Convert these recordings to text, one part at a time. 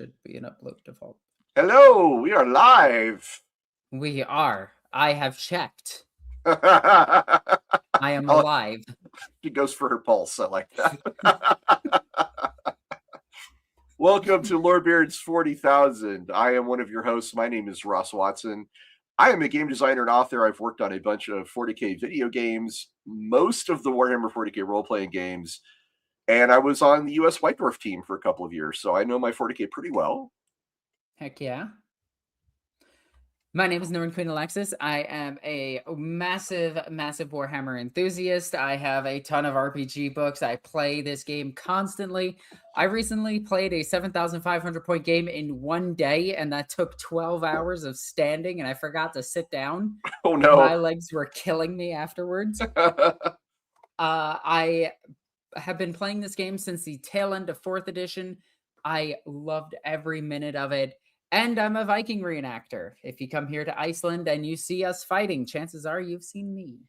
should be an upload default. Hello, we are live. We are. I have checked. I I am alive. She goes for her pulse. I like that. Welcome to Lorebeards 40,000. I am one of your hosts. My name is Ross Watson. I am a game designer and author. I've worked on a bunch of 40K video games, most of the Warhammer 40K role-playing games, and I was on the US White Dwarf team for a couple of years, so I know my 40K pretty well. Heck yeah. My name is Northern Queen Alexis. I am a massive Warhammer enthusiast. I have a ton of RPG books. I play this game constantly. I recently played a 7,500 point game in one day, and that took 12 hours of standing, and I forgot to sit down. Oh no. My legs were killing me afterwards. I have been playing this game since the tail end of 4th edition. I loved every minute of it. And I'm a Viking reenactor. If you come here to Iceland and you see us fighting, chances are you've seen me.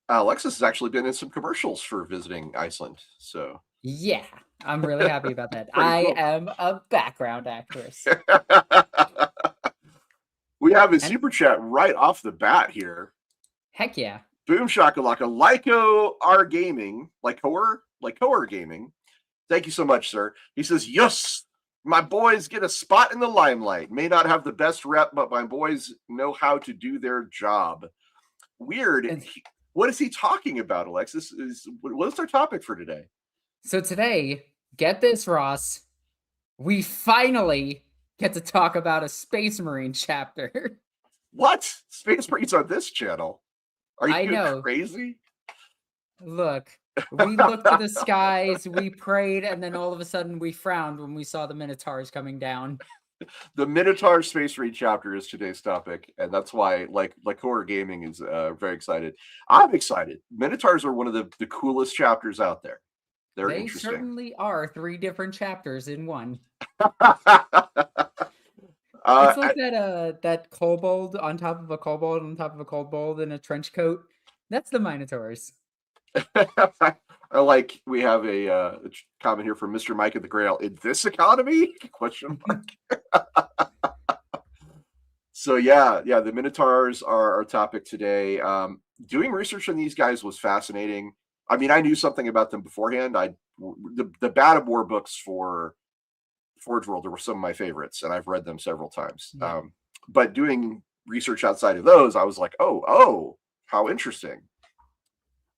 Alexis has actually been in some commercials for visiting Iceland. So yeah, I'm really happy about that. I am a background actress. We have a super chat right off the bat here. Heck yeah. Boom shakalaka. Lyco R Gaming. Lyco Gaming. Thank you so much, sir. He says, yes. My boys get a spot in the limelight. May not have the best rep, but my boys know how to do their job. Weird. What is he talking about, Alexis? What's our topic for today? So today, get this, Ross. We finally get to talk about a Space Marine chapter. What? Space Marines on this channel? Are you crazy? Look. We looked to the skies, we prayed, and then all of a sudden we frowned when we saw the Minotaurs coming down. The Minotaur Space Marine chapter is today's topic, and that's why Horror Gaming is very excited. I'm excited. Minotaurs are one of the coolest chapters out there. They interesting. Certainly are 3 different chapters in one. It's like that kobold on top of a kobold on top of a kobold in a trench coat. That's the Minotaurs. We have a comment here from Mr. Mike of the Grail. In this economy? Question mark. So yeah, the Minotaurs are our topic today. Doing research on these guys was fascinating. I mean, I knew something about them beforehand. The Badab War books for Forge World were some of my favorites, and I've read them several times. Yeah. But doing research outside of those, I was like, oh, how interesting.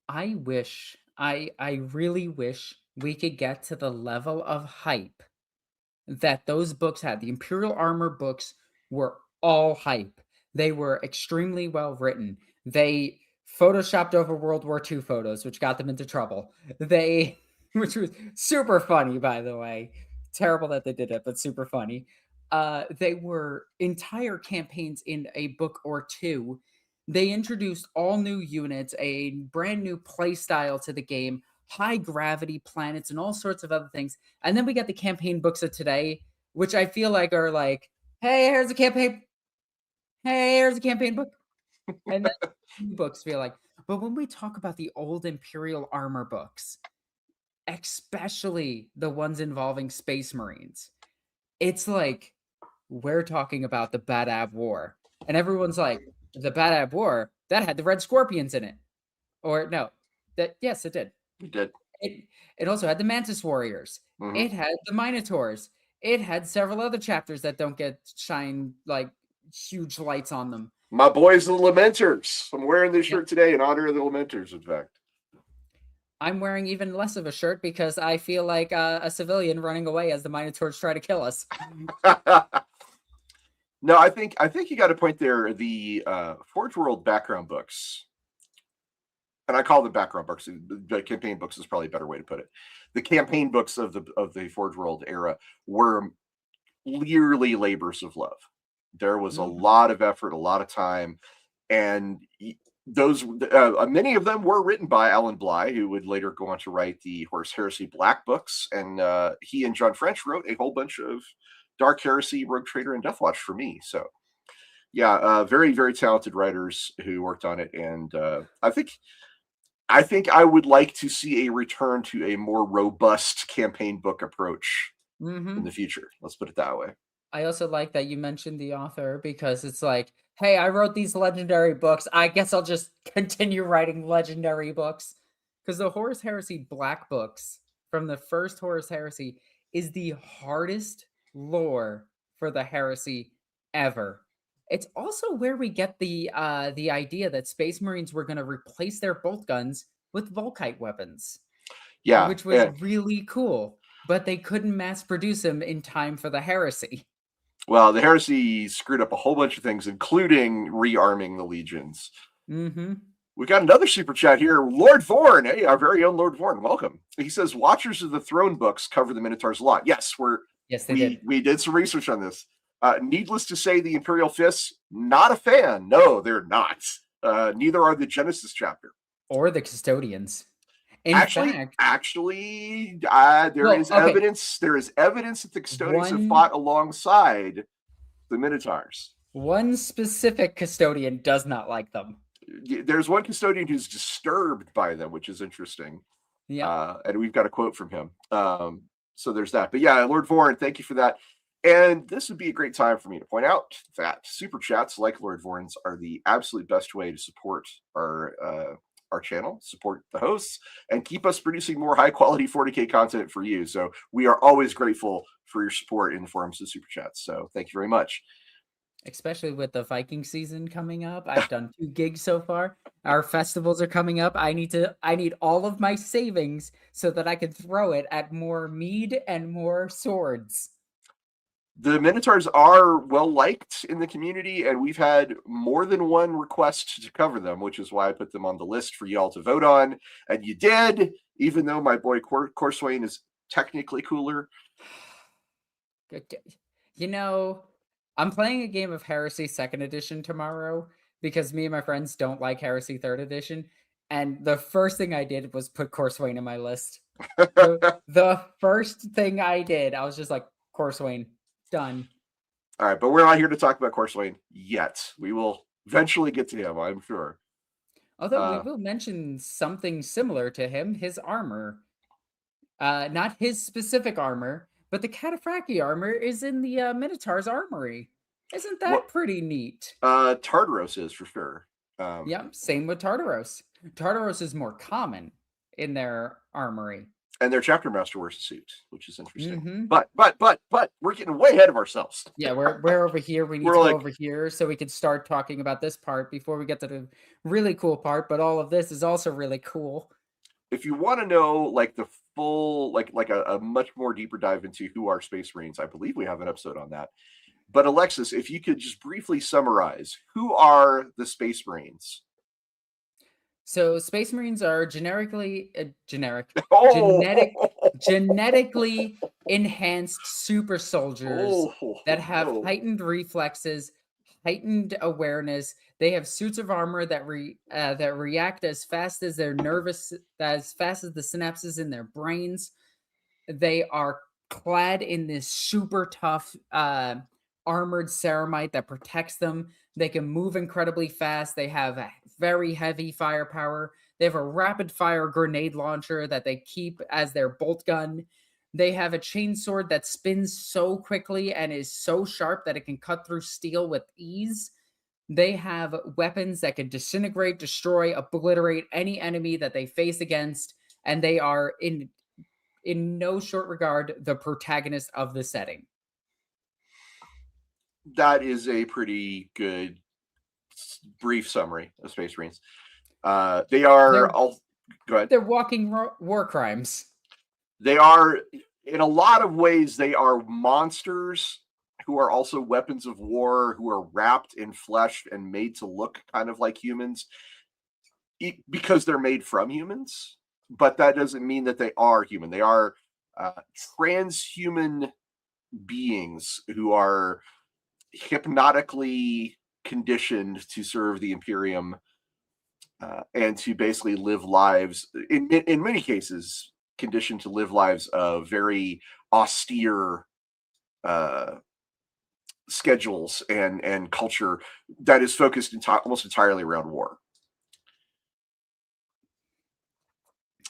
I really wish we could get to the level of hype that those books had. The Imperial Armor books were all hype. They were extremely well written. They photoshopped over World War II photos, which got them into trouble. Which was super funny, by the way. Terrible that they did it, but super funny. They were entire campaigns in a book or two. They introduced all new units, a brand new play style to the game, high gravity planets, and all sorts of other things. And then we got the campaign books of today, which I feel like are like, hey, here's a campaign. Hey, here's a campaign book. And then books feel like. But when we talk about the old Imperial Armor books, especially the ones involving Space Marines, it's like we're talking about the Badab War. And everyone's like, the Badab War, that had the Red Scorpions in it. Or no, yes, it did. It did. It also had the Mantis Warriors. Mm-hmm. It had the Minotaurs. It had several other chapters that don't get shine like huge lights on them. My boys, the Lamenters. I'm wearing this shirt today in honor of the Lamenters, in fact. I'm wearing even less of a shirt because I feel like a civilian running away as the Minotaurs try to kill us. No, I think you got a point there. The Forge World background books, and I call them background books. The campaign books is probably a better way to put it. The campaign books of the Forge World era were clearly labors of love. There was a lot of effort, a lot of time, and those many of them were written by Alan Bly, who would later go on to write the Horus Heresy Black books, and he and John French wrote a whole bunch of Dark Heresy, Rogue Trader, and Deathwatch for me. So yeah, very, very talented writers who worked on it. And I think I would like to see a return to a more robust campaign book approach Mm-hmm. in the future. Let's put it that way. I also like that you mentioned the author because it's like, hey, I wrote these legendary books. I guess I'll just continue writing legendary books. Because the Horus Heresy Black Books from the first Horus Heresy is the hardest lore for the heresy ever. It's also where we get the idea that Space Marines were going to replace their bolt guns with Volkite weapons, Yeah, which was really cool. But they couldn't mass produce them in time for the heresy. well, the heresy screwed up a whole bunch of things, including rearming the legions. Mm-hmm. We got another super chat here. Lord Vorn, hey, our very own Lord Vorn, welcome. He says, Watchers of the Throne books cover the Minotaurs a lot. Yes, They did. we did some research on this. Needless to say, the Imperial Fists, not a fan. No, they're not. Neither are the Genesis chapter. Or the Custodians. Actually, there is evidence. There is evidence that the Custodians have fought alongside the Minotaurs. One specific Custodian does not like them. There's one Custodian who's disturbed by them, which is interesting. Yeah. And we've got a quote from him. So there's that. But yeah, Lord Vorn, thank you for that. And this would be a great time for me to point out that super chats like Lord Vorn's are the absolute best way to support our channel, support the hosts, and keep us producing more high quality 40K content for you. So we are always grateful for your support in the forms of super chats. So thank you very much. Especially with the Viking season coming up. I've done 2 gigs so far. Our festivals are coming up. I need all of my savings so that I can throw it at more mead and more swords. The Minotaurs are well liked in the community, and we've had more than one request to cover them, which is why I put them on the list for y'all to vote on. And you did, even though my boy Corswain is technically cooler. You know, I'm playing a game of Heresy 2nd Edition tomorrow because me and my friends don't like Heresy 3rd Edition. And the first thing I did was put Corswain in my list. the first thing I did, I was just like, Corswain, done. All right, but we're not here to talk about Corswain yet. We will eventually get to him, I'm sure. Although we will mention something similar to him, his armor. Not his specific armor, but the Cataphractii armor is in the Minotaurs Armory. Isn't that pretty neat? Tartaros is for sure. Yep, same with Tartaros. Tartaros is more common in their armory. And their chapter master wears a suit, which is interesting. But we're getting way ahead of ourselves. Yeah, we're over here. We need to go over here so we can start talking about this part before we get to the really cool part. But all of this is also really cool. If you want to know like the full, like a much more deeper dive into who are Space Marines, I believe we have an episode on that. But Alexis, if you could just briefly summarize, who are the Space Marines? So Space Marines are genetically enhanced super soldiers that have heightened reflexes, heightened awareness. They have suits of armor that react as fast as the synapses in their brains. They are clad in this super tough armored ceramite that protects them. They can move incredibly fast. They have a very heavy firepower. They have a rapid fire grenade launcher that they keep as their bolt gun. They have a chainsword that spins so quickly and is so sharp that it can cut through steel with ease. They have weapons that can disintegrate, destroy, obliterate any enemy that they face against, and they are in no short regard the protagonist of the setting. That is a pretty good brief summary of Space Marines. They are all go ahead. They're walking war crimes. They are, in a lot of ways, they are monsters who are also weapons of war, who are wrapped in flesh and made to look kind of like humans because they're made from humans. But that doesn't mean that they are human. They are transhuman beings who are hypnotically conditioned to serve the Imperium and to basically live lives, in many cases, conditioned to live lives of very austere schedules and culture that is focused almost entirely around war.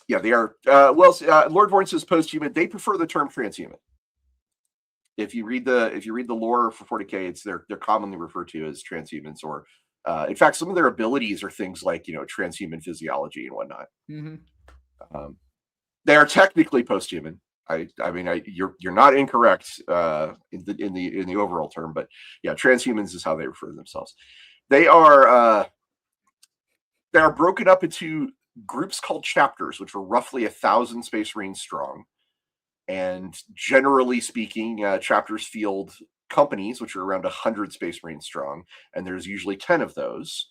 Yeah, they are. Lord Vorn says post-human. They prefer the term transhuman. If you read the lore for 40k, they're commonly referred to as transhumans, or in fact, some of their abilities are things like transhuman physiology and whatnot. Mm-hmm. They are technically post-human. You're not incorrect in the overall term, but yeah, transhumans is how they refer to themselves. They are broken up into groups called chapters, which are roughly 1,000 Space Marines strong. And generally speaking, chapters field companies, which are around 100 Space Marines strong, and there's usually 10 of those.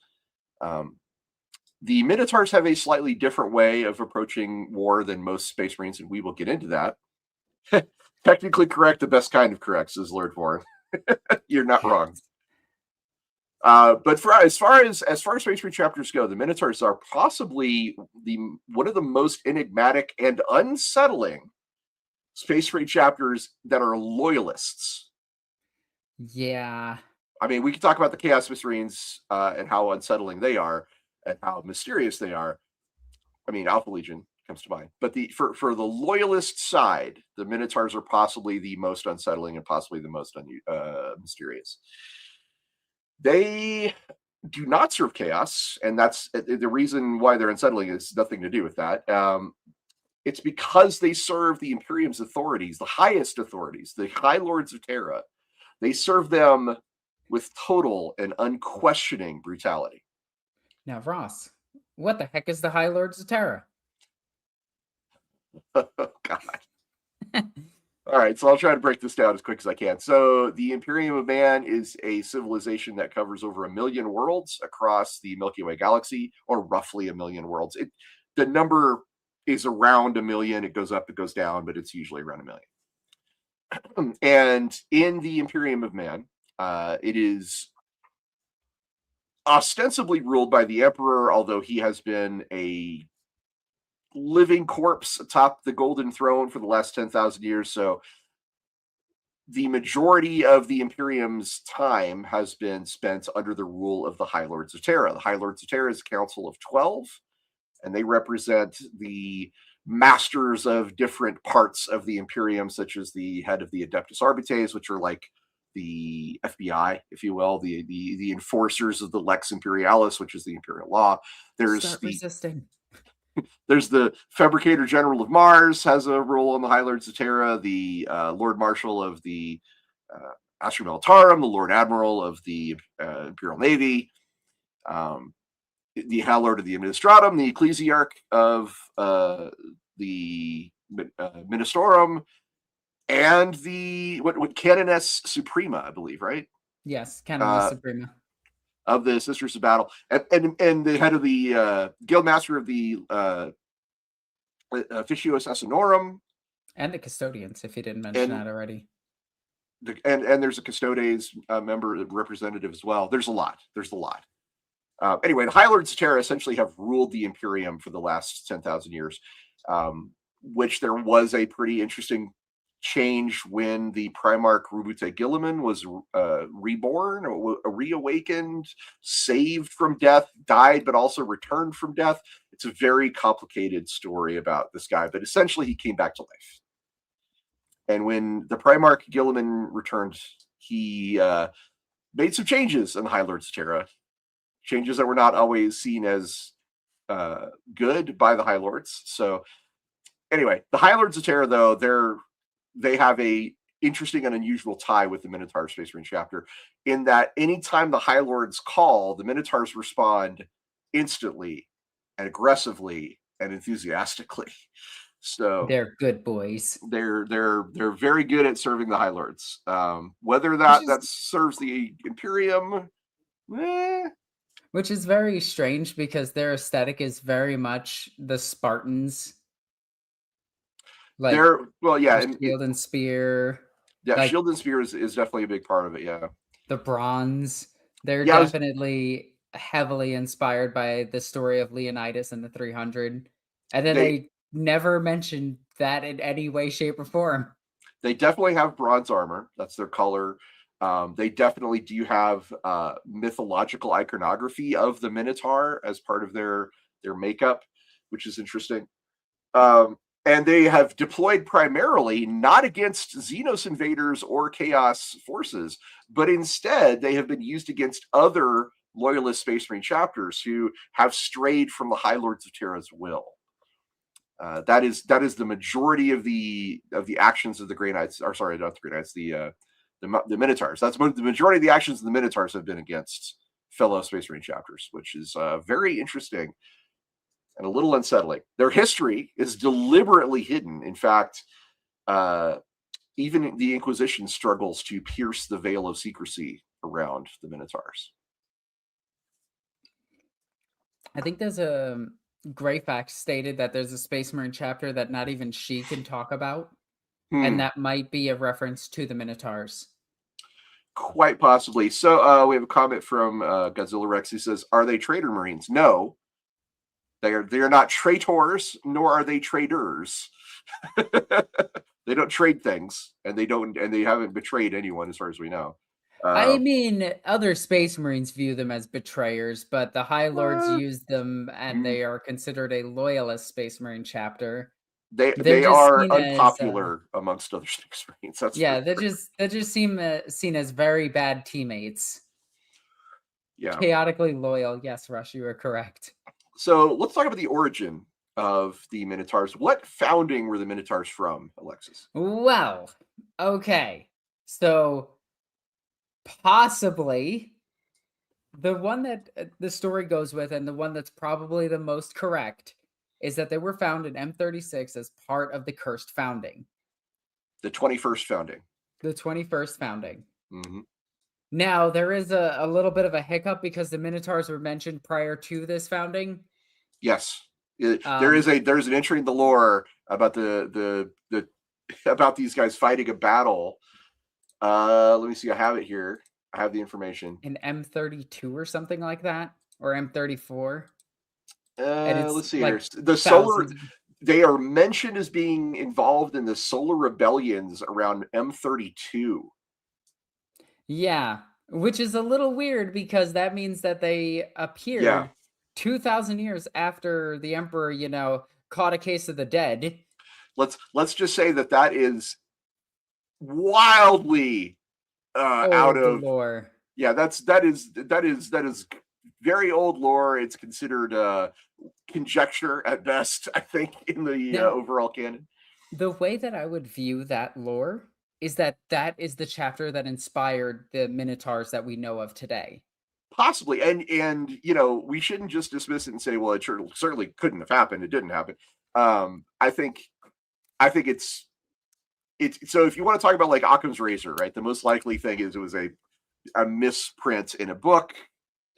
The Minotaurs have a slightly different way of approaching war than most Space Marines, and we will get into that. Technically correct, the best kind of correct, says Lord Warren. You're not wrong. But as far as Space Marine chapters go, the Minotaurs are possibly one of the most enigmatic and unsettling Space Marine chapters that are loyalists. Yeah. I mean, we can talk about the Chaos Space Marines and how unsettling they are and how mysterious they are. I mean, Alpha Legion comes to mind. But for the loyalist side, the Minotaurs are possibly the most unsettling and possibly the most mysterious. They do not serve chaos, and that's the reason why they're unsettling is nothing to do with that. It's because they serve the Imperium's authorities, the highest authorities, the High Lords of Terra. They serve them with total and unquestioning brutality. Now, Ross, what the heck is the High Lords of Terra? Oh, God. All right, so I'll try to break this down as quick as I can. So the Imperium of Man is a civilization that covers over 1 million worlds across the Milky Way galaxy, or roughly 1 million worlds. The number is around 1 million. It goes up, it goes down, but it's usually around 1 million. And in the Imperium of Man, it is ostensibly ruled by the Emperor, although he has been a living corpse atop the Golden Throne for the last 10,000 years. So the majority of the Imperium's time has been spent under the rule of the High Lords of Terra. The High Lords of Terra is a council of 12, and they represent the masters of different parts of the Imperium, such as the head of the Adeptus Arbites, which are like the FBI, if you will, the enforcers of the Lex Imperialis, which is the imperial law. Start resisting. There's the Fabricator General of Mars has a role on the High Lords of Terra, the Lord Marshal of the Astra Militarum, the Lord Admiral of the Imperial Navy, the High Lord of the Administratum, the Ecclesiarch of the Ministorum, and the what Canoness Suprema, I believe, right? Yes, Canoness Suprema. Of the Sisters of Battle, and the head of the Guild Master of the Officio Assassinorum, and the Custodians, if you didn't mention that already. And there's a Custodes member representative as well. There's a lot. Anyway, the High Lords of Terra essentially have ruled the Imperium for the last 10,000 years, which there was a pretty interesting change when the Primarch Rubute Gilliman was reborn, or reawakened, saved from death, died, but also returned from death. It's a very complicated story about this guy, but essentially he came back to life. And when the Primarch Gilliman returned, he made some changes in the High Lords of Terra, changes that were not always seen as good by the High Lords. So anyway, the High Lords of Terra, though, they have a interesting and unusual tie with the Minotaur Space Marine chapter, in that anytime the High Lords call, the Minotaurs respond instantly and aggressively and enthusiastically. So they're good boys. They're very good at serving the High Lords. Whether that serves the Imperium, which is very strange because their aesthetic is very much the Spartans. Like, shield and spear. Yeah, like, shield and spear is definitely a big part of it. Yeah, the bronze. They're definitely heavily inspired by the story of Leonidas and the 300, and then they never mentioned that in any way, shape, or form. They definitely have bronze armor. That's their color. They definitely do have mythological iconography of the Minotaur as part of their makeup, which is interesting. And they have deployed primarily not against Xenos invaders or Chaos forces, but instead they have been used against other loyalist Space Marine chapters who have strayed from the High Lords of Terra's will. That is the majority of the actions of the Grey Knights, or sorry, not the Grey Knights, the Minotaurs. That's the majority of the actions of the Minotaurs have been against fellow Space Marine chapters, which is very interesting and a little unsettling. Their history is deliberately hidden. In fact, even the Inquisition struggles to pierce the veil of secrecy around the Minotaurs. I think there's a Greyfax stated that there's a Space Marine chapter that not even she can talk about, and that might be a reference to the Minotaurs. Quite possibly. So we have a comment from Godzilla Rex. He says, "Are they traitor Marines?" No, they are not traitors, nor are they traders. They don't trade things, and they haven't betrayed anyone, as far as we know. I mean, other Space Marines view them as betrayers, but the High Lords use them, and they are considered a loyalist Space Marine chapter. They are unpopular amongst other Space Marines. That's they just seem seen as very bad teammates. Yeah, chaotically loyal. Yes, Rush, you are correct. So let's talk about the origin of the Minotaurs. What founding were the Minotaurs from, Alexis? Well, okay. So possibly the one that the story goes with, and the one that's probably the most correct, is that they were found in M36 as part of the Cursed Founding. The 21st Founding. The 21st Founding. Mm-hmm. Now, there is a little bit of a hiccup because the Minotaurs were mentioned prior to this founding. Yes. There's an entry in the lore about about these guys fighting a battle. Let me see. I have it here. I have the information. In M32 or something like that, or M34. Let's see here. The solar. They are mentioned as being involved in the solar rebellions around M32. Yeah, which is a little weird because that means that they appeared 2,000 years after the Emperor, caught a case of the dead. Let's just say that is wildly out of lore. Yeah, that is very old lore. It's considered conjecture at best, I think, in the overall canon. The way that I would view that lore is that is the chapter that inspired the Minotaurs that we know of today. Possibly, and we shouldn't just dismiss it and say, well, it certainly couldn't have happened. It didn't happen. I think it's so if you want to talk about like Occam's razor, right? The most likely thing is it was a misprint in a book,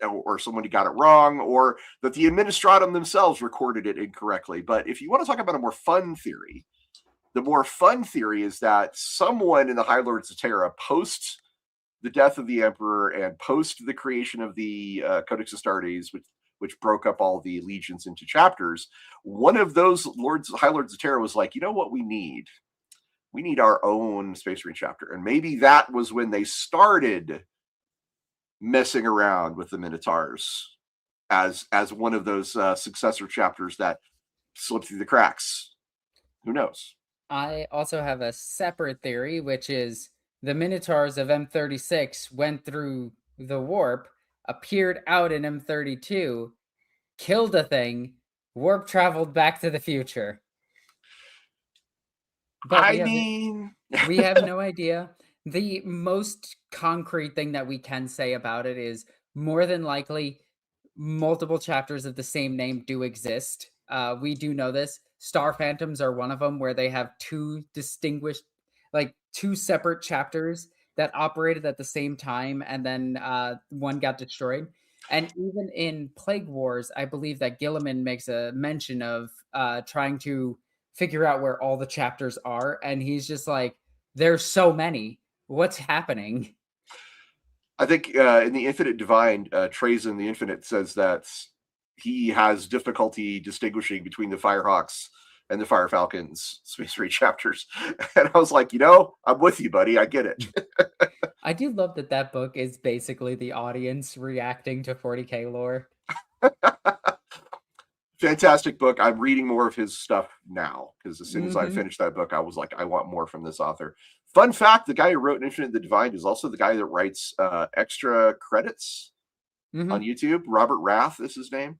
or somebody got it wrong, or that the administratum themselves recorded it incorrectly. But if you want to talk about a more fun theory, the more fun theory is that someone in the High Lords of Terra, post the death of the Emperor and post the creation of the Codex Astartes, which broke up all the legions into chapters, one of those High Lords of Terra was like, you know what we need? We need our own Space Marine chapter. And maybe that was when they started messing around with the Minotaurs as one of those successor chapters that slipped through the cracks. Who knows? I also have a separate theory, which is the Minotaurs of M36 went through the warp, appeared out in M32, killed a thing, warp traveled back to the future. But we have no idea. The most concrete thing that we can say about it is more than likely multiple chapters of the same name do exist. We do know this. Star Phantoms are one of them, where they have two separate chapters that operated at the same time, and then one got destroyed. And even in Plague Wars, I believe that Gilliman makes a mention of trying to figure out where all the chapters are, and he's just like, there's so many. What's happening? I think in the Infinite Divine, Trazyn the Infinite says that he has difficulty distinguishing between the Firehawks and the Fire Falcons Space Marine chapters. And I was like, I'm with you, buddy. I get it. I do love that book is basically the audience reacting to 40K lore. Fantastic book. I'm reading more of his stuff now because as soon as I Mm-hmm. finished that book, I was like, I want more from this author. Fun fact: the guy who wrote Infinite the Divine is also the guy that writes extra credits on Mm-hmm. YouTube. Robert Rath is his name.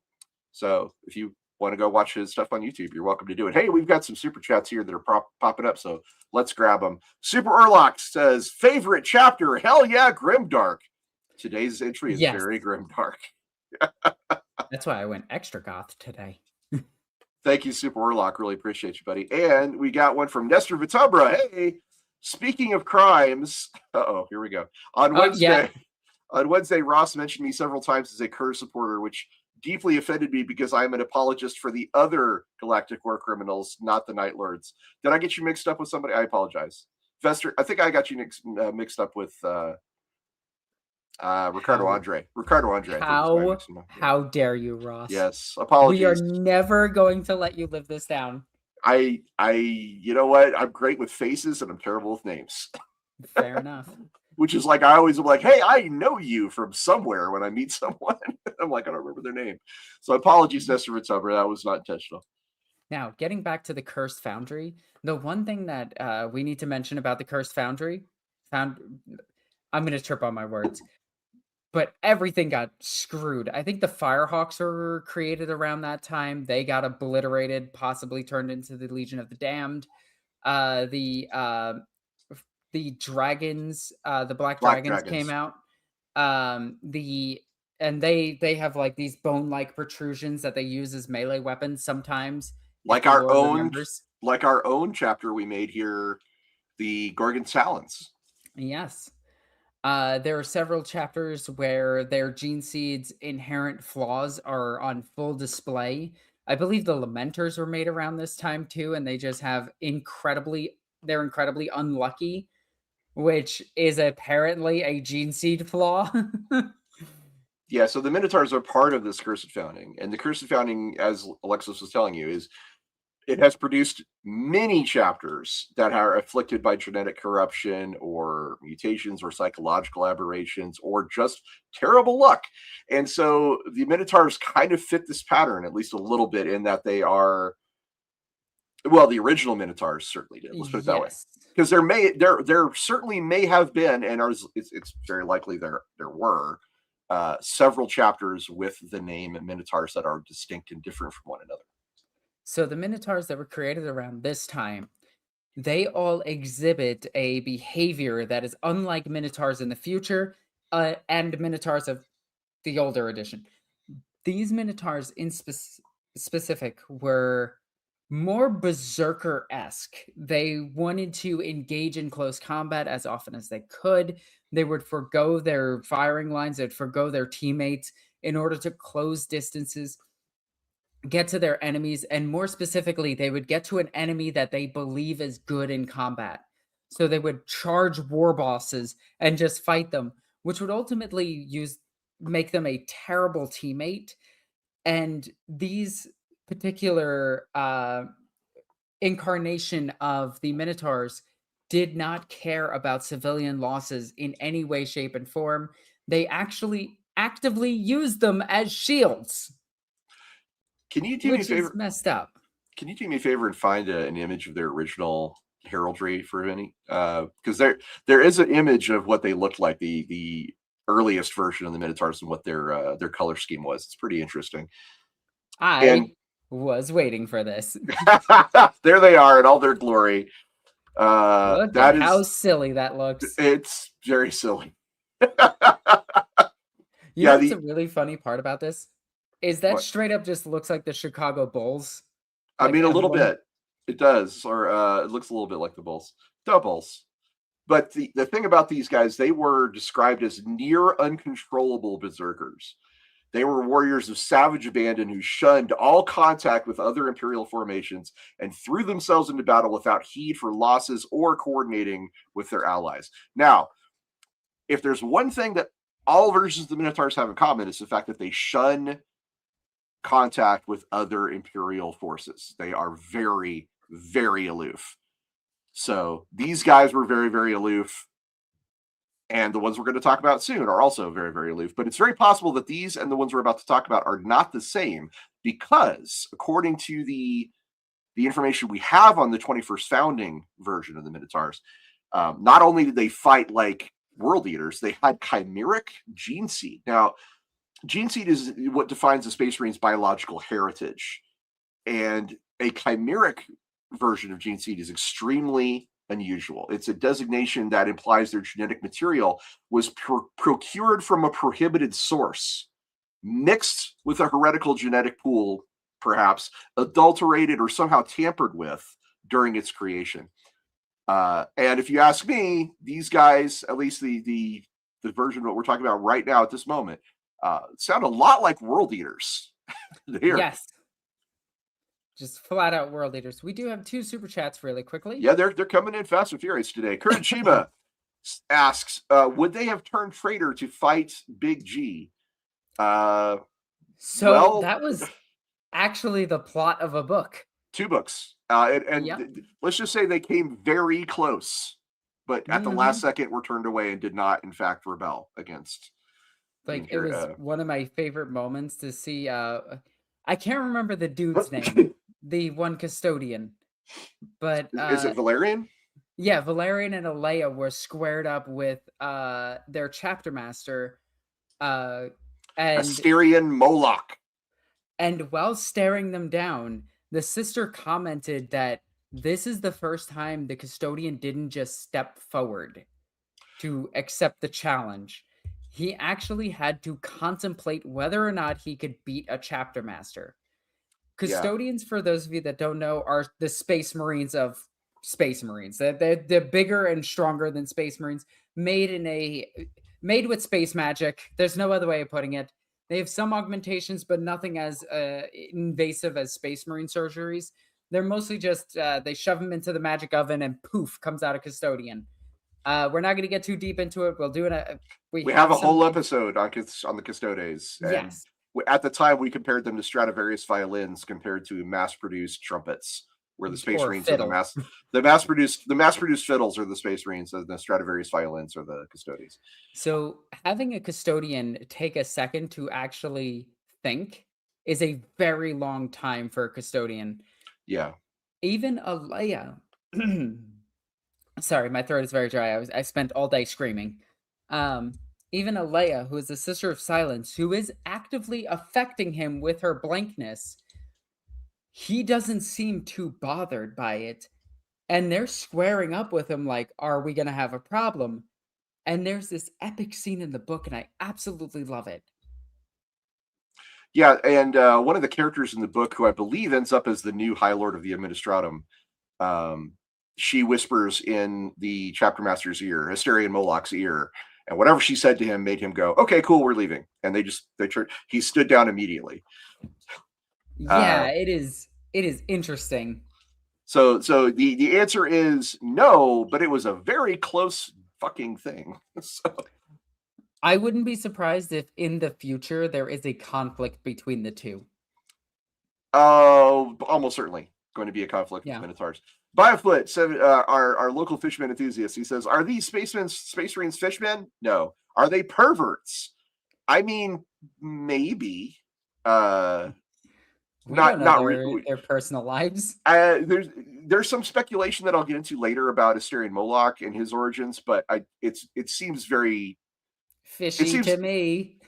So if you want to go watch his stuff on YouTube, you're welcome to do it. Hey, we've got some super chats here that are popping up, so let's grab them. Super Urlock says, favorite chapter, hell yeah, Grimdark. Today's entry is Yes. very Grimdark. That's why I went extra goth today. Thank you, Super Urlock. Really appreciate you, buddy. And we got one from Nestor Vitubra. Hey, speaking of crimes, here we go. On Yeah. Wednesday, Ross mentioned me several times as a Kerr supporter, which deeply offended me because I'm an apologist for the other Galactic War criminals, not the Night Lords. Did I get you mixed up with somebody? I apologize. Vester, I think I got you mixed up with Ricardo Andre. Ricardo Andre, I think is my mixing up. How dare you, Ross? Yes, We are apologies. never going to let you live this down. You know what? I'm great with faces and I'm terrible with names. Fair enough. Which is like, I always am like, hey, I know you from somewhere when I meet someone. I'm like, I don't remember their name. So apologies, Nestor Ritzuber. That was not intentional. Now, getting back to the Cursed Foundry, the one thing that we need to mention about the Cursed Foundry, I'm going to trip on my words, but everything got screwed. I think the Firehawks were created around that time. They got obliterated, possibly turned into the Legion of the Damned. The dragons, the Black Dragons came out. They have like these bone-like protrusions that they use as melee weapons sometimes. Like our own chapter we made here, the Gorgon Talons. Yes. There are several chapters where their gene seeds' inherent flaws are on full display. I believe the Lamenters were made around this time too, and they just have they're incredibly unlucky, which is apparently a gene seed flaw. Yeah, so the Minotaurs are part of this Cursed Founding. And the Cursed Founding, as Alexis was telling you, is it has produced many chapters that are afflicted by genetic corruption or mutations or psychological aberrations or just terrible luck. And so the Minotaurs kind of fit this pattern, at least a little bit, in that they are, well, the original Minotaurs certainly did. Let's put it that way. Because there certainly may have been, and it's very likely there were several chapters with the name Minotaurs that are distinct and different from one another. So the Minotaurs that were created around this time, they all exhibit a behavior that is unlike Minotaurs in the future and Minotaurs of the older edition. These Minotaurs in specific were more berserker-esque. They wanted to engage in close combat as often as they could. They would forgo their firing lines, they'd forgo their teammates in order to close distances, get to their enemies, and more specifically, they would get to an enemy that they believe is good in combat. So they would charge war bosses and just fight them, which would ultimately make them a terrible teammate. And these particular incarnation of the Minotaurs did not care about civilian losses in any way, shape, and form. They actually actively used them as shields. Can you do me a favor? Is messed up. Can you do me a favor and find an image of their original heraldry for any? Because there is an image of what they looked like, the earliest version of the Minotaurs and what their color scheme was. It's pretty interesting. I was waiting for this. There they are in all their glory. Look at how silly that looks. It's very silly. You know what's a really funny part about this? Is that straight up just looks like the Chicago Bulls? I mean, a little bit. It does, or it looks a little bit like the Bulls. Doubles. But the thing about these guys, they were described as near uncontrollable berserkers. They were warriors of savage abandon who shunned all contact with other Imperial formations and threw themselves into battle without heed for losses or coordinating with their allies. Now, if there's one thing that all versions of the Minotaurs have in common, it's the fact that they shun contact with other Imperial forces. They are very, very aloof. So these guys were very, very aloof. And the ones we're going to talk about soon are also very, very aloof. But it's very possible that these and the ones we're about to talk about are not the same, because according to the information we have on the 21st founding version of the Minotaurs, not only did they fight like world eaters, they had chimeric gene seed. Now, gene seed is what defines the Space Marine's biological heritage. And a chimeric version of gene seed is extremely unusual. It's a designation that implies their genetic material was procured from a prohibited source, mixed with a heretical genetic pool, perhaps adulterated or somehow tampered with during its creation. And if you ask me, these guys, at least the version of what we're talking about right now at this moment, sound a lot like world eaters. Yes. Just flat out world eaters. We do have 2 super chats really quickly. Yeah, they're coming in fast and furious today. Kurt Shiba asks, would they have turned traitor to fight Big G? So well, that was actually the plot of a book. 2 books. Let's just say they came very close, but at the last second were turned away and did not, in fact, rebel against. Like, it was one of my favorite moments to see. I can't remember the dude's name, the one custodian, but is it Valerian? Yeah, Valerian and Alea were squared up with their chapter master, and Asterian Moloc. And while staring them down, the sister commented that this is the first time the custodian didn't just step forward to accept the challenge. He actually had to contemplate whether or not he could beat a chapter master. Custodians, for those of you that don't know, are the Space Marines of Space Marines. They're bigger and stronger than Space Marines, made with space magic. There's no other way of putting it. They have some augmentations, but nothing as invasive as Space Marine surgeries. They're mostly just, they shove them into the magic oven and poof, comes out a custodian. We're not going to get too deep into it. We'll do it. We have a whole episode on the Custodes. Yes. At the time, we compared them to Stradivarius violins compared to mass-produced trumpets, where the Space Marines are the mass-produced fiddles are the Space Marines, and the Stradivarius violins are the Custodes. So having a custodian take a second to actually think is a very long time for a custodian. Yeah. Even Alea. Sorry, my throat is very dry. I spent all day screaming. Even Alea, who is the sister of silence, who is actively affecting him with her blankness, he doesn't seem too bothered by it. And they're squaring up with him like, are we going to have a problem? And there's this epic scene in the book, and I absolutely love it. Yeah, and one of the characters in the book, who I believe ends up as the new High Lord of the Administratum, she whispers in the chapter master's ear, Asterian Moloc's ear, and whatever she said to him made him go, "Okay, cool, we're leaving." And he stood down immediately. Yeah, it is interesting. So the answer is no, but it was a very close fucking thing. So I wouldn't be surprised if in the future there is a conflict between the two. Oh, almost certainly going to be a conflict with Minotaurs. Biofoot, our local fisherman enthusiast, he says, "Are these Space Marines fishmen? No. Are they perverts? I mean, maybe. Not their personal lives. There's some speculation that I'll get into later about Asterian Moloc and his origins, but it seems very fishy to me.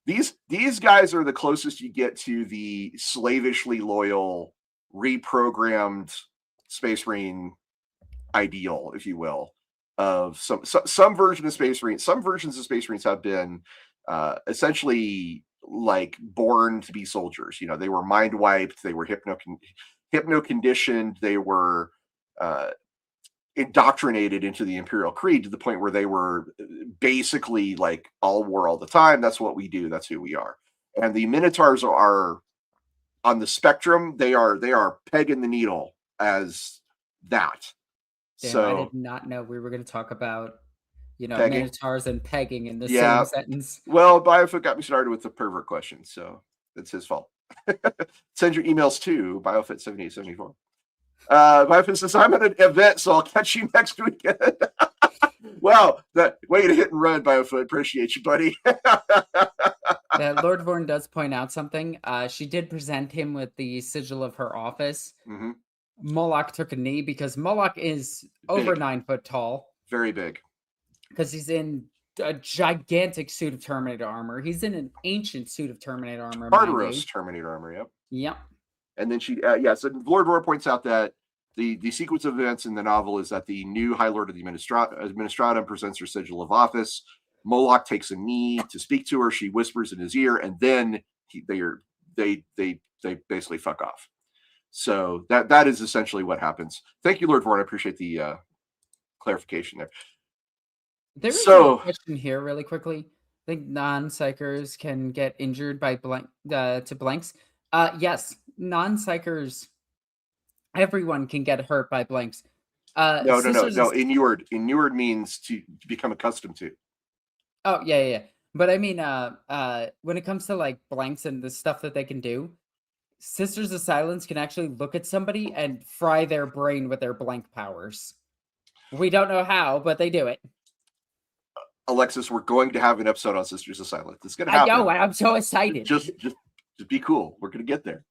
These guys are the closest you get to the slavishly loyal, reprogrammed Space Marine ideal, if you will, of some version of Space Marine. Some versions of Space Marines have been essentially like born to be soldiers. You know, they were mind wiped, they were hypno conditioned, they were indoctrinated into the Imperial Creed to the point where they were basically like all war all the time. That's what we do. That's who we are. And the Minotaurs are on the spectrum. They are pegging the needle as that. Damn, so I did not know we were going to talk about, pegging? Minotaurs and pegging in the same sentence. Well, Biofoot got me started with the pervert question, so it's his fault. Send your emails to Biofoot7874. My friend says, I'm at an event, so I'll catch you next weekend. Wow, that way to hit and run, Biofoot. Appreciate you, buddy. Lord Vorn does point out something. She did present him with the sigil of her office. Mm-hmm. Moloc took a knee because Moloc is over 9 foot tall. Very big. Because he's in a gigantic suit of Terminator armor. He's in an ancient suit of Terminator armor. Tartaros Terminator armor, yep. Yep. And then so Lord Roar points out that the sequence of events in the novel is that the new High Lord of the Administratum presents her sigil of office. Moloc takes a knee to speak to her. She whispers in his ear, and then they basically fuck off. So that is essentially what happens. Thank you, Lord Vorn. I appreciate the clarification there. There is a question here, really quickly. I think non-psychers can get injured by blanks. Yes, non-psychers. Everyone can get hurt by blanks. No. Inured means to become accustomed to. Oh yeah. But I mean, when it comes to like blanks and the stuff that they can do, Sisters of Silence can actually look at somebody and fry their brain with their blank powers. We don't know how, but they do it. Alexis, we're going to have an episode on Sisters of Silence. It's going to happen. I know. I'm so excited. Just be cool. We're going to get there.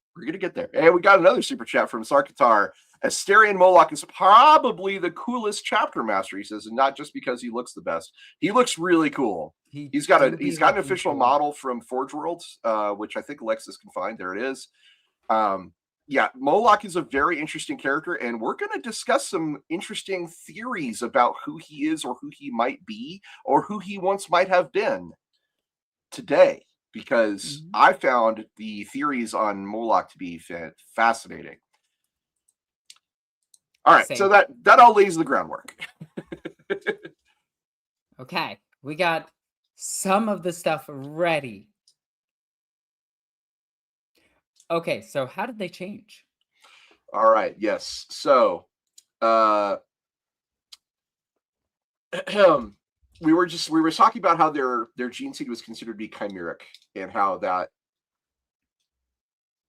And we got another super chat from Sarkatar. Asterion Moloc is probably the coolest chapter master, he says, and not just because he looks the best. He looks really cool. He's got an official model from Forge World, which I think Alexis can find. There it is. Moloc is a very interesting character, and we're going to discuss some interesting theories about who he is or who he might be or who he once might have been today, because I found the theories on Moloc to be fascinating. All right, so that all lays the groundwork. Okay, we got some of the stuff ready. Okay, so how did they change? All right, yes. So we were talking about how their gene seed was considered to be chimeric, and how that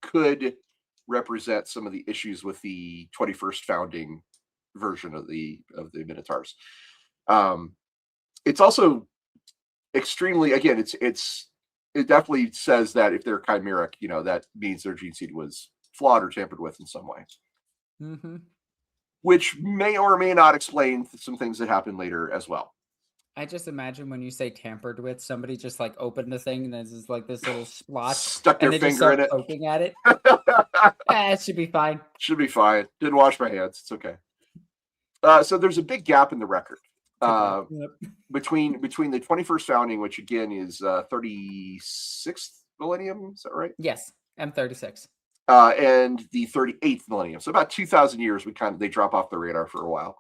could represent some of the issues with the 21st founding version of the Minotaurs. It's also extremely, again, it definitely says that if they're chimeric, that means their gene seed was flawed or tampered with in some way. Mm-hmm. Which may or may not explain some things that happen later as well. I just imagine when you say tampered with, somebody just like opened the thing and there's like this little splotch, stuck their finger in it, poking at it. It should be fine. Should be fine. Didn't wash my hands. It's okay. So there's a big gap in the record between the 21st founding, which again is 36th millennium. Is that right? Yes, M36. And the 38th millennium. So about 2,000 years, they drop off the radar for a while.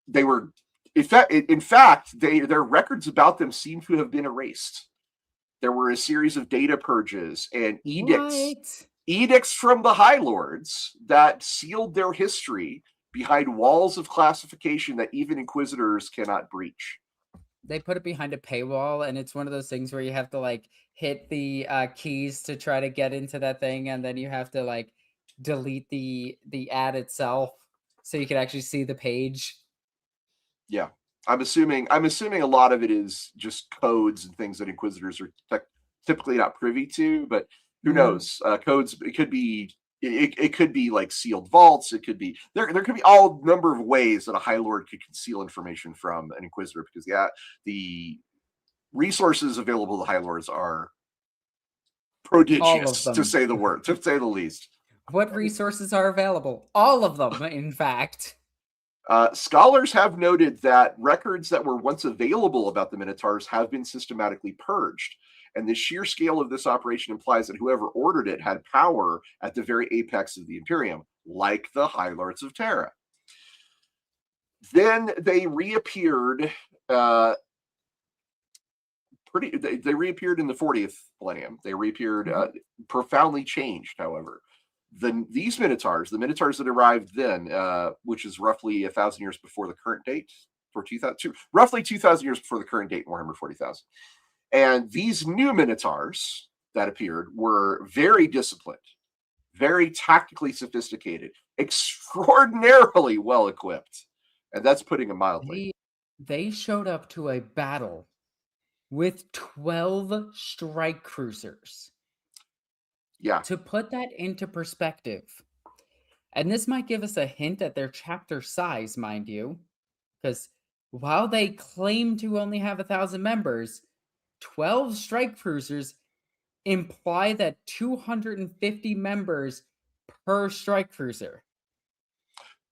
They were, in fact, their records about them seem to have been erased. There were a series of data purges and edicts from the High Lords that sealed their history behind walls of classification that even Inquisitors cannot breach. They put it behind a paywall, and it's one of those things where you have to like hit the keys to try to get into that thing, and then you have to like delete the ad itself so you can actually see the page. Yeah, I'm assuming a lot of it is just codes and things that Inquisitors are typically not privy to, but who knows? Codes. It could be like sealed vaults. It could be there could be all number of ways that a High Lord could conceal information from an Inquisitor, because the resources available to High Lords are prodigious, to say the least. What resources are available? All of them, in fact. Scholars have noted that records that were once available about the Minotaurs have been systematically purged. And the sheer scale of this operation implies that whoever ordered it had power at the very apex of the Imperium, like the High Lords of Terra. Then they reappeared. They reappeared in the 40th millennium. They reappeared profoundly changed, however. These Minotaurs, the Minotaurs that arrived then, which is roughly 1,000 years before the current date, roughly 2,000 years before the current date in Warhammer 40,000. And these new Minotaurs that appeared were very disciplined, very tactically sophisticated, extraordinarily well equipped, and that's putting it mildly. They showed up to a battle with 12 strike cruisers. Yeah. To put that into perspective, and this might give us a hint at their chapter size, mind you, because while they claim to only have 1,000 members, 12 strike cruisers imply that 250 members per strike cruiser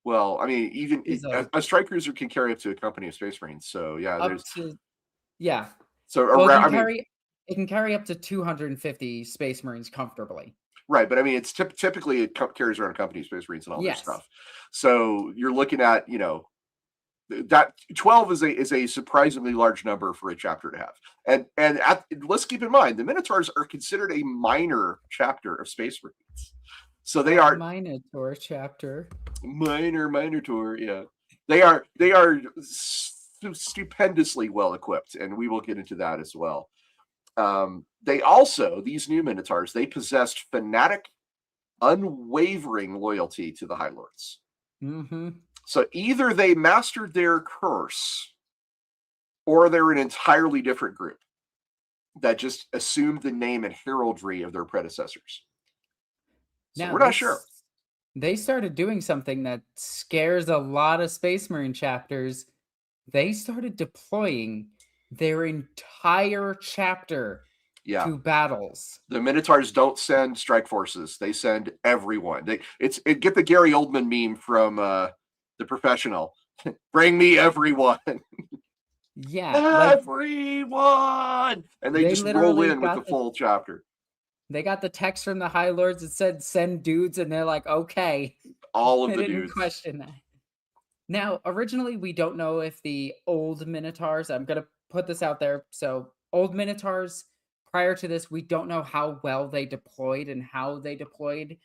Well, I mean, even is a strike cruiser can carry up to a company of Space Marines. So yeah, up there's to yeah. so Well, around. I mean, it can carry up to 250 Space Marines comfortably. right, but I mean, it's typically it carries around a company of Space Marines and all their Yes. stuff. So you're looking at that 12 is a surprisingly large number for a chapter to have. And let's keep in mind the Minotaurs are considered a minor chapter of Space Marines. So they are Minotaur chapter. Minotaur, yeah. They are stupendously well equipped, and we will get into that as well. They also, these new Minotaurs, they possessed fanatic, unwavering loyalty to the High Lords. Mm-hmm. So either they mastered their curse, or they're an entirely different group that just assumed the name and heraldry of their predecessors. So Now, we're not sure. They started doing something that scares a lot of Space Marine chapters. They started deploying their entire chapter to battles. The Minotaurs don't send strike forces; they send everyone. Get the Gary Oldman meme from The Professional. Bring me everyone. Yeah, everyone, and they just roll in with the full chapter. They got the text from the High Lords that said "send dudes," and they're like, "Okay." All of they the didn't dudes question that. Now, originally, we don't know if the old Minotaurs. I'm gonna put this out there. So, old Minotaurs. Prior to this, we don't know how well they deployed and how they deployed.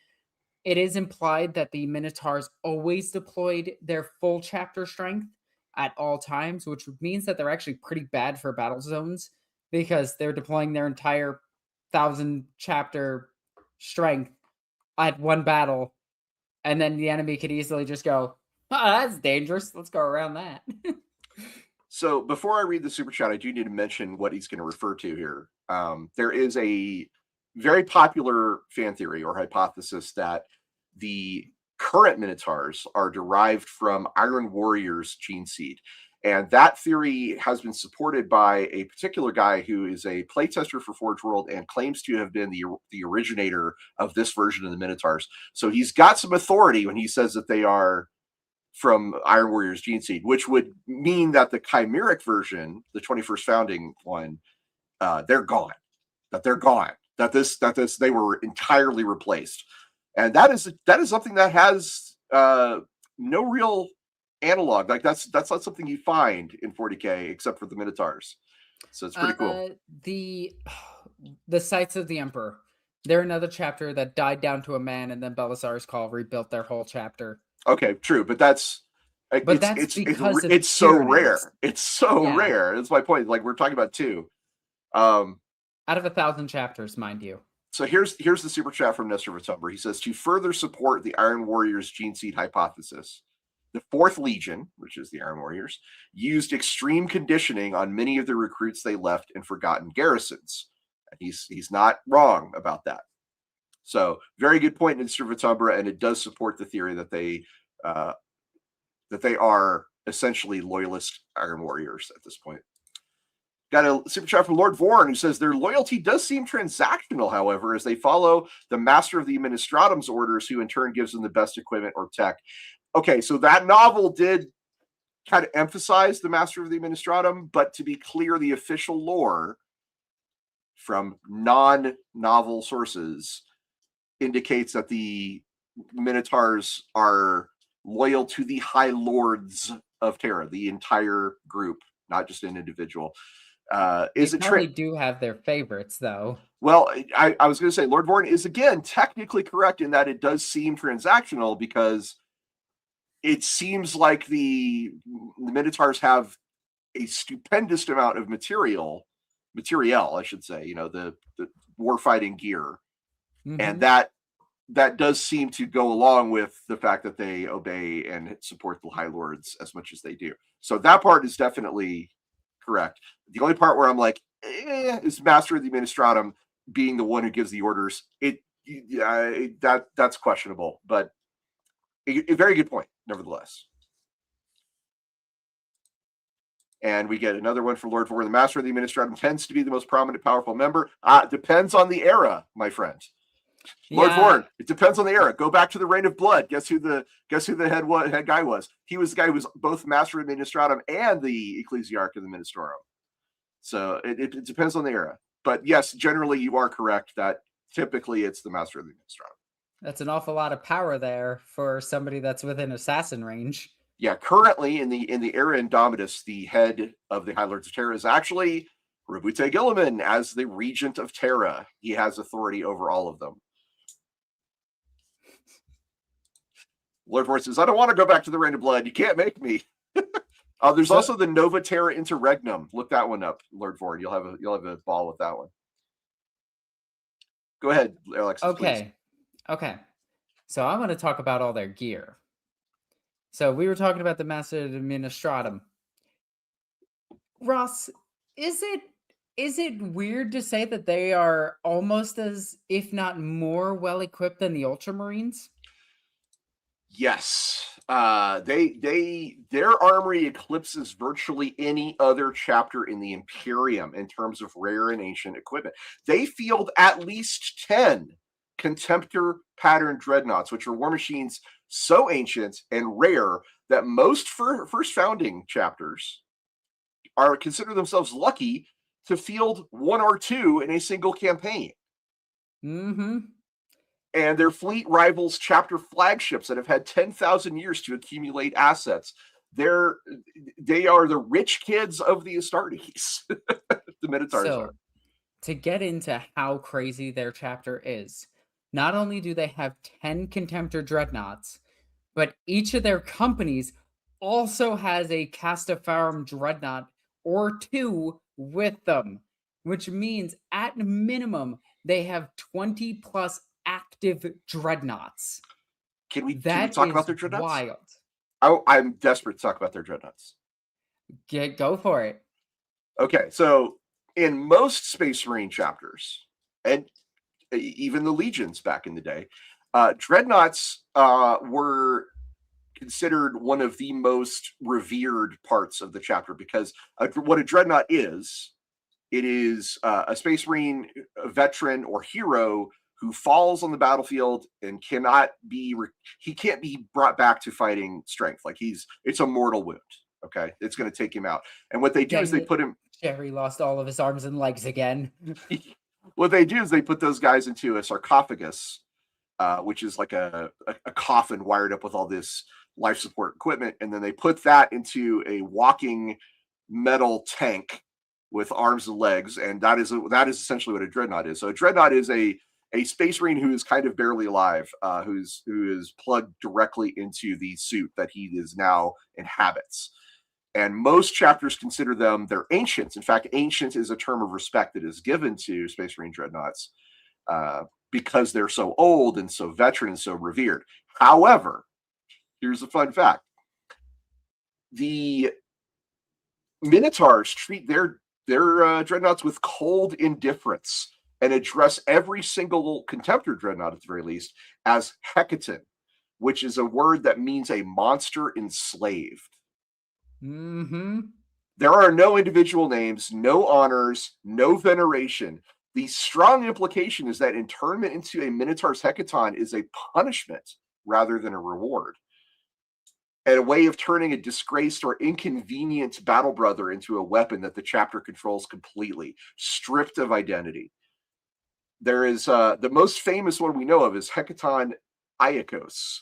It is implied that the Minotaurs always deployed their full chapter strength at all times, which means that they're actually pretty bad for battle zones because they're deploying their entire 1,000 chapter strength at one battle, and then the enemy could easily just go, "Oh, that's dangerous. Let's go around that." So before I read the super chat, I do need to mention what he's going to refer to here. There is a very popular fan theory or hypothesis that the current Minotaurs are derived from Iron Warriors gene seed. And that theory has been supported by a particular guy who is a playtester for Forge World and claims to have been the originator of this version of the Minotaurs. So he's got some authority when he says that they are from Iron Warriors gene seed, which would mean that the chimeric version, the 21st founding one, they're gone. That they were entirely replaced, and that is something that has no real analog. Like that's not something you find in 40k except for the Minotaurs. So it's pretty cool. The Sights of the Emperor. They're another chapter that died down to a man, and then Belisarius Cawl rebuilt their whole chapter. Okay, true, but that's it's so rare. It's so rare. That's my point. Like we're talking about two. Out of 1,000 chapters, mind you. So here's the super chat from Nestor Vitumber. He says, to further support the Iron Warriors gene seed hypothesis, the 4th Legion, which is the Iron Warriors, used extreme conditioning on many of the recruits they left in forgotten garrisons. And he's not wrong about that. So very good point, Nestor Vitumber, and it does support the theory that they are essentially loyalist Iron Warriors at this point. Got a super chat from Lord Vorn who says their loyalty does seem transactional, however, as they follow the Master of the Administratum's orders, who in turn gives them the best equipment or tech. Okay, so that novel did kind of emphasize the Master of the Administratum, but to be clear, the official lore from non-novel sources indicates that the Minotaurs are loyal to the High Lords of Terra, the entire group, not just an individual. They probably do have their favorites, though. Well, I was going to say Lord Vorn is again technically correct in that it does seem transactional, because it seems like the Minotaurs have a stupendous amount of material, I should say, the warfighting gear, and that that does seem to go along with the fact that they obey and support the High Lords as much as they do. So that part is definitely correct. The only part where I'm like, is Master of the Administratum being the one who gives the orders. That's questionable, but a very good point, nevertheless. And we get another one from Lord Vor. The Master of the Administratum tends to be the most prominent, powerful member. Depends on the era, my friend. Lord Vorn, it depends on the era. Go back to the Reign of Blood. Guess who the head guy was? He was the guy who was both Master of the Administratum and the Ecclesiarch of the Ministorum. So it depends on the era. But yes, generally you are correct that typically it's the Master of the Administratum. That's an awful lot of power there for somebody that's within assassin range. Yeah, currently in the era Indomitus, the head of the High Lords of Terra is actually Rabute Gilliman as the Regent of Terra. He has authority over all of them. Lord Vor says, I don't want to go back to the Reign of Blood. You can't make me. There's also the Nova Terra Interregnum. Look that one up, Lord Vor. You'll have a ball with that one. Go ahead, Alexis. Okay. Please. Okay. So I'm going to talk about all their gear. So we were talking about the Master of the Administratum. Ross, is it weird to say that they are almost as, if not more, well equipped than the Ultramarines? Yes. Their armory eclipses virtually any other chapter in the Imperium in terms of rare and ancient equipment. They field at least 10 Contemptor pattern dreadnoughts, which are war machines so ancient and rare that most first founding chapters consider themselves lucky to field one or two in a single campaign. Mm-hmm. And their fleet rivals chapter flagships that have had 10,000 years to accumulate assets. They are the rich kids of the Astartes. The Minotaurs are. To get into how crazy their chapter is, not only do they have 10 Contemptor dreadnoughts, but each of their companies also has a Castafarum dreadnought or two with them, which means at minimum they have 20 plus active dreadnoughts. Can we talk about their dreadnoughts? Wild. I'm desperate to talk about their dreadnoughts. Go for it. Okay, so in most Space Marine chapters, and even the Legions back in the day, dreadnoughts were considered one of the most revered parts of the chapter because what a dreadnought is, it is a Space Marine veteran or hero who falls on the battlefield and can't be brought back to fighting strength. Like it's a mortal wound. Okay, it's going to take him out. And what they do is they put him. Jerry lost all of his arms and legs again. What they do is they put those guys into a sarcophagus, which is like a coffin wired up with all this life support equipment, and then they put that into a walking metal tank with arms and legs, and that is essentially what a dreadnought is. So a dreadnought is a Space Marine who is kind of barely alive, who is plugged directly into the suit that he is now inhabits. And most chapters consider them their ancients. In fact, ancient is a term of respect that is given to Space Marine dreadnoughts because they're so old and so veteran and so revered. However, here's a fun fact. The Minotaurs treat their dreadnoughts with cold indifference and address every single Contemptor dreadnought, at the very least, as Hecaton, which is a word that means a monster enslaved. Mm-hmm. There are no individual names, no honors, no veneration. The strong implication is that internment into a Minotaur's Hecaton is a punishment rather than a reward, and a way of turning a disgraced or inconvenient battle brother into a weapon that the chapter controls completely, stripped of identity. There is the most famous one we know of is Hecaton Iacos.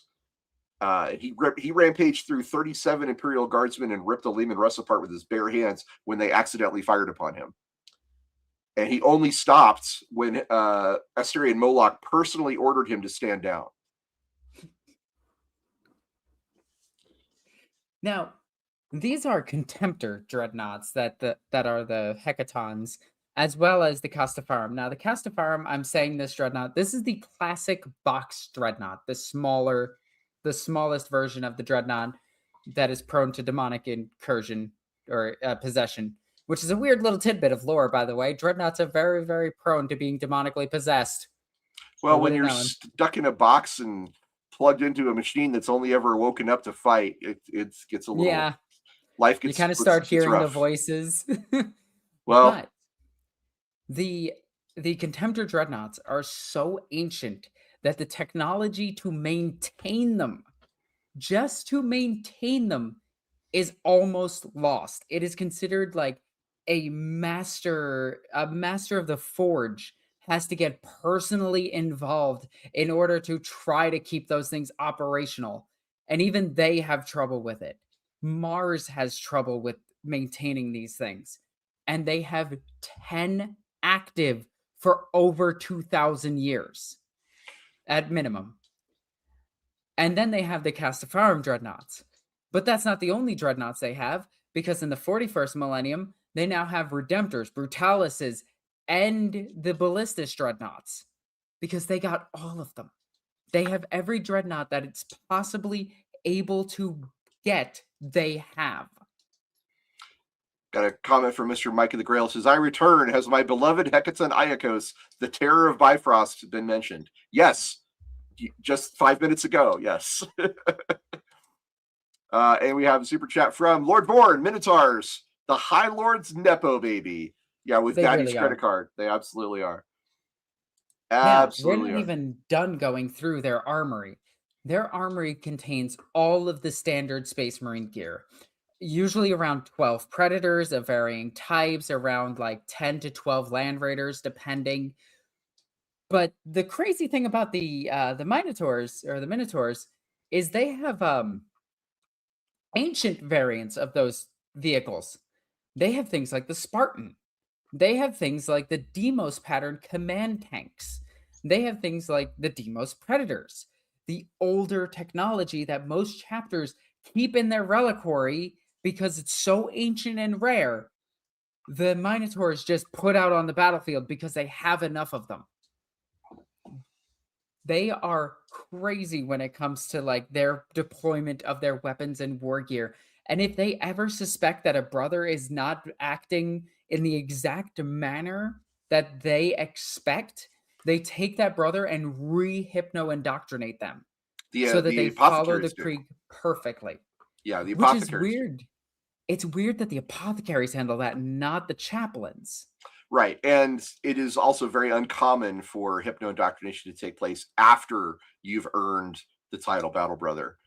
He rampaged through 37 Imperial Guardsmen and ripped a Leman Russ apart with his bare hands when they accidentally fired upon him. And he only stopped when Astarion Moloc personally ordered him to stand down. Now, these are Contemptor dreadnoughts that are the Hecatons, as well as the Castafarum. Now, the Castafarum, I'm saying this dreadnought, this is the classic box dreadnought, the smallest version of the dreadnought that is prone to demonic incursion or possession, which is a weird little tidbit of lore, by the way. Dreadnoughts are very, very prone to being demonically possessed. Well, when you're stuck in a box and plugged into a machine that's only ever woken up to fight, it gets a little life gets you kind of start hearing rough. the voices. Well, but the Contemptor dreadnoughts are so ancient that the technology to maintain them, just to maintain them, is almost lost. It is considered like a master of the forge has to get personally involved in order to try to keep those things operational. And even they have trouble with it. Mars has trouble with maintaining these things. And they have 10 active for over 2,000 years at minimum. And then they have the Castafarum dreadnoughts. But that's not the only dreadnoughts they have, because in the 41st millennium, they now have Redemptors, Brutalises, and the Ballistus dreadnoughts, because they got all of them. They have every dreadnought that it's possibly able to get, they have. Got a comment from Mr. Mike of the Grail. Says, I return. Has my beloved Hecaton Iacos, the terror of Bifrost, been mentioned? Yes. Just 5 minutes ago. Yes. And we have a super chat from Lord Bourne, Minotaurs, the High Lord's Nepo baby. Yeah, with They Daddy's really credit are. card. They absolutely are. Absolutely. We're not even done going through their armory. Their armory contains all of the standard Space Marine gear. Usually around 12 Predators of varying types, around like 10 to 12 Land Raiders, depending. But the crazy thing about the Minotaurs, or the Minotaurs, is they have ancient variants of those vehicles. They have things like the Spartan. They have things like the Demos pattern command tanks. They have things like the Demos Predators. The older technology that most chapters keep in their reliquary because it's so ancient and rare. The Minotaurs just put out on the battlefield because they have enough of them. They are crazy when it comes to like their deployment of their weapons and war gear. And if they ever suspect that a brother is not acting in the exact manner that they expect, they take that brother and re-hypno indoctrinate them so that they follow the Krieg perfectly. Yeah, the apothecaries. Which is weird. It's weird that the apothecaries handle that, not the chaplains. Right. And it is also very uncommon for hypno indoctrination to take place after you've earned the title Battle Brother.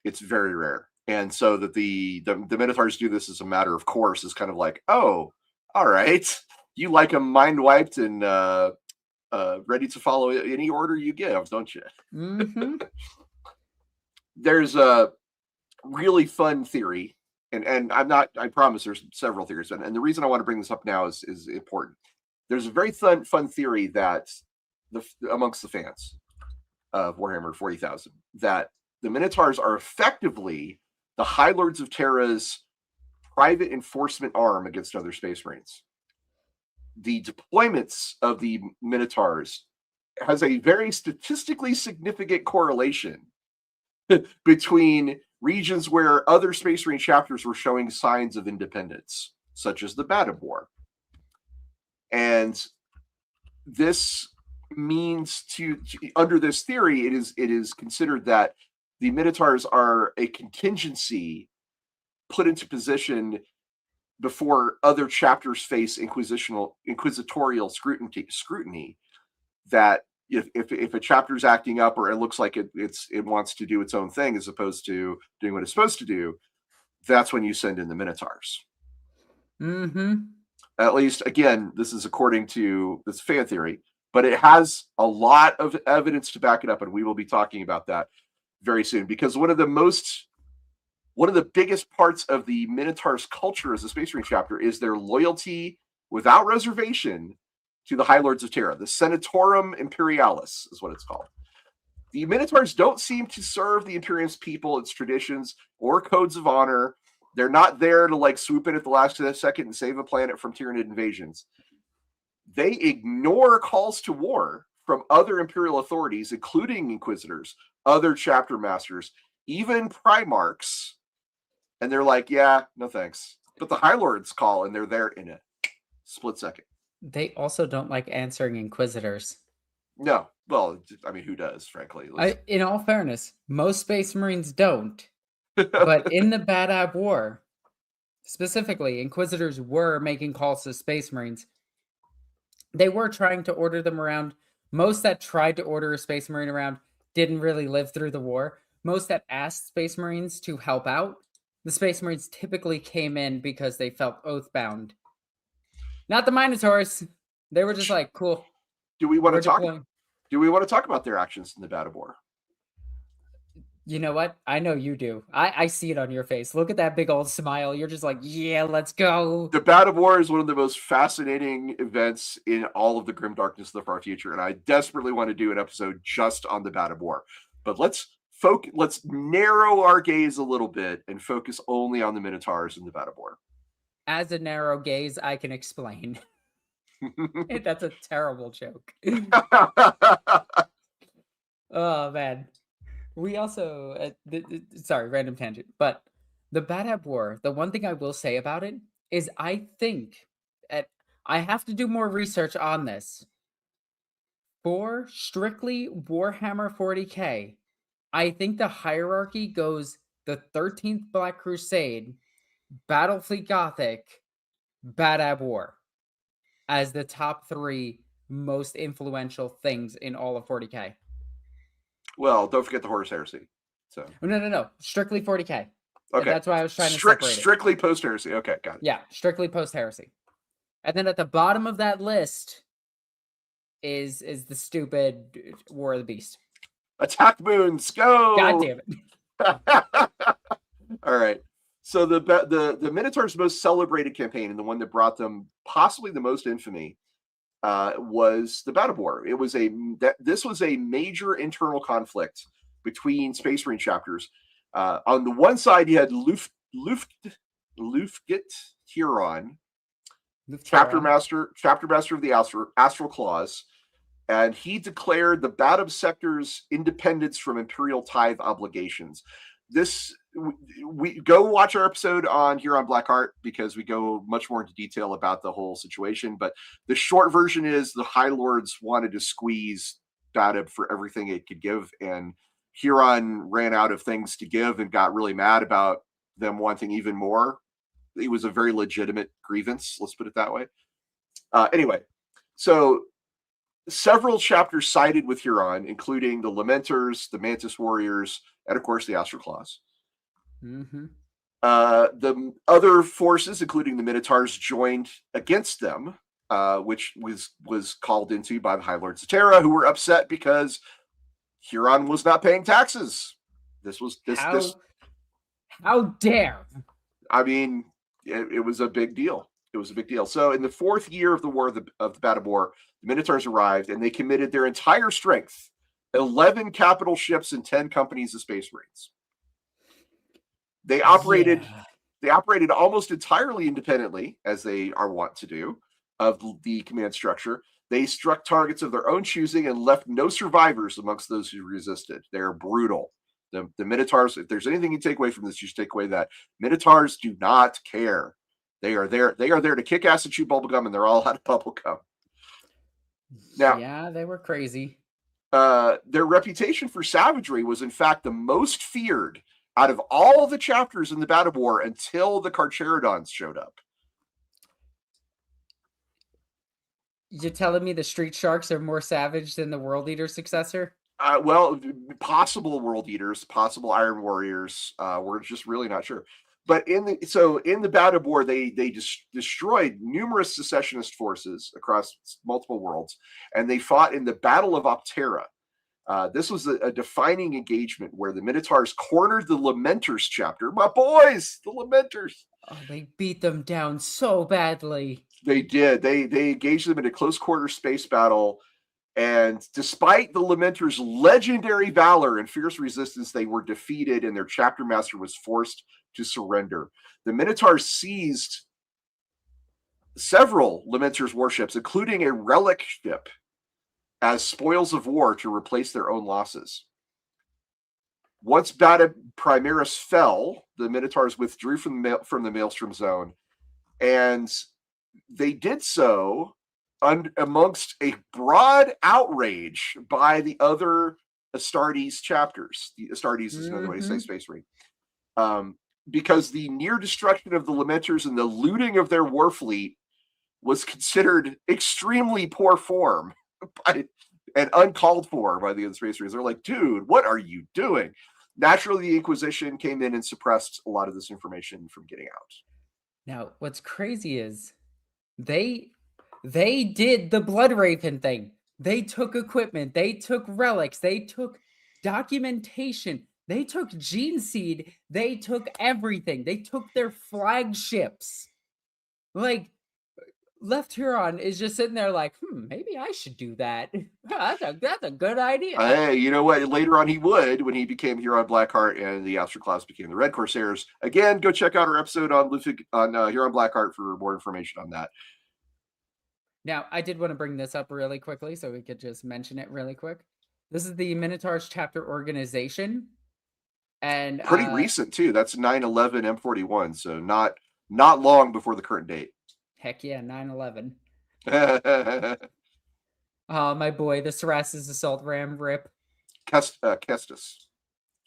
It's very rare. And so that the Minotaurs do this as a matter of course is kind of like, oh, all right. You like them mind wiped and ready to follow any order you give, don't you? Mm-hmm. There's a really fun theory. And I promise there's several theories. And the reason I want to bring this up now is important. There's a very fun theory that amongst the fans of Warhammer 40,000, that the Minotaurs are effectively the High Lords of Terra's private enforcement arm against other Space Marines. The deployments of the Minotaurs has a very statistically significant correlation between regions where other Space Marine chapters were showing signs of independence, such as the Badab War. And this means under this theory, it is considered that the Minotaurs are a contingency put into position before other chapters face inquisitorial scrutiny, that if a chapter's acting up or it looks like it wants to do its own thing as opposed to doing what it's supposed to do, that's when you send in the Minotaurs. Mm-hmm. At least, again, this is according to this fan theory, but it has a lot of evidence to back it up, and we will be talking about that very soon. Because one of the biggest parts of the Minotaurs culture as a Space Marine chapter is their loyalty without reservation to the High Lords of Terra. The Senatorum Imperialis is what it's called. The Minotaurs don't seem to serve the Imperium's people, its traditions, or codes of honor. They're not there to like swoop in at the last second and save a planet from Tyranid invasions. They ignore calls to war from other Imperial authorities, including Inquisitors, other chapter masters, even Primarchs, and they're like, yeah, no thanks. But the High Lords call, and they're there in a split second. They also don't like answering Inquisitors. No. Well, I mean, who does, frankly? In all fairness, most Space Marines don't. But in the Badab War, specifically, Inquisitors were making calls to Space Marines. They were trying to order them around. Most that tried to order a Space Marine around didn't really live through the war. Most that asked Space Marines to help out, the Space Marines typically came in because they felt oath-bound. Not the Minotaurs. They were just like, cool. Do we want to talk about their actions in the Badab War? You know what? I know you do. I see it on your face. Look at that big old smile. You're just like, yeah, let's go. The Badab War is one of the most fascinating events in all of the grim darkness of the far future, and I desperately want to do an episode just on the Badab War. But let's narrow our gaze a little bit and focus only on the Minotaurs in the Badab War. As a narrow gaze, I can explain. That's a terrible joke. Oh, man. We also, sorry, random tangent, but the Badab War, the one thing I will say about it is I think, I have to do more research on this. For strictly Warhammer 40k, I think the hierarchy goes the 13th Black Crusade, Battlefleet Gothic, Badab War as the top 3 most influential things in all of 40k. Well, don't forget the Horus Heresy. So No. Strictly 40k. Okay. That's why I was trying to separate it. Strictly post-heresy. Okay, got it. Yeah, strictly post-heresy. And then at the bottom of that list is the stupid War of the Beast. Attack moons, go! God damn it. All right. So the Minotaurs' most celebrated campaign, and the one that brought them possibly the most infamy, was the Badab War. This was a major internal conflict between Space Marine chapters. On the one side, you had Lufgit Huron, chapter master of the Astral Claws, and he declared the Badab sector's independence from Imperial tithe obligations. We go watch our episode on Huron Blackheart because we go much more into detail about the whole situation. But the short version is the High Lords wanted to squeeze Badab for everything it could give, and Huron ran out of things to give and got really mad about them wanting even more. It was a very legitimate grievance, let's put it that way. Anyway, so several chapters sided with Huron, including the Lamenters, the Mantis Warriors, and of course the Astral Claws. Mm-hmm. The other forces, including the Minotaurs, joined against them, which was called into by the High Lords of Terra, who were upset because Huron was not paying taxes. How dare! I mean, it was a big deal. It was a big deal. So in the 4th year of the War of the Badab War, the Minotaurs arrived, and they committed their entire strength, 11 capital ships and 10 companies of Space Marines. They operated almost entirely independently, as they are wont to do, of the command structure. They struck targets of their own choosing and left no survivors amongst those who resisted. They're brutal. The Minotaurs, if there's anything you take away from this, you should take away that Minotaurs do not care. They are there to kick ass and chew bubblegum, and they're all out of bubblegum. Now, yeah, they were crazy. Their reputation for savagery was, in fact, the most feared out of all the chapters in the Badab War until the Carcharodons showed up. You're telling me the Street Sharks are more savage than the World Eater successor? Well, possible World Eaters, possible Iron Warriors. We're just really not sure. But in the Badab War, they destroyed numerous secessionist forces across multiple worlds, and they fought in the Battle of Optera. This was a defining engagement where the Minotaurs cornered the Lamenters chapter. My boys, the Lamenters. Oh, they beat them down so badly. They did. They engaged them in a close quarter space battle, And despite the Lamenters' legendary valor and fierce resistance, they were defeated and their chapter master was forced to surrender. The Minotaurs seized several Lamenters' warships, including a relic ship, as spoils of war to replace their own losses. Once Badab Primaris fell, the Minotaurs withdrew from the Maelstrom Zone, and they did so amongst a broad outrage by the other Astartes chapters. The Astartes is another way to say Space Marine. Because the near destruction of the Lamenters and the looting of their war fleet was considered extremely poor form and uncalled for by the other Space Marines. They're like, dude, what are you doing? Naturally, the Inquisition came in and suppressed a lot of this information from getting out. Now, what's crazy is they did the Blood Raven thing. They took equipment, they took relics, they took documentation, they took Gene Seed, they took everything. They took their flagships. Like, Left Huron is just sitting there like, maybe I should do that. That's a good idea. Hey, you know what? Later on he would, when he became Huron Blackheart and the Astroclaws became the Red Corsairs. Again, go check out our episode on Huron Blackheart for more information on that. Now, I did want to bring this up really quickly so we could just mention it really quick. This is the Minotaurs chapter organization. And pretty recent too. That's 9/11 M41, so not long before the current date. Heck yeah, 9/11. My boy, the Saras's Assault Ram rip. Kestis.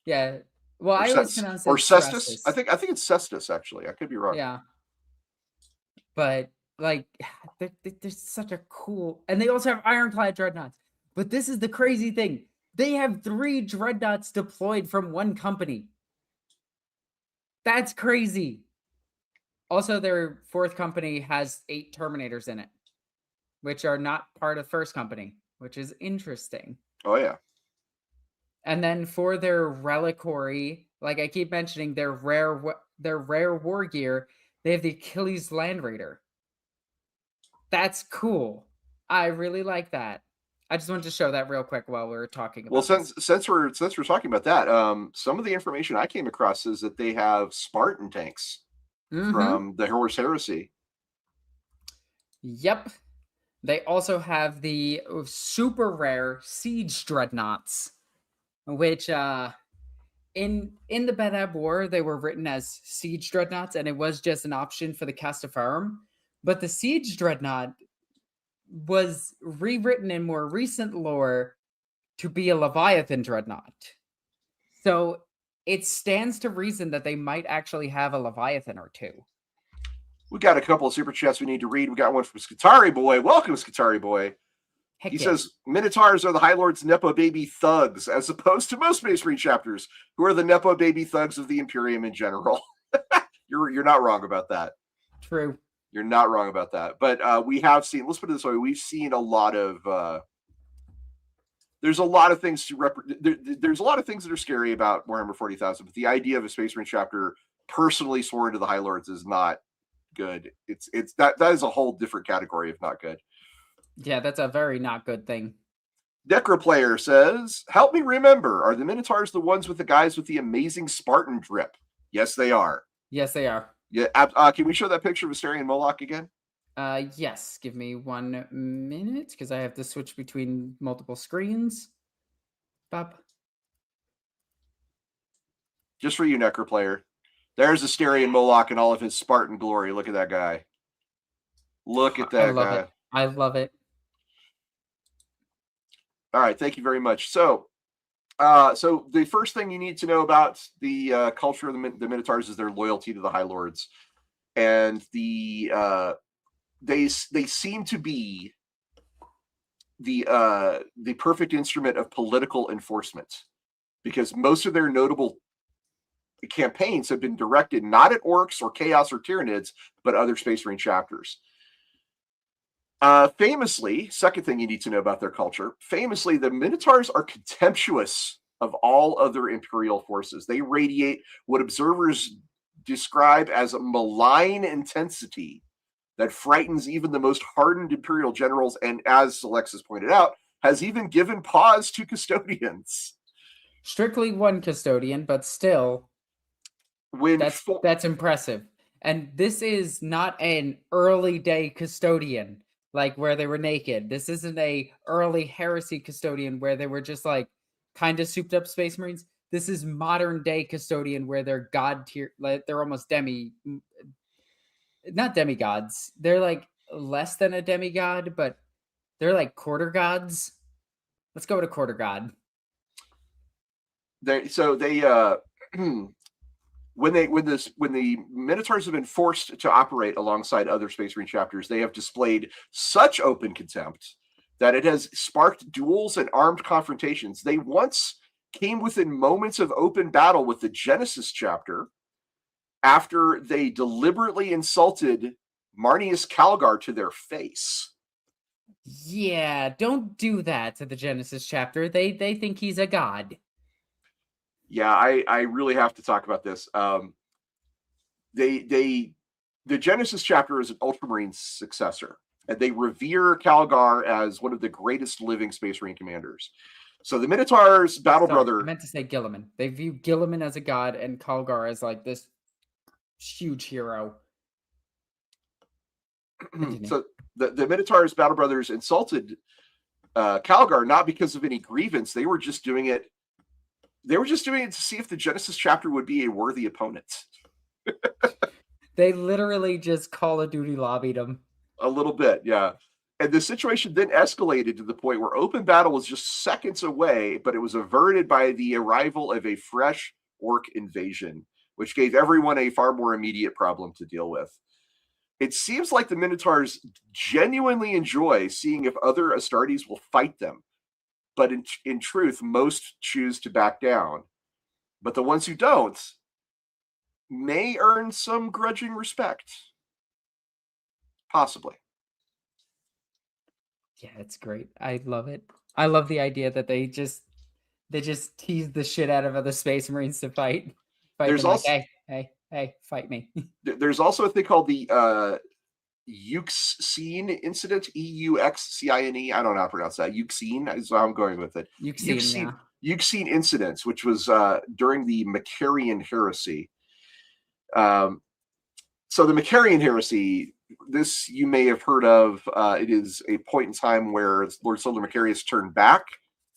Yeah. Well, I always pronounce it Cestus. I think it's Cestus, actually. I could be wrong. Yeah. But like they're such a cool, and they also have ironclad dreadnoughts. But this is the crazy thing. They have 3 dreadnoughts deployed from one company. That's crazy. Also, their 4th company has 8 Terminators in it, which are not part of 1st company, which is interesting. Oh, yeah. And then for their reliquary, like I keep mentioning, their rare war gear, they have the Achilles Land Raider. That's cool. I really like that. I just wanted to show that real quick while we were talking about since we're talking about that, some of the information I came across is that they have Spartan tanks. From the Horus Heresy. Yep. They also have the super rare siege dreadnoughts, which in the Badab War, they were written as siege dreadnoughts, and it was just an option for the Castafarum. But the siege dreadnought was rewritten in more recent lore to be a Leviathan dreadnought. So it stands to reason that they might actually have a Leviathan or 2. We got a couple of super chats we need to read. We got one from Skatari Boy. Welcome, Skatari Boy. He says, Minotaurs are the High Lord's Nepo baby thugs, as opposed to most Space Marine chapters, who are the Nepo baby thugs of the Imperium in general. You're not wrong about that. True. You're not wrong about that. But we have seen, let's put it this way, we've seen a lot of there's a lot of things there's a lot of things that are scary about Warhammer 40,000, but the idea of a Space Marine chapter personally sworn to the High Lords is not good. It's that is a whole different category of not good. Yeah, that's a very not good thing. Necroplayer says, help me remember, are the Minotaurs the ones with the guys with the amazing Spartan drip? Yes, they are. Yes, they are. Yeah. Can we show that picture of Astarion Moloch again? Yes, give me 1 minute because I have to switch between multiple screens. Bop. Just for you, Necroplayer. There's Astarion Moloch in all of his Spartan glory. Look at that guy. Look at that guy. I love it. All right, thank you very much. So the first thing you need to know about the culture of the Minotaurs is their loyalty to the High Lords, and they seem to be the perfect instrument of political enforcement, because most of their notable campaigns have been directed not at orcs or chaos or tyranids, but other Space Marine chapters. Famously, second thing you need to know about their culture, famously, the Minotaurs are contemptuous of all other Imperial forces. They radiate what observers describe as a malign intensity that frightens even the most hardened Imperial generals, and as Alexis pointed out, has even given pause to custodians. Strictly one custodian, but still, When that's impressive. And this is not an early day custodian, like where they were naked. This isn't a early heresy custodian where they were just like kind of souped up space marines. This is modern day custodian where they're god tier, like they're almost not demigods. They're like less than a demigod, but they're like quarter gods. Let's go with a quarter god. they when the Minotaurs have been forced to operate alongside other Space Marine chapters, they have displayed such open contempt that it has sparked duels and armed confrontations. They once came within moments of open battle with the Genesis chapter after they deliberately insulted Marnius Calgar to their face. Yeah, don't do that to the Genesis chapter. They think he's a god. Yeah, I really have to talk about this. The Genesis chapter is an Ultramarine successor, and they revere Calgar as one of the greatest living Space Marine commanders. So the Minotaurs battle brother. I meant to say Gilliman. They view Gilliman as a god and Calgar as like this huge hero. So the Minotaurs battle brothers insulted Calgar not because of any grievance. They were just doing it. They were just doing it to see if the Genesis chapter would be a worthy opponent. They literally just Call of Duty lobbied him. A little bit, yeah. And the situation then escalated to the point where open battle was just seconds away, but it was averted by the arrival of a fresh orc invasion, which gave everyone a far more immediate problem to deal with. It seems like the Minotaurs genuinely enjoy seeing if other Astartes will fight them. But in truth, most choose to back down. But the ones who don't may earn some grudging respect. Possibly. Yeah, it's great. I love it. I love the idea that they just tease the shit out of other Space Marines to fight. There's them also, like, hey, fight me. There's also a thing called the Euxine incident, Euxcine. I don't know how to pronounce that. Euxine is how I'm going with it. Euxine incidents, which was during the Macarian heresy. So the Macarian heresy, this you may have heard of. It is a point in time where Lord Solar Macarius turned back.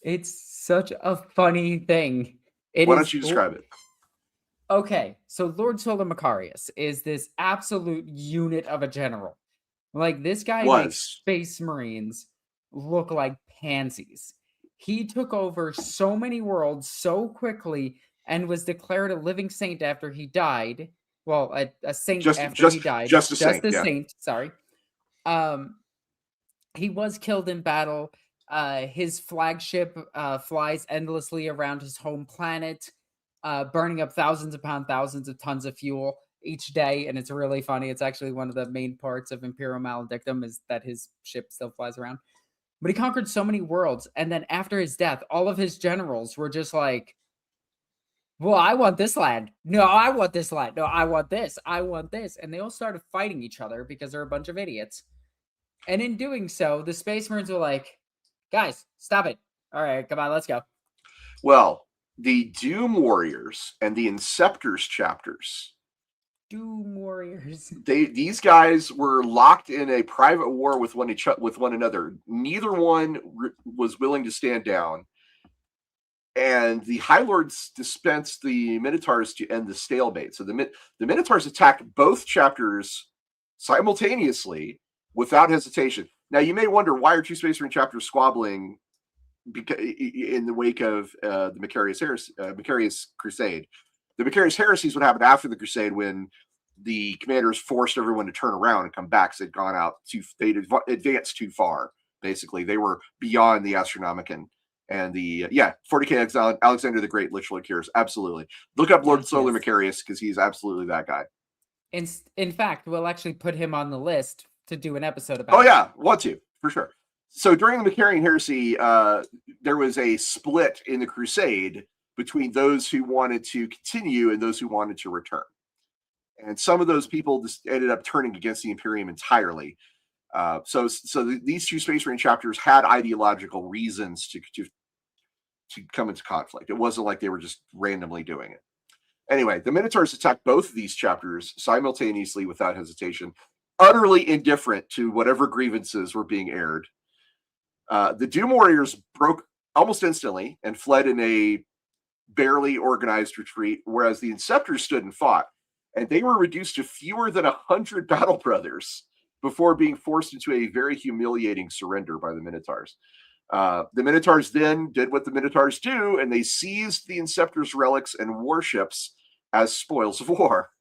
It's such a funny thing. Why don't you describe it? Okay, so Lord Solar Macarius is this absolute unit of a general. Like, this guy makes Space Marines look like pansies. He took over so many worlds so quickly and was declared a living saint after he died. Well, a saint after he died. Just a saint, sorry. He was killed in battle. His flagship flies endlessly around his home planet, burning up thousands upon thousands of tons of fuel each day, and it's really funny. It's actually one of the main parts of Imperial Maledictum is that his ship still flies around. But he conquered so many worlds, and then after his death, all of his generals were just like, well, I want this land. No, I want this land. No, I want this. I want this. And they all started fighting each other because they're a bunch of idiots. And in doing so, the Space Marines were like, guys, stop it. All right, come on, let's go. Well, the Doom Warriors and the Inceptors chapters. Doom Warriors. These guys were locked in a private war with one another. Neither one was willing to stand down. And the High Lords dispensed the Minotaurs to end the stalemate. So the Minotaurs attacked both chapters simultaneously without hesitation. Now, you may wonder, why are two Space Marine chapters squabbling in the wake of the Macarius Crusade? The Macarius Heresy is what happened after the Crusade, when the commanders forced everyone to turn around and come back because they'd gone out they'd advanced too far. Basically, they were beyond the Astronomicon. And the 40K Alexander the Great literally cures. Absolutely. Look up Lord Solar Macarius, because he's absolutely that guy. In fact, we'll actually put him on the list to do an episode about. Oh, yeah. Want to, for sure. So during the Macarian heresy, there was a split in the Crusade between those who wanted to continue and those who wanted to return. And some of those people just ended up turning against the Imperium entirely. These two Space Marine chapters had ideological reasons to come into conflict. It wasn't like they were just randomly doing it. Anyway, the Minotaurs attacked both of these chapters simultaneously without hesitation, utterly indifferent to whatever grievances were being aired. The Doom Warriors broke almost instantly and fled in a barely organized retreat, whereas the Inceptors stood and fought. And they were reduced to fewer than 100 battle brothers before being forced into a very humiliating surrender by the Minotaurs. The Minotaurs then did what the Minotaurs do, and they seized the Inceptors' relics and warships as spoils of war.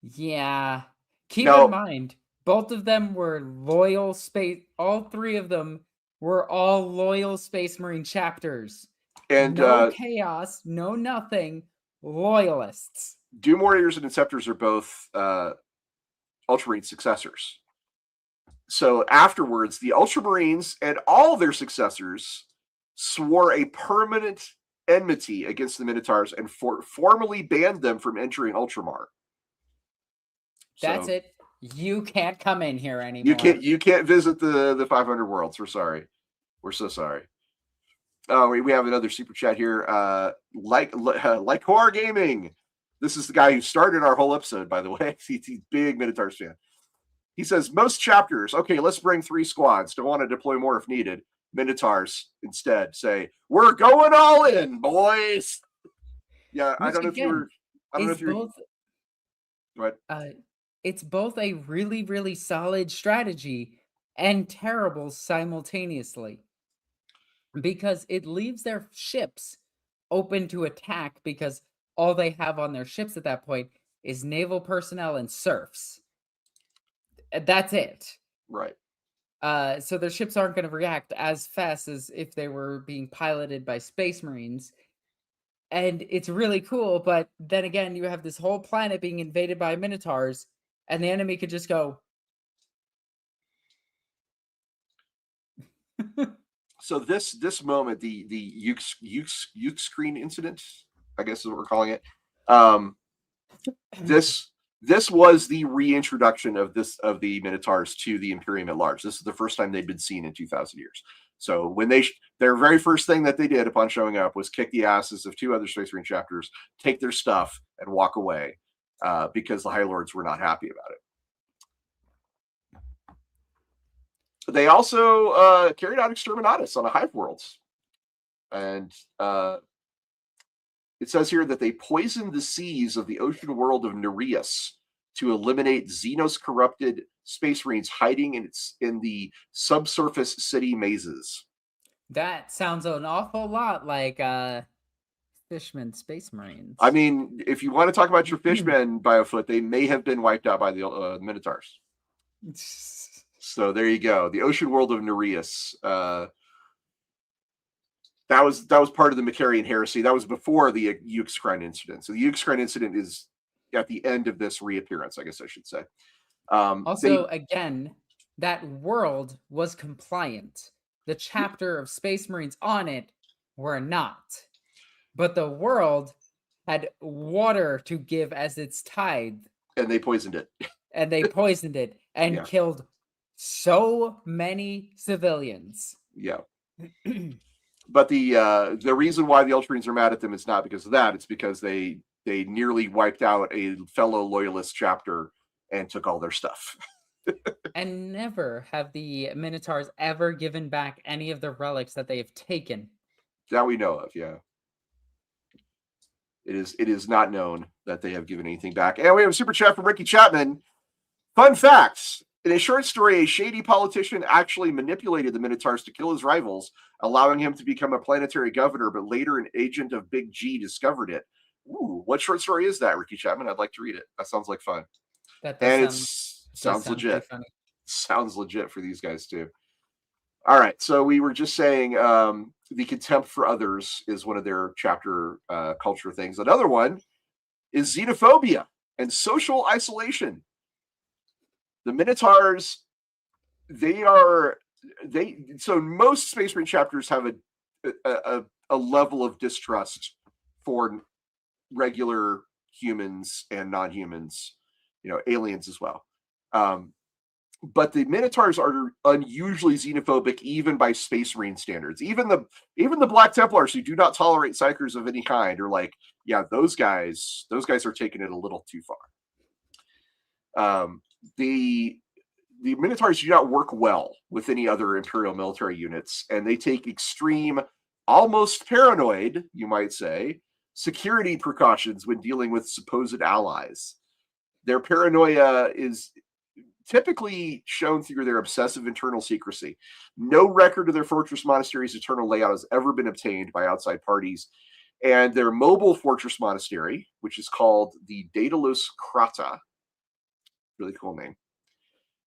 Yeah. Keep in mind, both of them were loyal space. All three of them were all loyal Space Marine chapters. And no chaos, no nothing. Loyalists. Doom Warriors and Inceptors are both Ultramarine successors. So afterwards, the Ultramarines and all their successors swore a permanent enmity against the Minotaurs and formally banned them from entering Ultramar. That's it. You can't come in here anymore. You can't visit the 500 worlds. We're sorry. We're so sorry. Oh, we have another super chat here. Like Core Gaming. This is the guy who started our whole episode, by the way. He's a big Minotaurs fan. He says, most chapters, okay, let's bring 3 squads. Don't want to deploy more if needed. Minotaurs instead say, we're going all in, boys. Yeah, I don't know if you're. What? It's both a really, really solid strategy and terrible simultaneously. Because it leaves their ships open to attack because all they have on their ships at that point is naval personnel and serfs. That's it. Right. So their ships aren't going to react as fast as if they were being piloted by Space Marines. And it's really cool, but then again, you have this whole planet being invaded by Minotaurs, and the enemy could just go... So this moment, the Uke screen incident, I guess is what we're calling it. This was the reintroduction of the Minotaurs to the Imperium at large. This is the first time they'd been seen in 2,000 years. So when their very first thing that they did upon showing up was kick the asses of 2 other Space Marine chapters, take their stuff, and walk away because the High Lords were not happy about it. They also carried out exterminatus on the Hive worlds. And it says here that they poisoned the seas of the ocean world of Nereus to eliminate Xenos corrupted Space Marines hiding in the subsurface city mazes. That sounds an awful lot like Fishman Space Marines. I mean, if you want to talk about your Fishmen by a foot, they may have been wiped out by the Minotaurs. So there you go. The ocean world of Nereus. That was part of the Macarian heresy. That was before the Uxcrine incident. So the Uxcrine incident is at the end of this reappearance, I guess I should say. Again, that world was compliant. The chapter of Space Marines on it were not. But the world had water to give as its tithe. And they poisoned it. And killed so many civilians. Yeah. But the reason why the Ultramarines are mad at them is not because of that. It's because they nearly wiped out a fellow loyalist chapter and took all their stuff. And never have the Minotaurs ever given back any of the relics that they have taken. That we know of, yeah. It is not known that they have given anything back. And we have a super chat from Ricky Chapman. Fun facts. In a short story, a shady politician actually manipulated the Minotaurs to kill his rivals, allowing him to become a planetary governor, but later an agent of Big G discovered it. Ooh, what short story is that, Ricky Chapman? I'd like to read it. That sounds like fun. Sounds legit. Sounds legit for these guys too. All right, so we were just saying the contempt for others is one of their chapter culture things. Another one is xenophobia and social isolation. The Minotaurs, so most Space Marine chapters have a level of distrust for regular humans and non-humans, aliens as well. but the Minotaurs are unusually xenophobic, even by Space Marine standards. Even the Black Templars, who do not tolerate psychers of any kind, are like, yeah, those guys are taking it a little too far. The Minotaurs do not work well with any other Imperial military units, and they take extreme, almost paranoid, you might say, security precautions when dealing with supposed allies. Their paranoia is typically shown through their obsessive internal secrecy. No record of their fortress monastery's internal layout has ever been obtained by outside parties, and their mobile fortress monastery, which is called the Daedalus Krata, really cool name,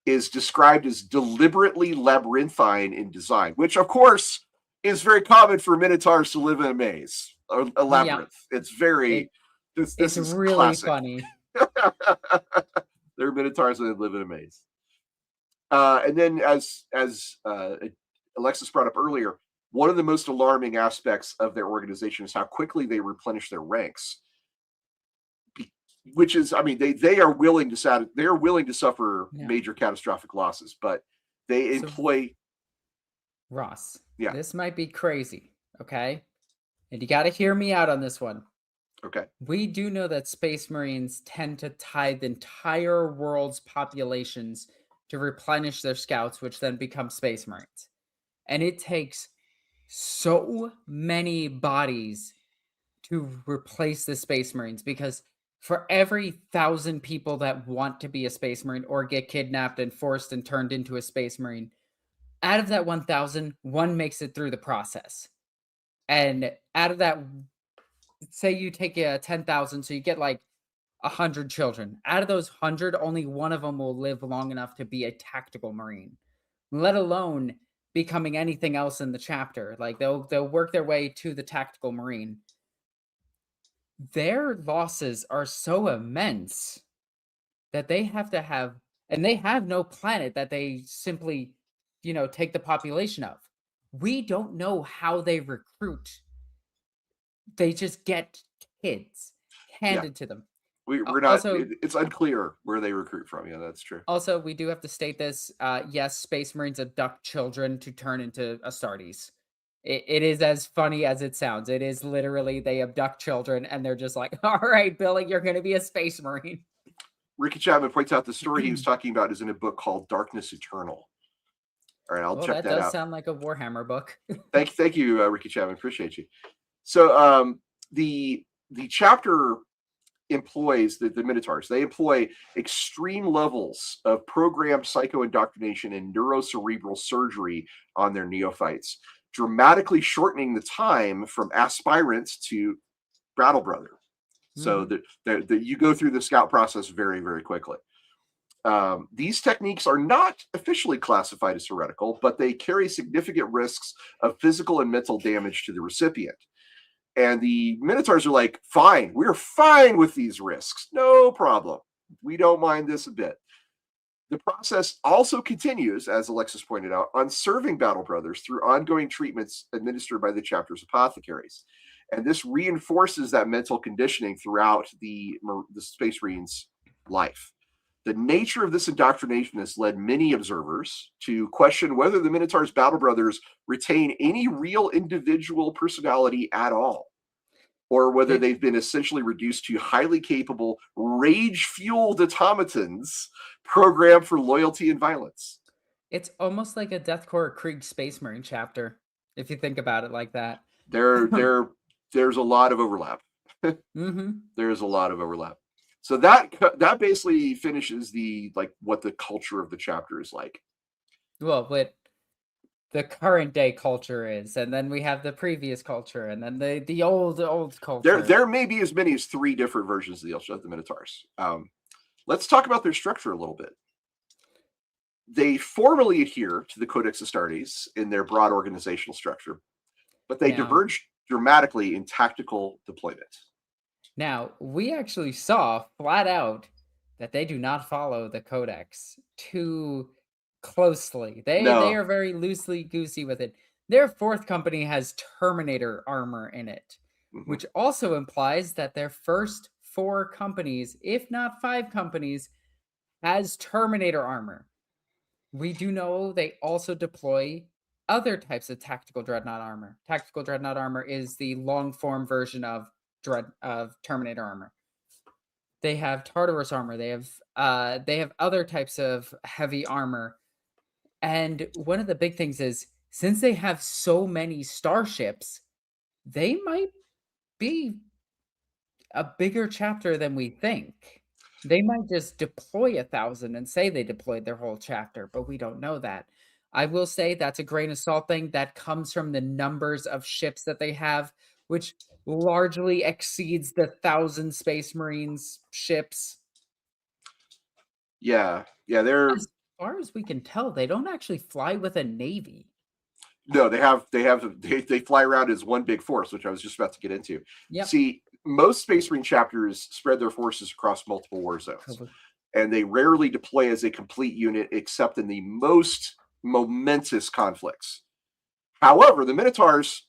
is described as deliberately labyrinthine in design, which of course is very common for Minotaurs to live in a maze, a Yeah, labyrinth. It's very, this it's is really classic. funny. They're Minotaurs and they live in a maze. And then, as Alexis brought up earlier, one of the most alarming aspects of their organization is how quickly they replenish their ranks. Which is, I mean, they are willing to suffer major catastrophic losses, but they employ. Ross, yeah, this might be crazy, okay? And you got to hear me out on this one. Okay. We do know that Space Marines tend to tie the entire world's populations to replenish their scouts, which then become Space Marines. And it takes so many bodies to replace the Space Marines, because for every 1,000 people that want to be a Space Marine or get kidnapped and forced and turned into a Space Marine, out of that 1,000, one makes it through the process. And out of that, say you take 10,000, so you get like 100 children. Out of those 100, only one of them will live long enough to be a tactical Marine, let alone becoming anything else in the chapter. Like they'll work their way to the tactical Marine. Their losses are so immense that they have to have, and they have no planet that they simply, take the population of. We don't know how they recruit. They just get kids handed to them. We're not. It's unclear where they recruit from. Yeah, that's true. Also, we do have to state this. Yes, Space Marines abduct children to turn into Astartes. It is as funny as it sounds. It is literally they abduct children and they're just like, all right, Billy, you're going to be a Space Marine. Ricky Chapman points out the story he was talking about is in a book called Darkness Eternal. All right, I'll check that out. That does sound like a Warhammer book. Thank you, Ricky Chapman. Appreciate you. So the chapter employs the Minotaurs. They employ extreme levels of programmed psycho-indoctrination and neurocerebral surgery on their neophytes, dramatically shortening the time from aspirant to battle brother. So that you go through the scout process very, very quickly. These techniques are not officially classified as heretical, but they carry significant risks of physical and mental damage to the recipient. And the Minotaurs are like, fine, we're fine with these risks. No problem. We don't mind this a bit. The process also continues, as Alexis pointed out, on serving battle brothers through ongoing treatments administered by the chapter's apothecaries. And this reinforces that mental conditioning throughout the Space Marine's life. The nature of this indoctrination has led many observers to question whether the Minotaurs' battle brothers retain any real individual personality at all, or whether they've been essentially reduced to highly capable, rage-fueled automatons programmed for loyalty and violence. It's almost like a Deathcore Krieg Space Marine chapter, if you think about it like that. There's a lot of overlap. There's a lot of overlap. So that basically finishes what the culture of the chapter is like. Well, what the current day culture is, and then we have the previous culture, and then the old culture. There may be as many as 3 different versions of the Minotaurs. Let's talk about their structure a little bit. They formally adhere to the Codex Astartes in their broad organizational structure, but they diverge dramatically in tactical deployment. Now, we actually saw flat out that they do not follow the Codex too closely. They are very loosey-goosey with it. Their 4th company has Terminator armor in it, which also implies that their first 4 companies, if not 5 companies, has Terminator armor. We do know they also deploy other types of tactical dreadnought armor. Tactical dreadnought armor is the long form version of Terminator armor. They have Tartarus armor. They have other types of heavy armor. And one of the big things is since they have so many starships, they might be a bigger chapter than we think. They might just deploy 1,000 and say they deployed their whole chapter, but we don't know that. I will say that's a grain of salt thing that comes from the numbers of ships that they have, which largely exceeds the 1,000 Space Marines ships. Yeah, they're As far as we can tell, they don't actually fly with a navy. no, they fly around as one big force, which I was just about to get into. Yep. See, most Space Marine chapters spread their forces across multiple war zones, and they rarely deploy as a complete unit except in the most momentous conflicts. However, the Minotaurs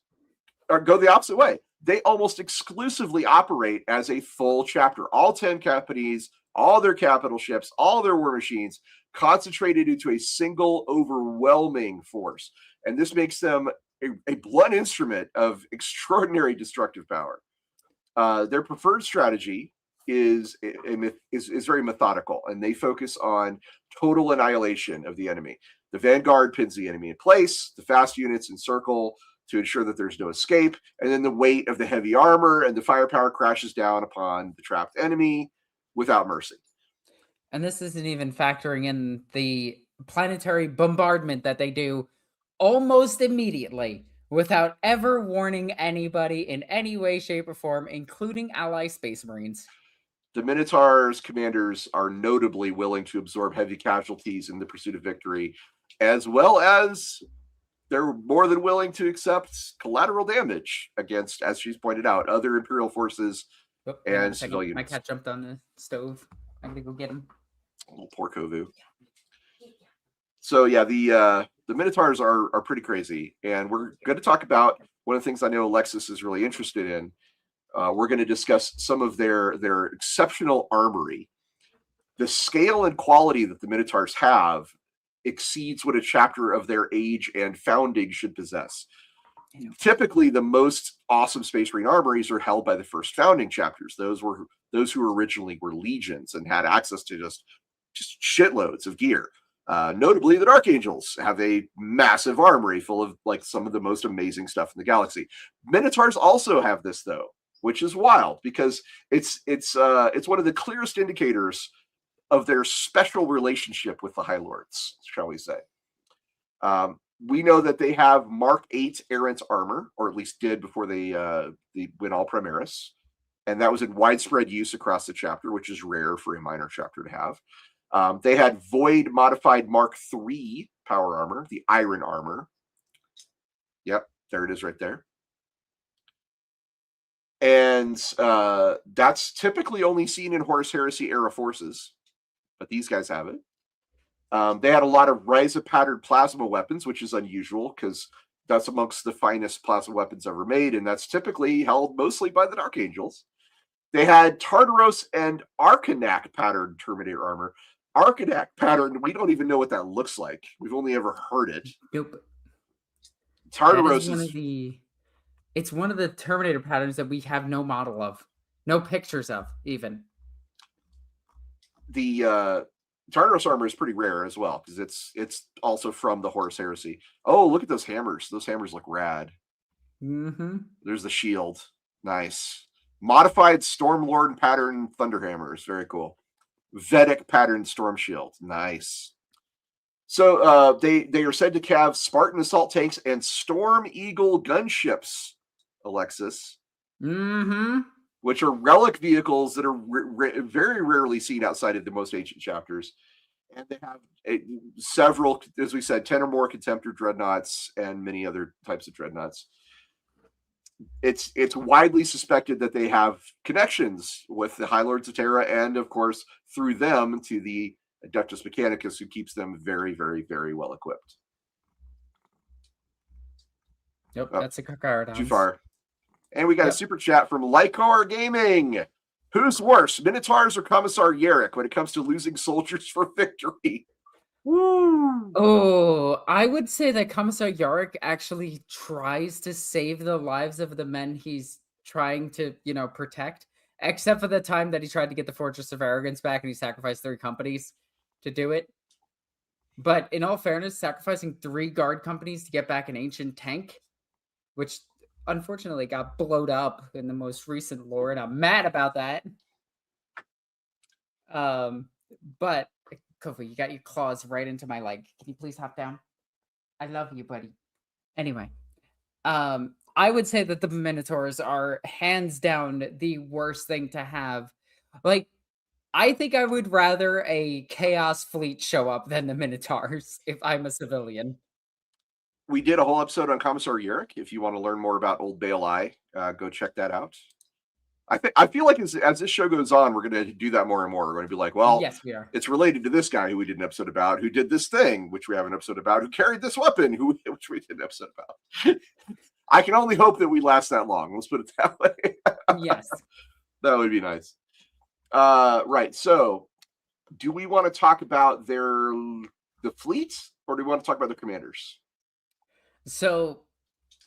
go the opposite way. They almost exclusively operate as a full chapter. All 10 companies, all their capital ships, all their war machines concentrated into a single overwhelming force. And this makes them a blunt instrument of extraordinary destructive power. Their preferred strategy is very methodical, and they focus on total annihilation of the enemy. The vanguard pins the enemy in place, the fast units encircle to ensure that there's no escape, and then the weight of the heavy armor and the firepower crashes down upon the trapped enemy without mercy. And this isn't even factoring in the planetary bombardment that they do almost immediately without ever warning anybody in any way, shape, or form, including ally Space Marines. The Minotaurs commanders are notably willing to absorb heavy casualties in the pursuit of victory, as well as they're more than willing to accept collateral damage against, as she's pointed out, other Imperial forces and civilians. My cat jumped on the stove. I'm gonna go get him. Oh, poor Kovu. So yeah, the Minotaurs are pretty crazy, and we're going to talk about one of the things I know Alexis is really interested in. We're going to discuss some of their exceptional armory. The scale and quality that the Minotaurs have exceeds what a chapter of their age and founding should possess. Typically, the most awesome Space Marine armories are held by the first founding chapters. Those who originally were legions and had access to just shitloads of gear. Notably, the Dark Angels have a massive armory full of like some of the most amazing stuff in the galaxy. Minotaurs also have this though, which is wild because it's one of the clearest indicators of their special relationship with the High Lords, shall we say. We know that they have Mark 8 errant armor, or at least did before they went all Primaris. And that was in widespread use across the chapter, which is rare for a minor chapter to have. They had Void modified Mark 3 power armor, the Iron armor. Yep, there it is right there. And that's typically only seen in Horus Heresy era forces, but these guys have it. They had a lot of Ryza patterned plasma weapons, which is unusual because that's amongst the finest plasma weapons ever made, and that's typically held mostly by the Dark Angels. They had Tartaros and Arcanak patterned Terminator armor. Arcanak pattern, we don't even know what that looks like. We've only ever heard it. Nope. Tartaros it's one of the Terminator patterns that we have no model of, no pictures of, even. The Tartaros armor is pretty rare as well because it's also from the Horus Heresy. Oh, look at those hammers! Those hammers look rad. Mm-hmm. There's the shield, nice. Modified Stormlord pattern Thunderhammers, very cool. Vedic pattern Storm Shield, nice. So they are said to have Spartan assault tanks and Storm Eagle gunships, Alexis. Mm-hmm. Which are relic vehicles that are very rarely seen outside of the most ancient chapters. And they have several, as we said, 10 or more Contemptor dreadnoughts and many other types of dreadnoughts. It's widely suspected that they have connections with the High Lords of Terra and, of course, through them to the Adeptus Mechanicus, who keeps them very, very, very well equipped. Nope, that's a card. Too far. And we got a super chat from Lycor Gaming. Who's worse, Minotaurs or Commissar Yarrick when it comes to losing soldiers for victory? Woo! Oh, I would say that Commissar Yarick actually tries to save the lives of the men he's trying to, protect, except for the time that he tried to get the Fortress of Arrogance back and he sacrificed 3 companies to do it. But in all fairness, sacrificing 3 guard companies to get back an ancient tank, which unfortunately got blowed up in the most recent lore, and I'm mad about that. But Kofi, you got your claws right into my leg. Can you please hop down? I love you, buddy. Anyway, I would say that the Minotaurs are hands down the worst thing to have. Like, I think I would rather a chaos fleet show up than the Minotaurs if I'm a civilian. We did a whole episode on Commissar Yurik. If you want to learn more about Old Bale Eye, go check that out. I feel like as this show goes on, we're going to do that more and more. We're going to be like, well, Yes, we are. it's related to this guy who we did an episode about, who did this thing, which we have an episode about, who carried this weapon, which we did an episode about. I can only hope that we last that long. Let's put it that way. Yes. That would be nice. Right. So, do we want to talk about the fleet, or do we want to talk about the commanders? So,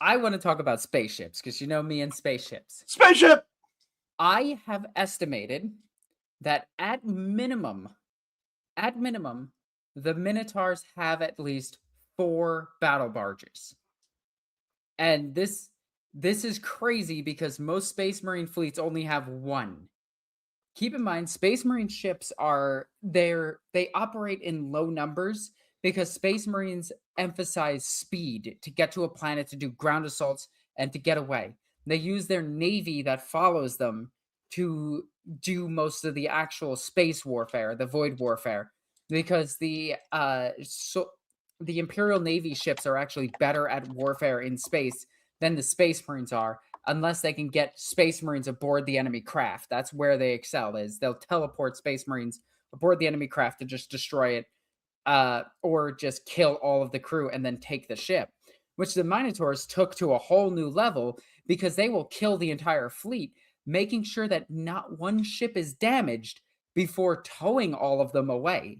I want to talk about spaceships because you know me and spaceships. Spaceship. I have estimated that at minimum, the Minotaurs have at least 4 battle barges. And this is crazy because most Space Marine fleets only have 1. Keep in mind, Space Marine ships they operate in low numbers because Space Marines emphasize speed to get to a planet to do ground assaults and to get away. They use their navy that follows them to do most of the actual space warfare, the void warfare, because the Imperial Navy ships are actually better at warfare in space than the Space Marines are, unless they can get Space Marines aboard the enemy craft. That's where they excel. Is they'll teleport Space Marines aboard the enemy craft to just destroy it, or just kill all of the crew and then take the ship, which the Minotaurs took to a whole new level because they will kill the entire fleet, making sure that not one ship is damaged before towing all of them away.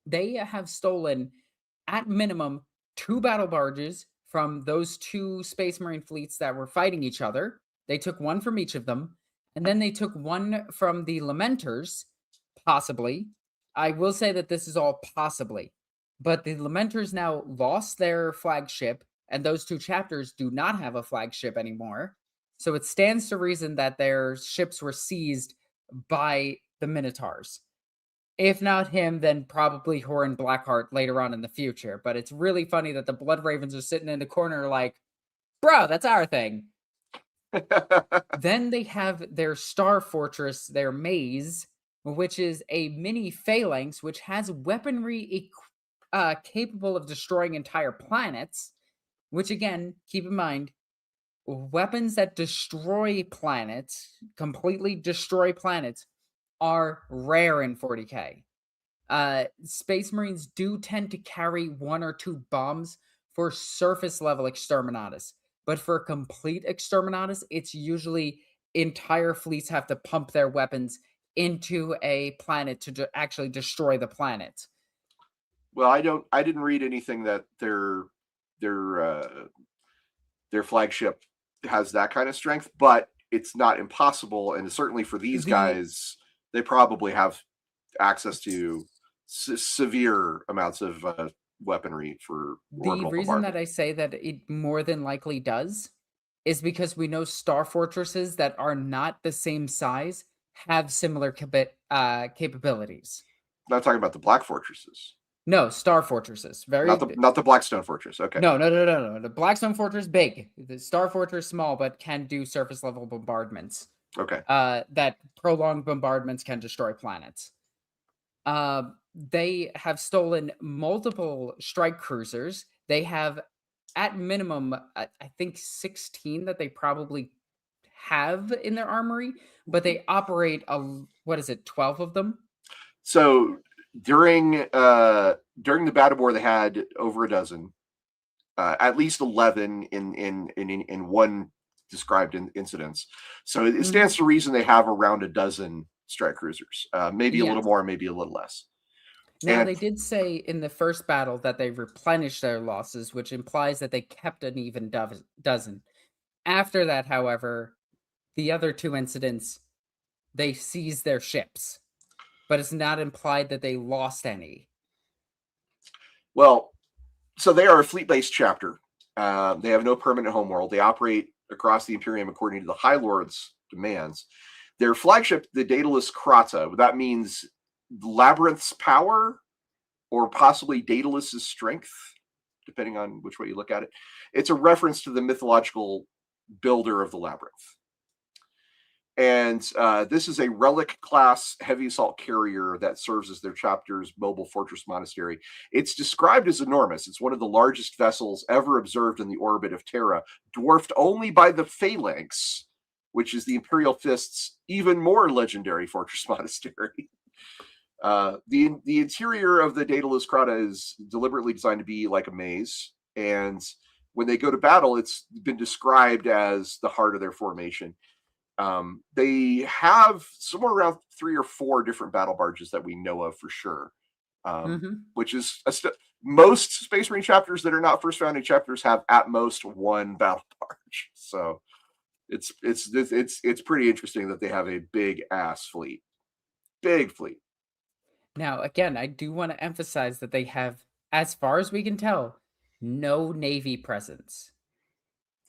They have stolen, at minimum, 2 battle barges from those 2 Space Marine fleets that were fighting each other. They took 1 from each of them, and then they took 1 from the Lamenters, possibly. I will say that this is all possibly. But the Lamenters now lost their flagship, and those 2 chapters do not have a flagship anymore. So it stands to reason that their ships were seized by the Minotaurs. If not him, then probably Horan Blackheart later on in the future. But it's really funny that the Blood Ravens are sitting in the corner like, bro, that's our thing. Then they have their Star Fortress, their maze, which is a mini phalanx, which has weaponry capable of destroying entire planets. Which, again, keep in mind, weapons that destroy planets, completely destroy planets, are rare in 40K. Space Marines do tend to carry 1 or 2 bombs for surface level exterminatus, but for complete exterminatus, it's usually entire fleets have to pump their weapons into a planet to actually destroy the planet. Well, I didn't read anything that their flagship has that kind of strength, but it's not impossible, and certainly for these guys, they probably have access to severe amounts of weaponry for the reason that I say that it more than likely does is because we know Star Fortresses that are not the same size have similar capabilities. I'm not talking about the Black Fortresses. No, Star Fortresses. Not the Blackstone Fortress. Okay. No. The Blackstone Fortress big. The Star Fortress small, but can do surface level bombardments. Okay. That prolonged bombardments can destroy planets. They have stolen multiple strike cruisers. They have, at minimum, I think 16 that they probably have in their armory, but they operate 12 of them? So during the Badab War, they had over a dozen, at least 11 in one described incidents. So it stands to reason they have around a dozen strike cruisers, maybe a little more, maybe a little less. Now, they did say in the first battle that they replenished their losses, which implies that they kept an even dozen. After that, however, the other two incidents, they seized their ships, but it's not implied that they lost any. Well, so they are a fleet-based chapter. They have no permanent homeworld. They operate across the Imperium according to the High Lord's demands. Their flagship, the Daedalus Krata, that means Labyrinth's power or possibly Daedalus's strength, depending on which way you look at it. It's a reference to the mythological builder of the labyrinth. And this is a relic class heavy assault carrier that serves as their chapter's mobile fortress monastery. It's described as enormous. It's one of the largest vessels ever observed in the orbit of Terra, dwarfed only by the Phalanx, which is the Imperial Fist's even more legendary fortress monastery. The interior of the Daedalus Krata is deliberately designed to be like a maze, and when they go to battle, it's been described as the heart of their formation. They have somewhere around 3 or 4 different battle barges that we know of for sure, which is most Space Marine chapters that are not first founding chapters have at most 1 battle barge. So it's pretty interesting that they have a big ass fleet, big fleet. Now, again, I do want to emphasize that they have, as far as we can tell, no Navy presence.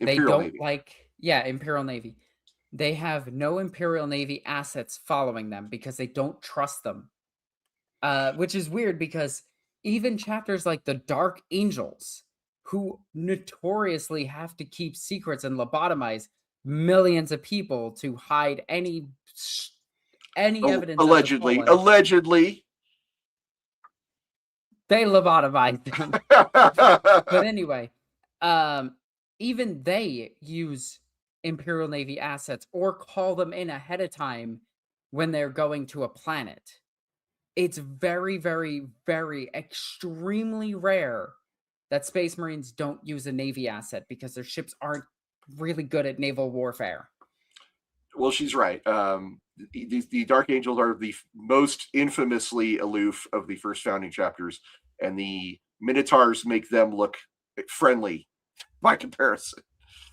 Imperial Navy. Imperial Navy. They have no Imperial Navy assets following them because they don't trust them. Which is weird because even chapters like the Dark Angels, who notoriously have to keep secrets and lobotomize millions of people to hide any evidence. Allegedly. They lobotomized them. But anyway, even they use Imperial Navy assets or call them in ahead of time when they're going to a planet. It's very, very, very extremely rare that Space Marines don't use a Navy asset because their ships aren't really good at naval warfare. Well, she's right. The Dark Angels are the most infamously aloof of the first founding chapters, and the Minotaurs make them look friendly by comparison.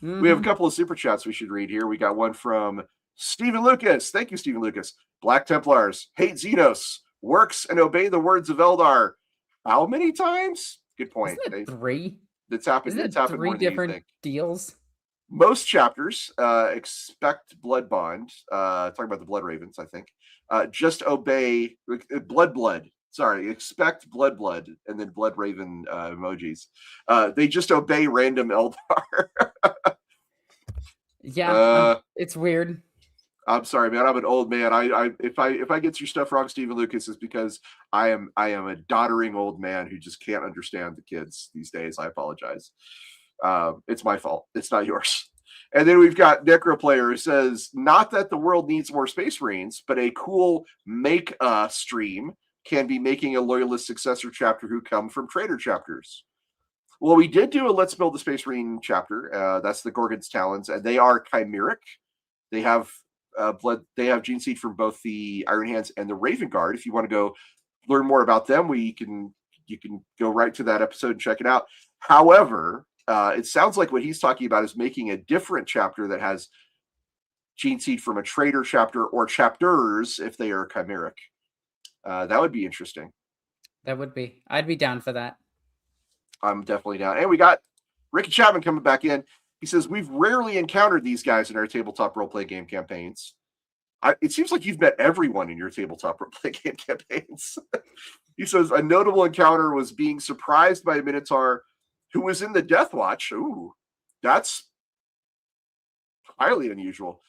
We have a couple of super chats we should read here. We got one from Stephen Lucas. Thank you, Stephen Lucas. Black Templars hate Xenos, works and obey the words of Eldar. How many times? Good point. Isn't it 3? It's happened. Isn't it's happened 3 more than different you think. deals? Most chapters expect Blood Bond. Talking about the Blood Ravens, I think. Just obey Blood. Sorry, expect Blood, and then Blood Raven emojis. They just obey random Eldar. Yeah, it's weird. I'm sorry, man. I'm an old man. If I get your stuff wrong, Stephen Lucas, is because I am a doddering old man who just can't understand the kids these days. I apologize. It's my fault. It's not yours. And then we've got Necroplayer who says, not that the world needs more Space Marines, but a cool make stream can be making a loyalist successor chapter who come from traitor chapters. Well, we did do a Let's Build the Space Marine chapter. That's the Gorgon's Talons, and they are chimeric. They have blood. They have gene seed from both the Iron Hands and the Raven Guard. If you want to go learn more about them, you can go right to that episode and check it out. However, it sounds like what he's talking about is making a different chapter that has gene seed from a traitor chapter or chapters if they are chimeric. That would be interesting. That would be. I'd be down for that. I'm definitely down. And we got Ricky Chapman coming back in. He says, we've rarely encountered these guys in our tabletop roleplay game campaigns. It seems like you've met everyone in your tabletop roleplay game campaigns. He says, a notable encounter was being surprised by a Minotaur who was in the Death Watch. Ooh, that's highly unusual.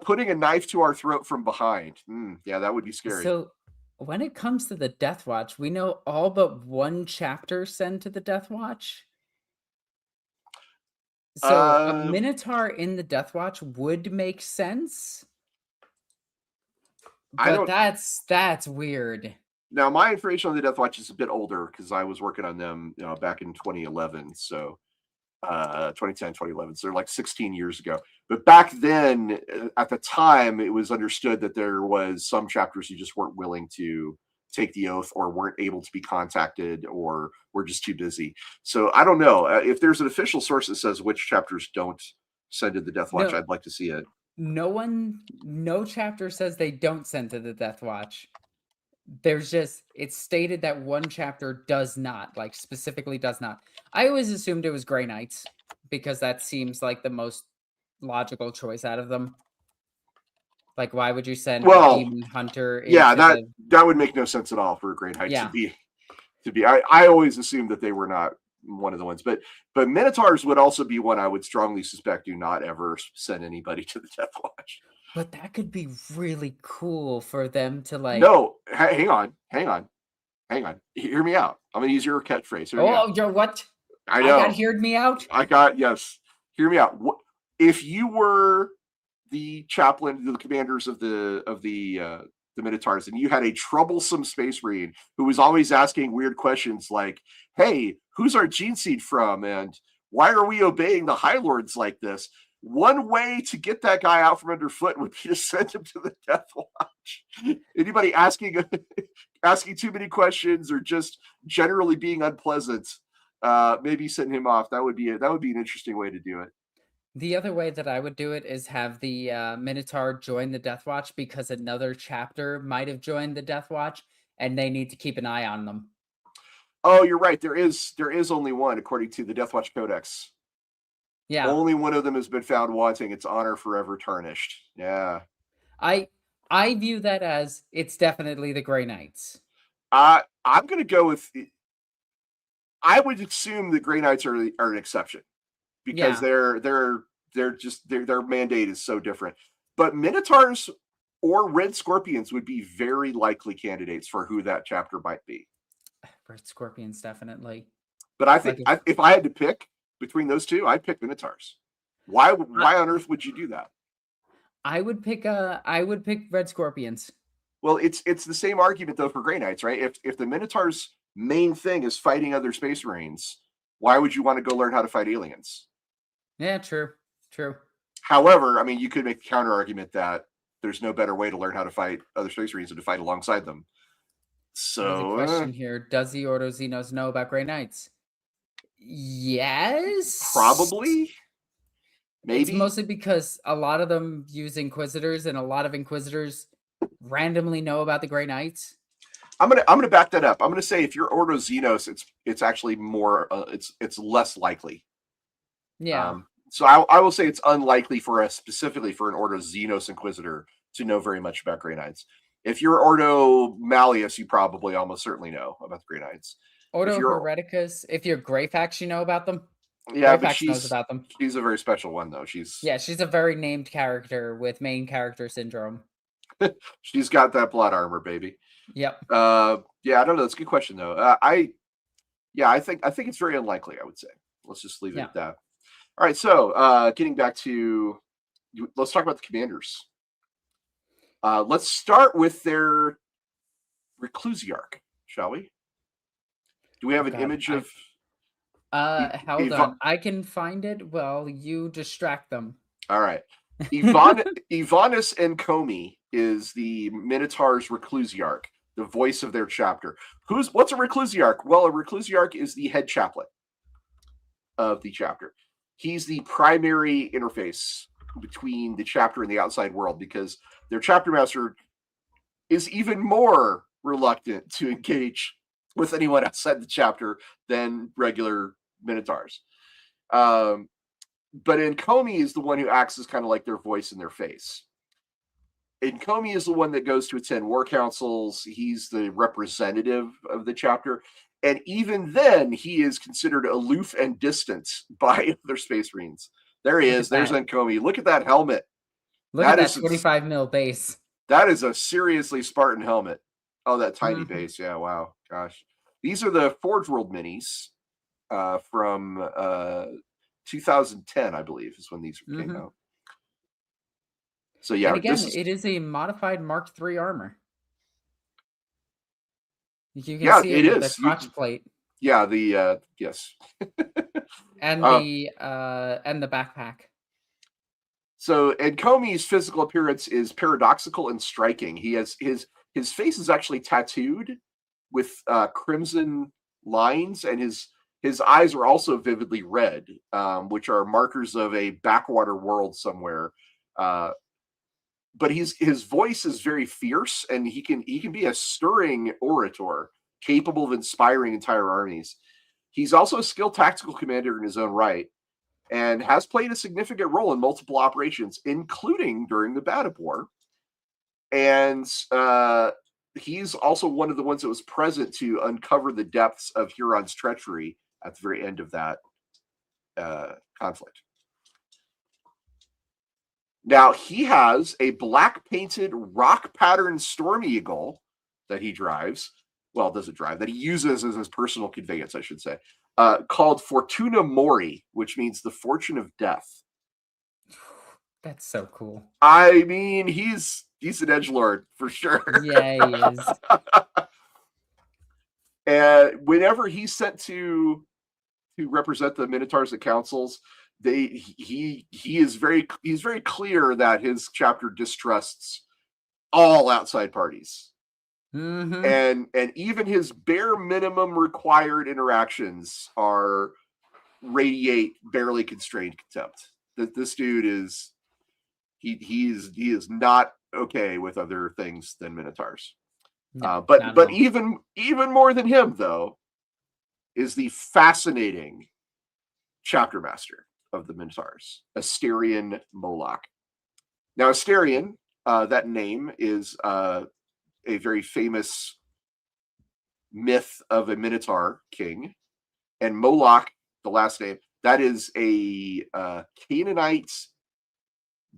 Putting a knife to our throat from behind. Yeah, that would be scary. So when it comes to the Death Watch, we know all but 1 chapter send to the Death Watch. So a Minotaur in the Death Watch would make sense. But that's weird. Now, my information on the Death Watch is a bit older because I was working on them back in 2011. So 2010, 2011. So they're like 16 years ago. But back then, at the time, it was understood that there was some chapters who just weren't willing to take the oath or weren't able to be contacted or were just too busy. So I don't know. If there's an official source that says which chapters don't send to the Death Watch, No, I'd like to see it. no chapter says they don't send to the Death Watch. There's just, it's stated that one chapter does not, like specifically does not. I always assumed it was Grey Knights because that seems like the most logical choice out of them. Like, why would you send a Well, demon hunter yeah, into that would make no sense at all for a Grey Knight Yeah. to be. I always assumed that they were not one of the ones, but Minotaurs would also be one I would strongly suspect do not ever send anybody to the Death Watch. But that could be really cool for them to like. No, hang on. Hear me out. I'm gonna use your catchphrase. Hear me out. You're what? I know. got heard me out. Yes. Hear me out. What if you were the chaplain, the commanders of the Minotaurs, and you had a troublesome space marine who was always asking weird questions like, "Hey, who's our gene seed from?" and "Why are we obeying the High Lords like this?" One way to get that guy out from underfoot would be to send him to the Death Watch. Anybody asking too many questions or just generally being unpleasant, maybe send him off. That would be an interesting way to do it. The other way that I would do it is have the Minotaur join the Death Watch because another chapter might have joined the Death Watch, and they need to keep an eye on them. Oh, you're right. There is only one according to the Death Watch Codex. Yeah. Only one of them has been found wanting. Its honor forever tarnished. Yeah. I view that as it's definitely the Grey Knights. I'm going to go with. I would assume the Grey Knights are an exception because their mandate is so different. But Minotaurs or Red Scorpions would be very likely candidates for who that chapter might be. Red Scorpions, definitely. But I think if I had to pick between those two, I'd pick Minotaurs. Why on earth would you do that? I would pick Red Scorpions. Well, it's the same argument though for Grey Knights, right? If the Minotaurs' main thing is fighting other space marines, why would you want to go learn how to fight aliens? Yeah, true. However, I mean, you could make the counter argument that there's no better way to learn how to fight other space marines than to fight alongside them. So, the question here: does the Ordo Xenos know about Grey Knights? Yes, probably. Maybe it's mostly because a lot of them use Inquisitors, and a lot of Inquisitors randomly know about the Grey Knights. I'm gonna back that up. I'm gonna say if you're Ordo Xenos, it's actually more it's less likely. Yeah. So I will say it's unlikely specifically for an Ordo Xenos Inquisitor to know very much about Grey Knights. If you're Ordo Malleus, you probably almost certainly know about the Grey Knights. Ordo Hereticus, if you're Greyfax, you know about them. Yeah, Greyfax but knows about them. She's a very special one, though. She's a very named character with main character syndrome. She's got that blood armor, baby. Yep. Yeah, I don't know. That's a good question, though. I think it's very unlikely. I would say. Let's just leave it at that. All right. So, getting back to, let's talk about the commanders. Let's start with their Reclusiarch, shall we? Do we have an image of? Hold on. I can find it while you distract them. All right. Ivanis Encomi is the Minotaurs Reclusiarch, the voice of their chapter. What's a Reclusiarch? Well, a Reclusiarch is the head chaplain of the chapter. He's the primary interface between the chapter and the outside world because their chapter master is even more reluctant to engage with anyone outside the chapter than regular Minotaurs. But Encomi is the one who acts as kind of like their voice in their face. Encomi is the one that goes to attend war councils. He's the representative of the chapter. And even then, he is considered aloof and distant by other space marines. There he is. There's Encomi. Look at that helmet. Look at that 25 mil base. That is a seriously Spartan helmet. Oh, that tiny base. Yeah, wow. Gosh. These are the Forge World minis from 2010, I believe, is when these came out. So, yeah. And again, it is a modified Mark III armor. You can see it with the crotch plate. Yeah, yes. and the backpack. So Encomi's physical appearance is paradoxical and striking. He has his his face is actually tattooed with crimson lines, and his eyes are also vividly red, which are markers of a backwater world somewhere. But his voice is very fierce, and he can be a stirring orator, capable of inspiring entire armies. He's also a skilled tactical commander in his own right, and has played a significant role in multiple operations, including during the Badab War. And he's also one of the ones that was present to uncover the depths of Huron's treachery at the very end of that conflict. Now, he has a black painted rock pattern Storm Eagle that he drives. Well, doesn't drive, that he uses as his personal conveyance, I should say, called Fortuna Mori, which means the fortune of death. That's so cool. I mean, he's an edgelord for sure. Yeah, he is. And whenever he's sent to represent the Minotaurs at councils, he's very clear that his chapter distrusts all outside parties. Mm-hmm. And even his bare minimum required interactions radiate barely constrained contempt. That this dude is he is not okay with other things than Minotaurs. No, But even more than him, though, is the fascinating chapter master of the Minotaurs, Asterion Moloc. Now, Asterion, that name is a very famous myth of a Minotaur king, and Moloc, the last name, that is a Canaanite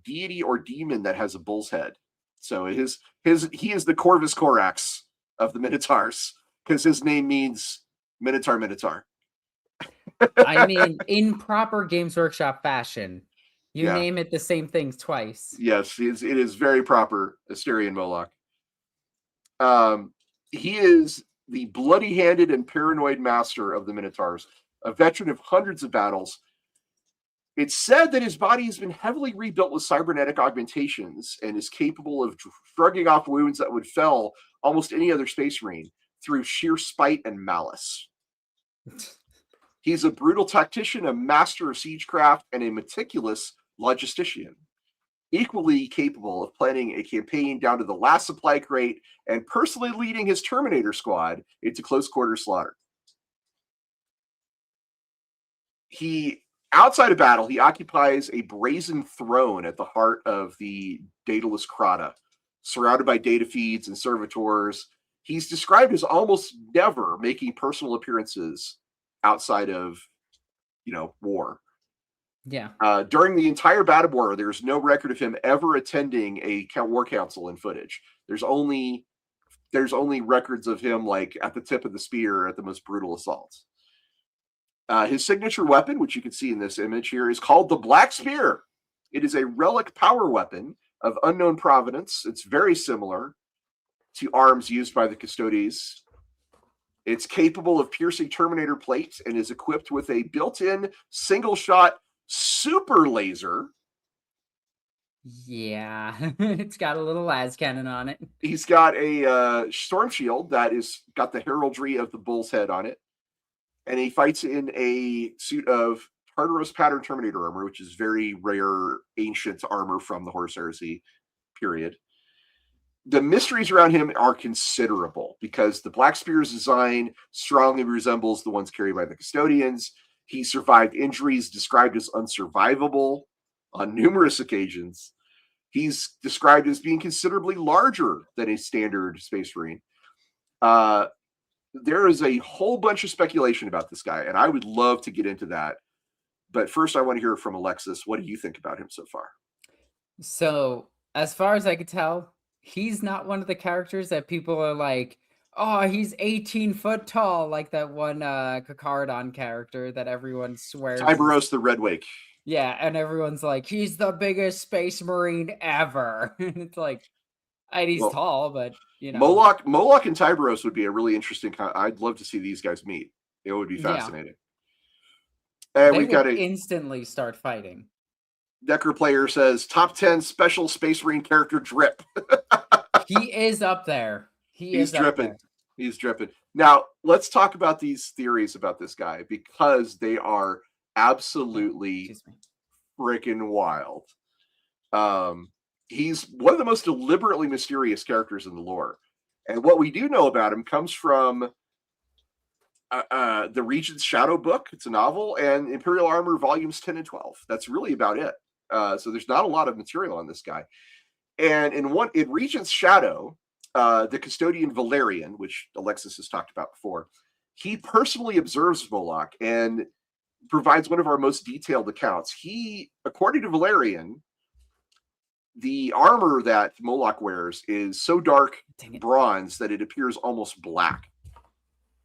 deity or demon that has a bull's head. So he is the Corvus Corax of the Minotaurs, because his name means Minotaur. I mean, in proper Games Workshop fashion, you name it the same thing twice. Yes, it is very proper, Asterion Moloc. He is the bloody-handed and paranoid master of the Minotaurs, a veteran of hundreds of battles. It's said that his body has been heavily rebuilt with cybernetic augmentations and is capable of shrugging off wounds that would fell almost any other Space Marine through sheer spite and malice. He's a brutal tactician, a master of siegecraft, and a meticulous logistician, equally capable of planning a campaign down to the last supply crate and personally leading his Terminator squad into close-quarter slaughter. Outside of battle, he occupies a brazen throne at the heart of the Daedalus Crata, surrounded by data feeds and servitors. He's described as almost never making personal appearances outside of, war. Yeah. During the entire Badab War, there's no record of him ever attending a war council in footage. There's only records of him like at the tip of the spear at the most brutal assaults. His signature weapon, which you can see in this image here, is called the Black Spear. It is a relic power weapon of unknown provenance. It's very similar to arms used by the Custodes. It's capable of piercing Terminator plates and is equipped with a built-in single-shot super laser. Yeah, it's got a little las cannon on it. He's got a storm shield that is got the heraldry of the bull's head on it. And he fights in a suit of Tartaros pattern Terminator armor, which is very rare, ancient armor from the Horus Heresy period. The mysteries around him are considerable because the Black Spear's design strongly resembles the ones carried by the Custodians. He survived injuries described as unsurvivable on numerous occasions. He's described as being considerably larger than a standard Space Marine. There is a whole bunch of speculation about this guy, and I would love to get into that. But first, I want to hear from Alexis. What do you think about him so far? So, as far as I could tell, he's not one of the characters that people are like, oh, he's 18 foot tall, like that one Kakardon character that everyone swears. Tyberos the Redwake. Yeah, and everyone's like, he's the biggest Space Marine ever. It's like, he's tall, but Moloc and Tyberos would be a really interesting. I'd love to see these guys meet. It would be fascinating. Yeah. And we've got to instantly start fighting. Decker player says top 10 special Space Marine character drip. He is up there. He He's is up dripping. there. He's dripping. Now, let's talk about these theories about this guy because they are absolutely Excuse me. freaking wild. He's one of the most deliberately mysterious characters in the lore. And what we do know about him comes from the Regent's Shadow book. It's a novel, and Imperial Armor volumes 10 and 12. That's really about it. So there's not a lot of material on this guy. And in Regent's Shadow, the custodian Valerian, which Alexis has talked about before, he personally observes Moloc and provides one of our most detailed accounts. According to Valerian, the armor that Moloc wears is so dark bronze that it appears almost black.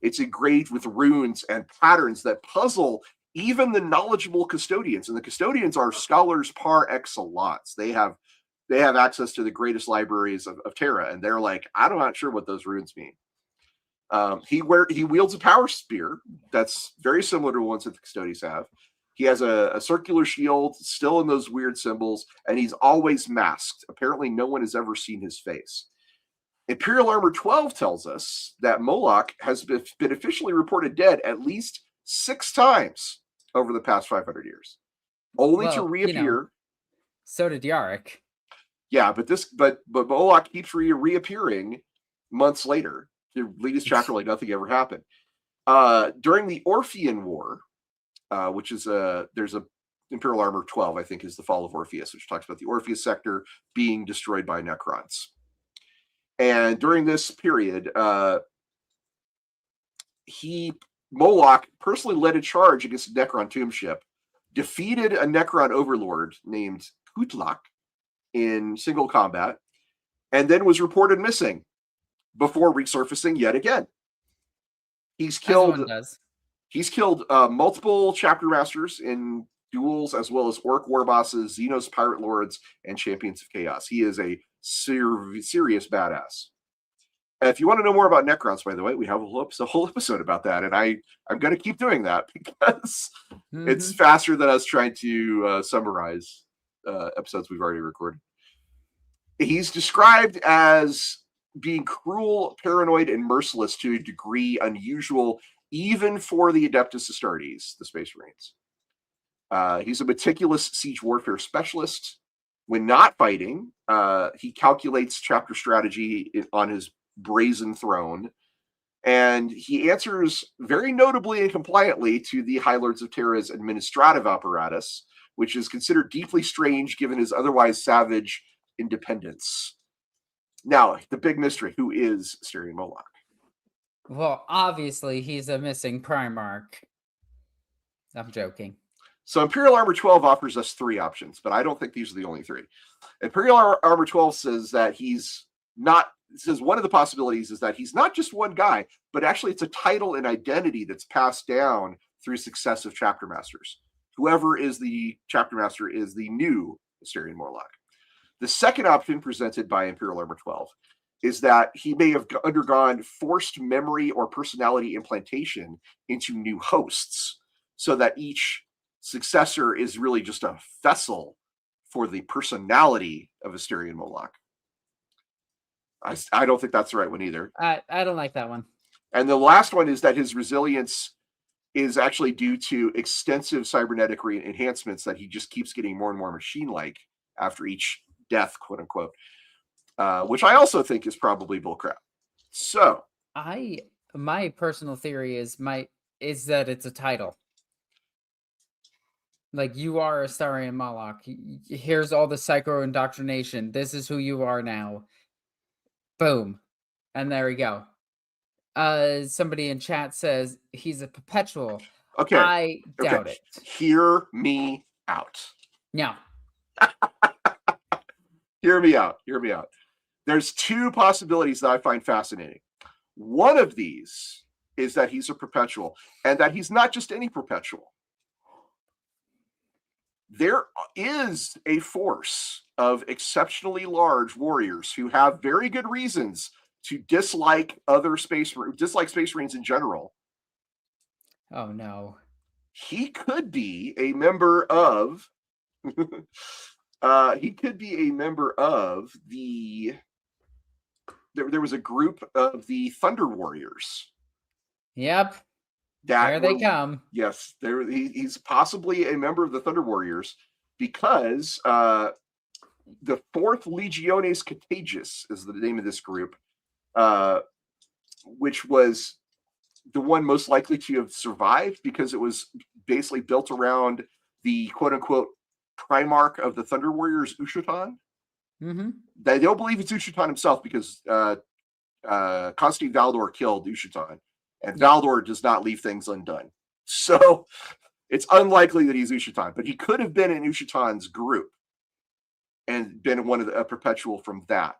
It's engraved with runes and patterns that puzzle even the knowledgeable custodians. And the custodians are scholars par excellence. They have access to the greatest libraries of Terra, and they're like, I'm not sure what those runes mean. He wields a power spear that's very similar to ones that the custodians have. He has a circular shield, still in those weird symbols, and he's always masked. Apparently, no one has ever seen his face. Imperial Armor 12 tells us that Moloc has been officially reported dead at least 6 times over the past 500 years, only to reappear. So did Yarick. Yeah, but Moloc keeps reappearing months later to lead his chapter like nothing ever happened. During the Orphean War, which is there's a Imperial Armor 12, I think, is the fall of Orpheus, which talks about the Orpheus sector being destroyed by Necrons. And during this period, Moloc personally led a charge against a Necron tomb ship, defeated a Necron overlord named Kutlak in single combat, and then was reported missing before resurfacing yet again. He's killed multiple chapter masters in duels, as well as orc war bosses, Xenos pirate lords, and champions of chaos. He is a serious badass. And if you want to know more about Necrons, by the way, we have a whole episode about that, and I'm going to keep doing that because it's faster than us trying to summarize episodes we've already recorded. He's described as being cruel, paranoid, and merciless to a degree unusual even for the Adeptus Astartes, the Space Marines. He's a meticulous siege warfare specialist. When not fighting, he calculates chapter strategy on his brazen throne, and he answers very notably and compliantly to the High Lords of Terra's administrative apparatus, which is considered deeply strange given his otherwise savage independence. Now, the big mystery, who is Asterion Moloc? Well, obviously, he's a missing Primarch. I'm joking. So Imperial Armor 12 offers us 3 options, but I don't think these are the only 3. Imperial Armor 12 says that one of the possibilities is that he's not just one guy, but actually it's a title and identity that's passed down through successive chapter masters. Whoever is the chapter master is the new Asterion Moloc. The second option presented by Imperial Armor 12 is that he may have undergone forced memory or personality implantation into new hosts, so that each successor is really just a vessel for the personality of Asterion Moloc. I don't think that's the right one either. I don't like that one. And the last one is that his resilience is actually due to extensive cybernetic enhancements that he just keeps getting more and more machine-like after each death, quote unquote, which I also think is probably bullcrap. So, my personal theory is that it's a title. Like, you are Asterion Moloc. Here's all the psycho indoctrination. This is who you are now. Boom. And there we go. Somebody in chat says he's a perpetual. Okay. I doubt it. Hear me out. No. Hear me out. There's 2 possibilities that I find fascinating. One of these is that he's a perpetual, and that he's not just any perpetual. There is a force of exceptionally large warriors who have very good reasons to dislike Space Marines in general. Oh no. He could be a member of the. 'Cause there was a group of the Thunder Warriors. Yep. That There they come. Yes, he's possibly a member of the Thunder Warriors because the 4th Legiones Contagious is the name of this group, which was the one most likely to have survived because it was basically built around the quote-unquote Primarch of the Thunder Warriors, Ushotan. Mm-hmm. They don't believe it's Ushotan himself because Constantine Valdor killed Ushotan, and Valdor does not leave things undone. So it's unlikely that he's Ushotan, but he could have been in Ushotan's group and been one of a perpetual from that.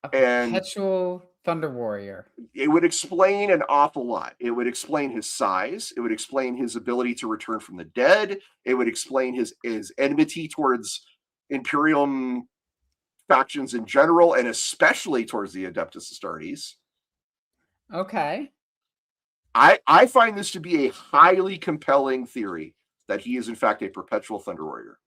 Perpetual Thunder Warrior. It would explain an awful lot. It would explain his size. It would explain his ability to return from the dead. It would explain his enmity towards Imperium factions in general, and especially towards the Adeptus Astartes. Okay. I find this to be a highly compelling theory that he is in fact a perpetual Thunder Warrior.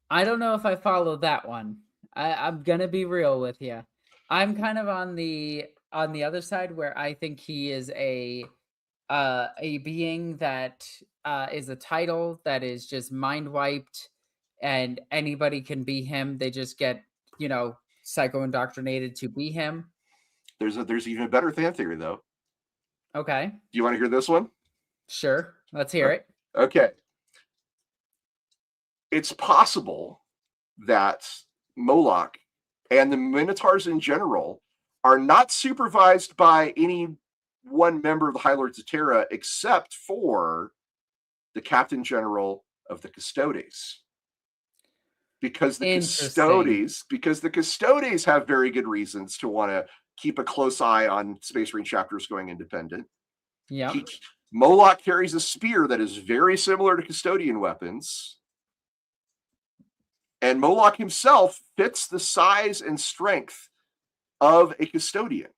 I don't know if I follow that one. I'm gonna be real with you. I'm kind of on the other side where I think he is a being that is a title that is just mind wiped, and anybody can be him. They just get psycho indoctrinated to be him. There's even a better fan theory though. Okay. Do you want to hear this one? Sure. Let's hear it. Okay. It's possible that Moloc and the Minotaurs in general are not supervised by any one member of the High Lords of Terra except for the Captain General of the Custodes. Because the Custodes have very good reasons to want to keep a close eye on Space Marine chapters going independent. Yeah. Moloc carries a spear that is very similar to Custodian weapons. And Moloc himself fits the size and strength of a Custodian.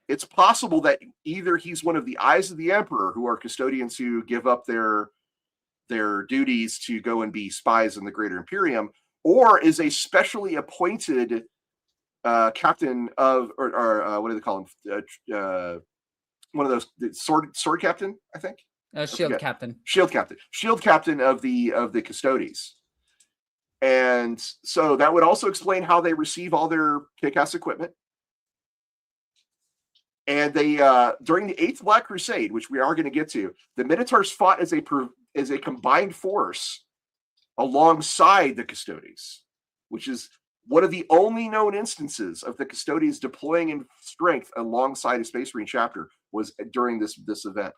It's possible that either he's one of the Eyes of the Emperor, who are Custodians who give up their duties to go and be spies in the Greater Imperium, or is a specially appointed captain of, or what do they call him? One of those sword captain, I think. Shield captain. Shield captain of the Custodes. And so that would also explain how they receive all their kick-ass equipment. And they during the 8th Black Crusade, which we are going to get to, the Minotaurs fought as a combined force alongside the Custodes, which is one of the only known instances of the Custodes deploying in strength alongside a Space Marine chapter was during this event.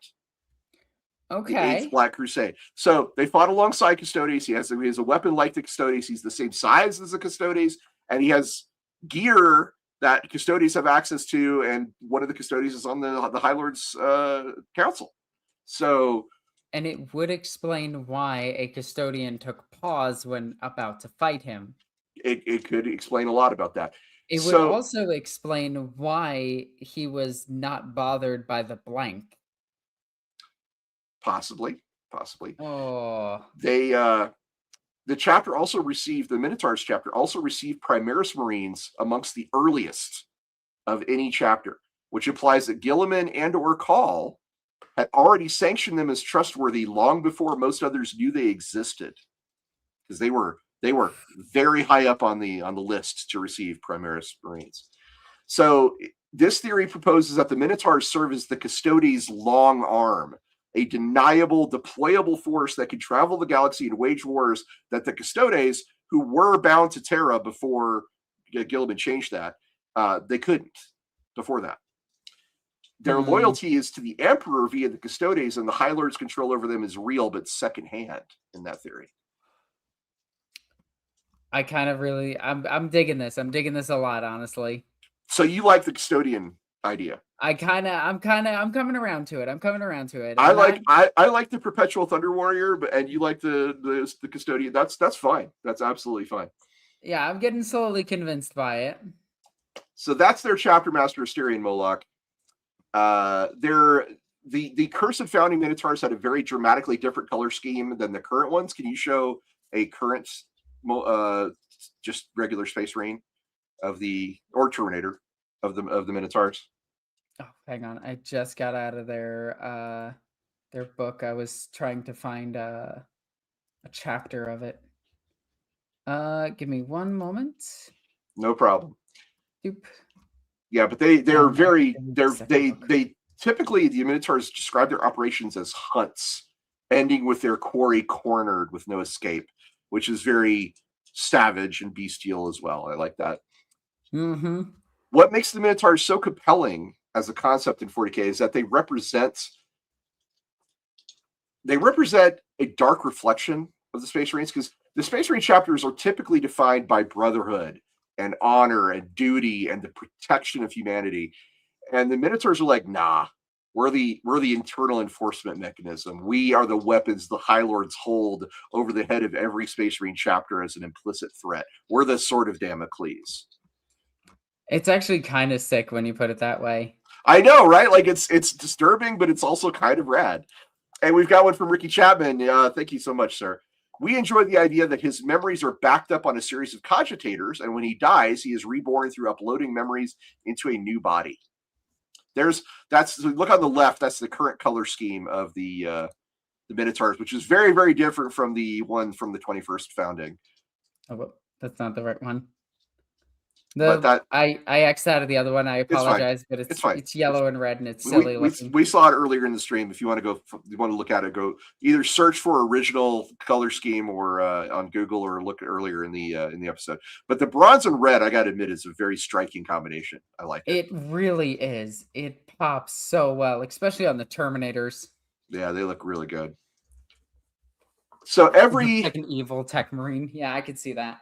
Okay. The 8th Black Crusade. So they fought alongside Custodes. He has a weapon like the Custodes. He's the same size as the Custodes, and he has gear that Custodes have access to, and one of the Custodes is on the High Lords Council. So, and it would explain why a Custodian took pause when about to fight him. It could explain a lot about that. It would also explain why he was not bothered by the blank. Possibly. Oh. The chapter also received, the Minotaurs chapter also received Primaris Marines amongst the earliest of any chapter, which implies that Guilliman and or Call had already sanctioned them as trustworthy long before most others knew they existed, because they were very high up on the list to receive Primaris Marines. So this theory proposes that the Minotaurs serve as the Custodes' long arm, a deniable, deployable force that could travel the galaxy and wage wars that the Custodes, who were bound to Terra before Guilliman changed that, they couldn't before that. Their loyalty is to the Emperor via the Custodes, and the High Lord's control over them is real but secondhand in that theory. I kind of really, I'm digging this. I'm digging this a lot, honestly. So you like the Custodian idea? I'm coming around to it. I like the Perpetual Thunder Warrior, and you like the Custodian. That's fine. That's absolutely fine. Yeah, I'm getting slowly convinced by it. So that's their chapter master, Asterion Moloc. The Cursed Founding Minotaurs had a very dramatically different color scheme than the current ones. Can you show a current, just regular Space Marine? of the or Terminator of the Minotaurs. Oh, hang on. I just got out of their book. I was trying to find a chapter of it. Give me one moment. No problem. Doop. Yeah, but they're very Give me the second book. they typically the Minotaurs describe their operations as hunts, ending with their quarry cornered with no escape, which is very savage and bestial as well. I like that. Mm-hmm. What makes the Minotaurs so compelling as a concept in 40k is that they represent a dark reflection of the Space Marines, because the Space Marine chapters are typically defined by brotherhood and honor and duty and the protection of humanity. And the Minotaurs are like, nah, we're the internal enforcement mechanism. We are the weapons the High Lords hold over the head of every Space Marine chapter as an implicit threat. We're the sword of Damocles. It's actually kind of sick when you put it that way. I know, right? Like it's disturbing, but it's also kind of rad. And we've got one from Ricky Chapman. Thank you so much, sir. We enjoy the idea that his memories are backed up on a series of cogitators, and when he dies, he is reborn through uploading memories into a new body. Look on the left. That's the current color scheme of the Minotaurs, which is very, very different from the one from the 21st founding. Oh, well, that's not the right one. I X'd out of the other one. I apologize, but it's yellow and red, and it's silly looking. We saw it earlier in the stream. If you want to look at it, go either search for original color scheme or on Google, or look earlier in the episode. But the bronze and red, I got to admit, is a very striking combination. I like it. It really is. It pops so well, especially on the Terminators. Yeah, they look really good. So like an evil tech marine. Yeah, I could see that.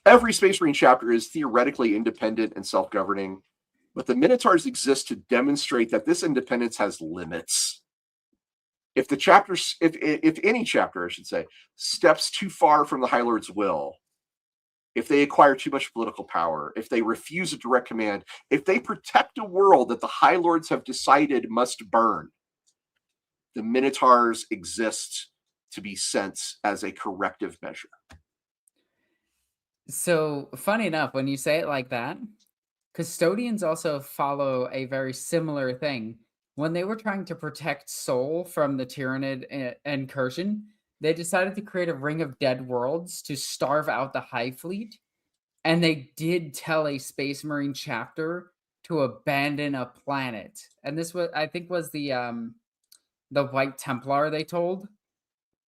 Every Space Marine chapter is theoretically independent and self-governing, but the Minotaurs exist to demonstrate that this independence has limits. If any chapter, I should say, steps too far from the High Lord's will, if they acquire too much political power, if they refuse a direct command, if they protect a world that the High Lords have decided must burn, the Minotaurs exist to be sent as a corrective measure. So, funny enough, when you say it like that, Custodians also follow a very similar thing. When they were trying to protect Sol from the Tyranid incursion, they decided to create a ring of dead worlds to starve out the Hive Fleet. And they did tell a Space Marine chapter to abandon a planet. And this was, I think, was the White Templar they told.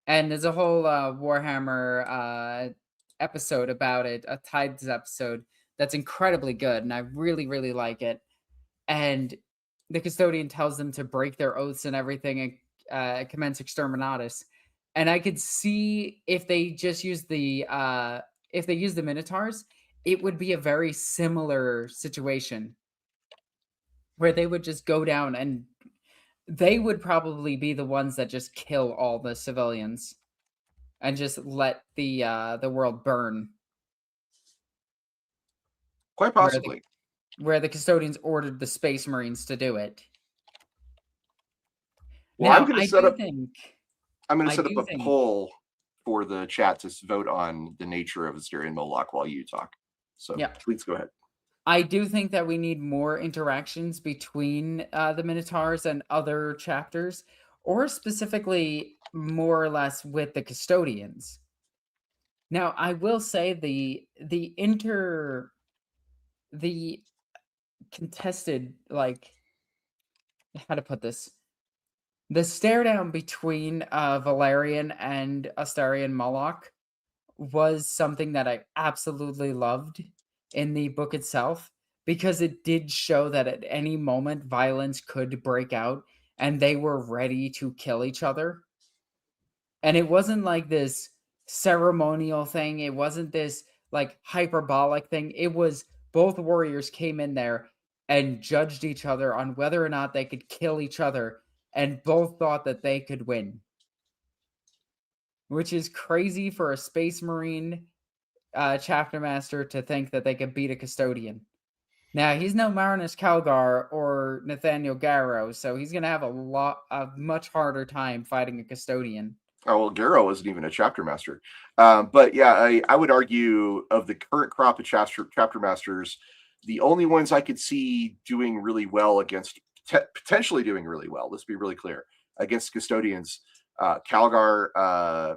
And there's a whole Warhammer episode about it, a Tides episode that's incredibly good, and I really, really like it. And the Custodian tells them to break their oaths and everything and commence exterminatus. And I could see if they just use the Minotaurs, it would be a very similar situation where they would just go down, and they would probably be the ones that just kill all the civilians and just let the world burn. Quite possibly. Where the Custodians ordered the Space Marines to do it. Well, now, I'm going to set up a poll for the chat to vote on the nature of Asterian Moloch while you talk. So yeah, please go ahead. I do think that we need more interactions between the Minotaurs and other chapters, or specifically more or less with the Custodians. Now, I will say the contested, like, how to put this, the stare down between Valerian and Astarian Moloch was something that I absolutely loved in the book itself, because it did show that at any moment violence could break out and they were ready to kill each other. And it wasn't like this ceremonial thing. It wasn't this like hyperbolic thing. It was both warriors came in there and judged each other on whether or not they could kill each other, and both thought that they could win. Which is crazy for a Space Marine chapter master to think that they could beat a Custodian. Now, he's no Marinus Calgar or Nathaniel Garrow, so he's going to have a much harder time fighting a Custodian. Oh well, Garo wasn't even a chapter master. But yeah, I would argue of the current crop of chapter masters, the only ones I could see doing really well against, potentially doing really well. Let's be really clear, against custodians, Calgar,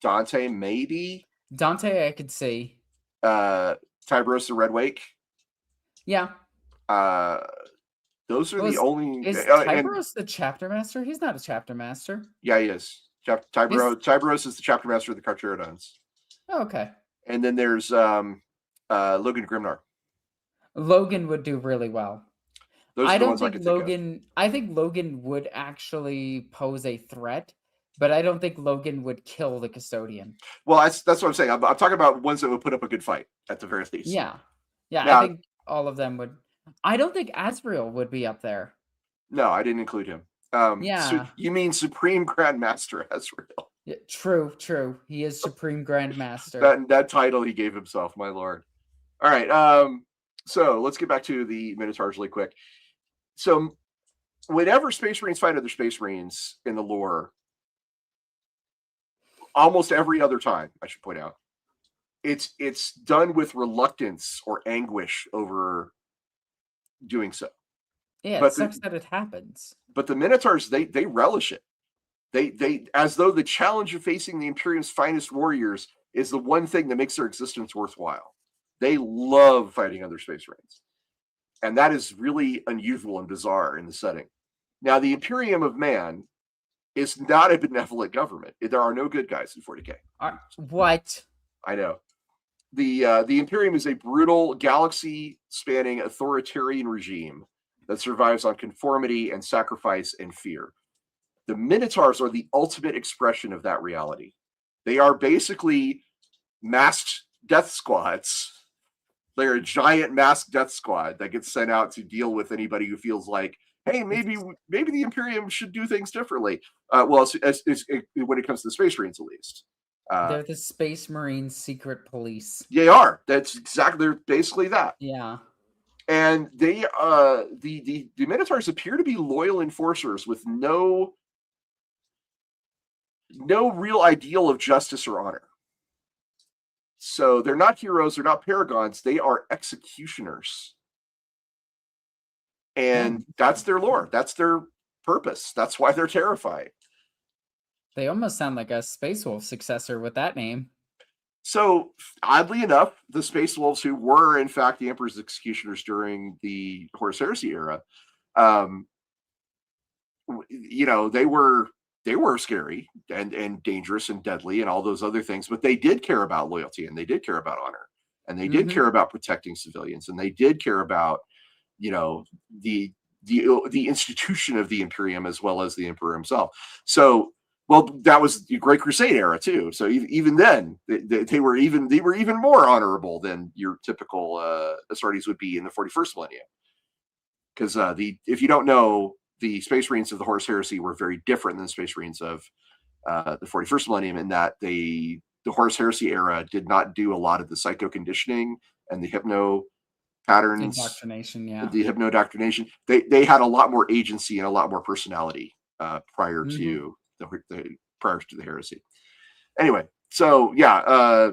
Dante, maybe, Dante, I could see. uh, Tibros the Red Wake. Yeah. Uh, those are Well, the only, is and Tyberos the chapter master? He's not a chapter master. yeah, he is. He's Tibros is the chapter master of the Carcharodons. oh, okay. And then there's Logan Grimnar. Logan would do really well. Those I are the don't ones I think could think of. Logan. I think Logan would actually pose a threat, but I don't think Logan would kill the custodian. Well, that's what I'm saying. I'm talking about ones that would put up a good fight at the very least. Yeah, yeah. I Now, think all of them would. I don't think Asriel would be up there. no, I didn't include him. So Yeah. you mean Supreme Grandmaster Ezreal? Yeah, true, true. He is Supreme Grandmaster. That title he gave himself, my lord. All right. So let's get back to the Minotaurs really quick. So whenever Space Marines fight other Space Marines in the lore, almost every other time, I should point out, it's done with reluctance or anguish over doing so. Yeah, it But sucks that it happens. the Minotaurs, they relish it. They as though the challenge of facing the Imperium's finest warriors is the one thing that makes their existence worthwhile. They love fighting other Space Marines, and that is really unusual and bizarre in the setting. Now, the Imperium of Man is not a benevolent government. There are no good guys in 40k. What? I know. The Imperium is a brutal, galaxy-spanning authoritarian regime that survives on conformity and sacrifice and fear. The Minotaurs are the ultimate expression of that reality. They are basically masked death squads. They're a giant masked death squad that gets sent out to deal with anybody who feels like, hey, maybe the Imperium should do things differently. Well, when it comes to the Space Marines, at least. They're the Space Marine secret police. They are. That's exactly. They're basically that. Yeah. And they, the Minotaurs appear to be loyal enforcers with no real ideal of justice or honor. So they're not heroes, they're not paragons, they are executioners. And that's their lore, that's their purpose, that's why they're terrifying. They almost sound like a Space Wolf successor with that name. So, oddly enough, the Space Wolves, who were in fact the Emperor's executioners during the Horus Heresy era, they were scary and dangerous and deadly and all those other things, but they did care about loyalty and they did care about honor and they did care about protecting civilians and they did care about, the institution of the Imperium as well as the Emperor himself. So, well, that was the Great Crusade era too. So even then, they were even more honorable than your typical Astartes would be in the 41st millennium. Because if you don't know, the Space Marines of the Horus Heresy were very different than the Space Marines of the 41st millennium in that the Horus Heresy era did not do a lot of the psycho conditioning and the hypno patterns, indoctrination. Yeah, the hypno indoctrination. They had a lot more agency and a lot more personality prior to the heresy. Anyway, so yeah,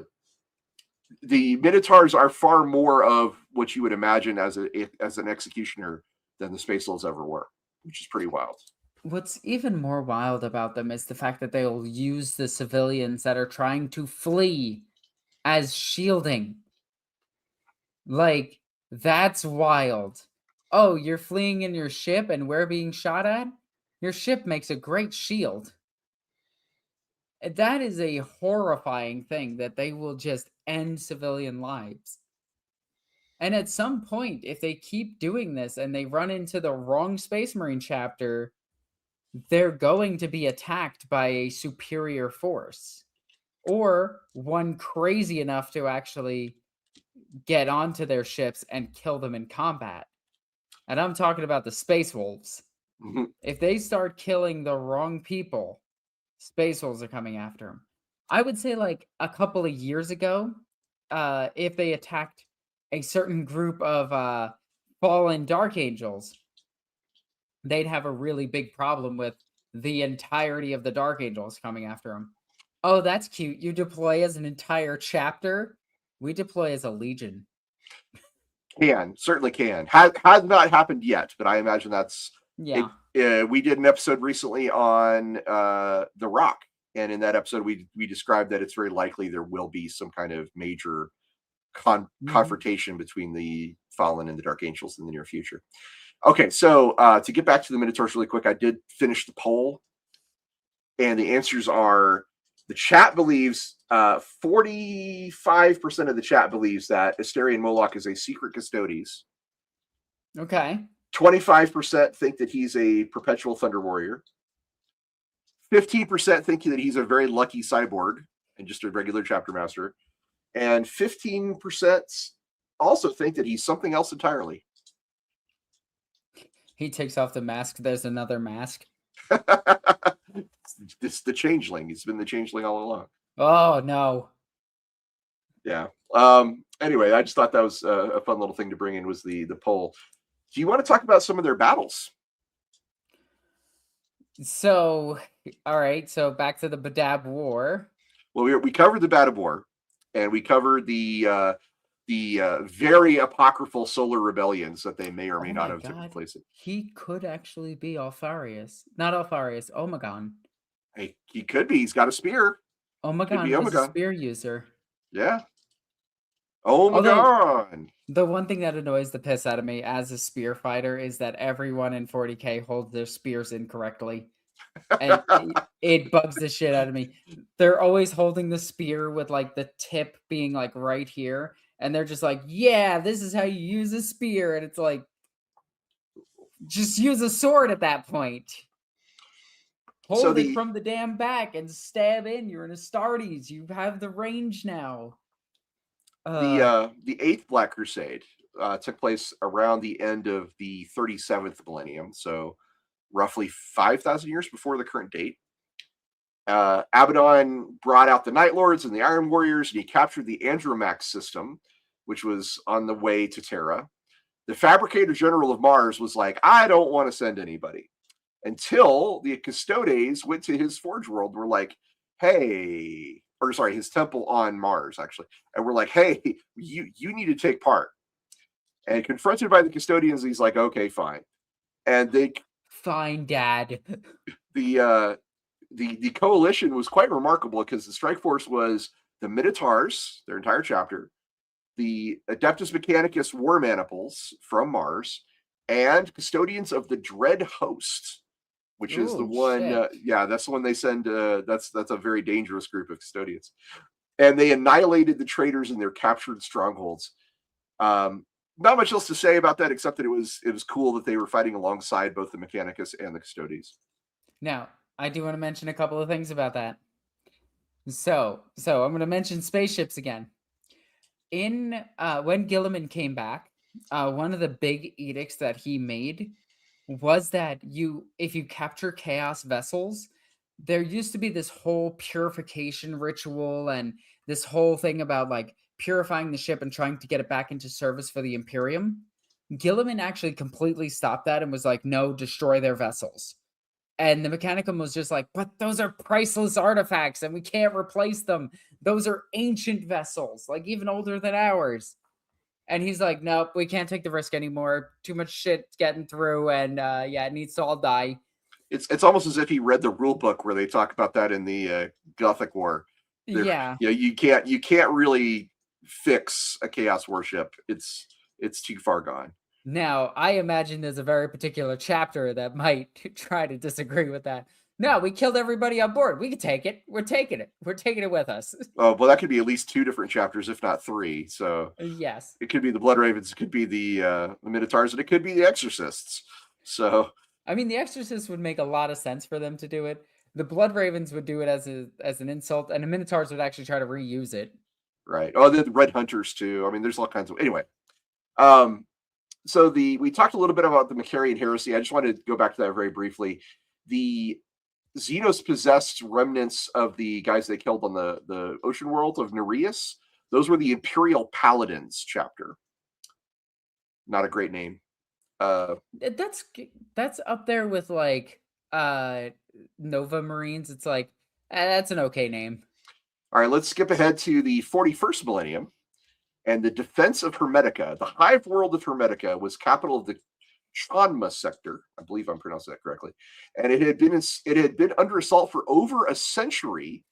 the Minotaurs are far more of what you would imagine as an executioner than the Space Wolves ever were, which is pretty wild. What's even more wild about them is the fact that they'll use the civilians that are trying to flee as shielding. Like, that's wild. Oh, you're fleeing in your ship and we're being shot at? Your ship makes a great shield. That is a horrifying thing that they will just end civilian lives. And at some point, if they keep doing this and they run into the wrong Space Marine chapter, they're going to be attacked by a superior force or one crazy enough to actually get onto their ships and kill them in combat. And I'm talking about the Space Wolves. If they start killing the wrong people, Space Wolves are coming after them. I would say like a couple of years ago, if they attacked a certain group of fallen Dark Angels, they'd have a really big problem with the entirety of the Dark Angels coming after him. Oh, that's cute. You deploy as an entire chapter. We deploy as a legion. Certainly can. Has not happened yet, but I imagine that's it. Yeah. We did an episode recently on The Rock, and in that episode, we described that it's very likely there will be some kind of major confrontation between the Fallen and the Dark Angels in the near future. Okay, so to get back to the Minotaurs really quick, I did finish the poll, and the answers are: the chat believes 45% of the chat believes that Asterion Moloc is a secret Custodes. Okay. 25% think that he's a perpetual Thunder Warrior. 15% think that he's a very lucky cyborg and just a regular chapter master. And 15% also think that he's something else entirely. He takes off the mask. There's another mask. It's the changeling. He's been the changeling all along. Oh, no. Yeah. Anyway, I just thought that was a fun little thing to bring in was the poll. Do you want to talk about some of their battles? So, all right. So back to the Badab War. Well, we covered the Badab War, and we covered the very apocryphal solar rebellions that they may or may not have taken place in. He could actually be Alfarius. Not Alfarius, Omegon. Hey, he could be. He's got a spear. Omegon was a spear user. Yeah. Omegon. The one thing that annoys the piss out of me as a spear fighter is that everyone in 40k holds their spears incorrectly. And it bugs the shit out of me. They're always holding the spear with like the tip being like right here. And they're just like, yeah, this is how you use a spear. And it's like, just use a sword at that point. Hold it from the damn back and stab in. You're in Astartes. You have the range now. The 8th Black Crusade took place around the end of the 37th millennium. So roughly 5,000 years before the current date. Abaddon brought out the Night Lords and the Iron Warriors, and he captured the Andromax system, which was on the way to Terra. The Fabricator General of Mars was like, I don't want to send anybody. Until the Custodes went to his Forge World and were like, hey, or sorry, his temple on Mars, actually. And we're like, hey, you need to take part. And confronted by the Custodians, he's like, okay, fine. And they... Fine, Dad. The coalition was quite remarkable because the strike force was the Minotaurs, their entire chapter, the Adeptus Mechanicus War Maniples from Mars, and Custodians of the Dread Host, which is the one. That's the one they send. That's a very dangerous group of Custodians, and they annihilated the traitors in their captured strongholds. Not much else to say about that except that it was cool that they were fighting alongside both the Mechanicus and the Custodes. Now, I do want to mention a couple of things about that. So I'm going to mention spaceships again. In when Guilliman came back, one of the big edicts that he made was that if you capture chaos vessels, there used to be this whole purification ritual and this whole thing about like purifying the ship and trying to get it back into service for the Imperium. Guilliman actually completely stopped that and was like, no, destroy their vessels. And the Mechanicum was just like, but those are priceless artifacts and we can't replace them. Those are ancient vessels, like even older than ours. And he's like, nope, we can't take the risk anymore. Too much shit getting through, and it needs to all die. It's almost as if he read the rule book where they talk about that in the Gothic War. You can't really fix a chaos warship. It's too far gone. Now, I imagine there's a very particular chapter that might try to disagree with that. No, we killed everybody on board. We can take it. We're taking it. We're taking it with us. Oh, well, that could be at least 2 different chapters, if not 3. So yes, it could be the Blood Ravens, it could be the Minotaurs, and it could be the Exorcists. So I mean, the Exorcists would make a lot of sense for them to do it. The Blood Ravens would do it as an insult, and the Minotaurs would actually try to reuse it. Right. Oh, the Red Hunters too. I mean, there's all kinds of anyway. So we talked a little bit about the Macarian heresy. I just wanted to go back to that very briefly. The Xenos possessed remnants of the guys they killed on the ocean world of Nereus. Those were the Imperial Paladins chapter. Not a great name. That's up there with like Nova Marines. It's like, that's an okay name. All right, let's skip ahead to the 41st millennium. And the defense of Hermetica, the hive world of Hermetica, was capital of the Chanma sector. I believe I'm pronouncing that correctly. And it had been under assault for over a century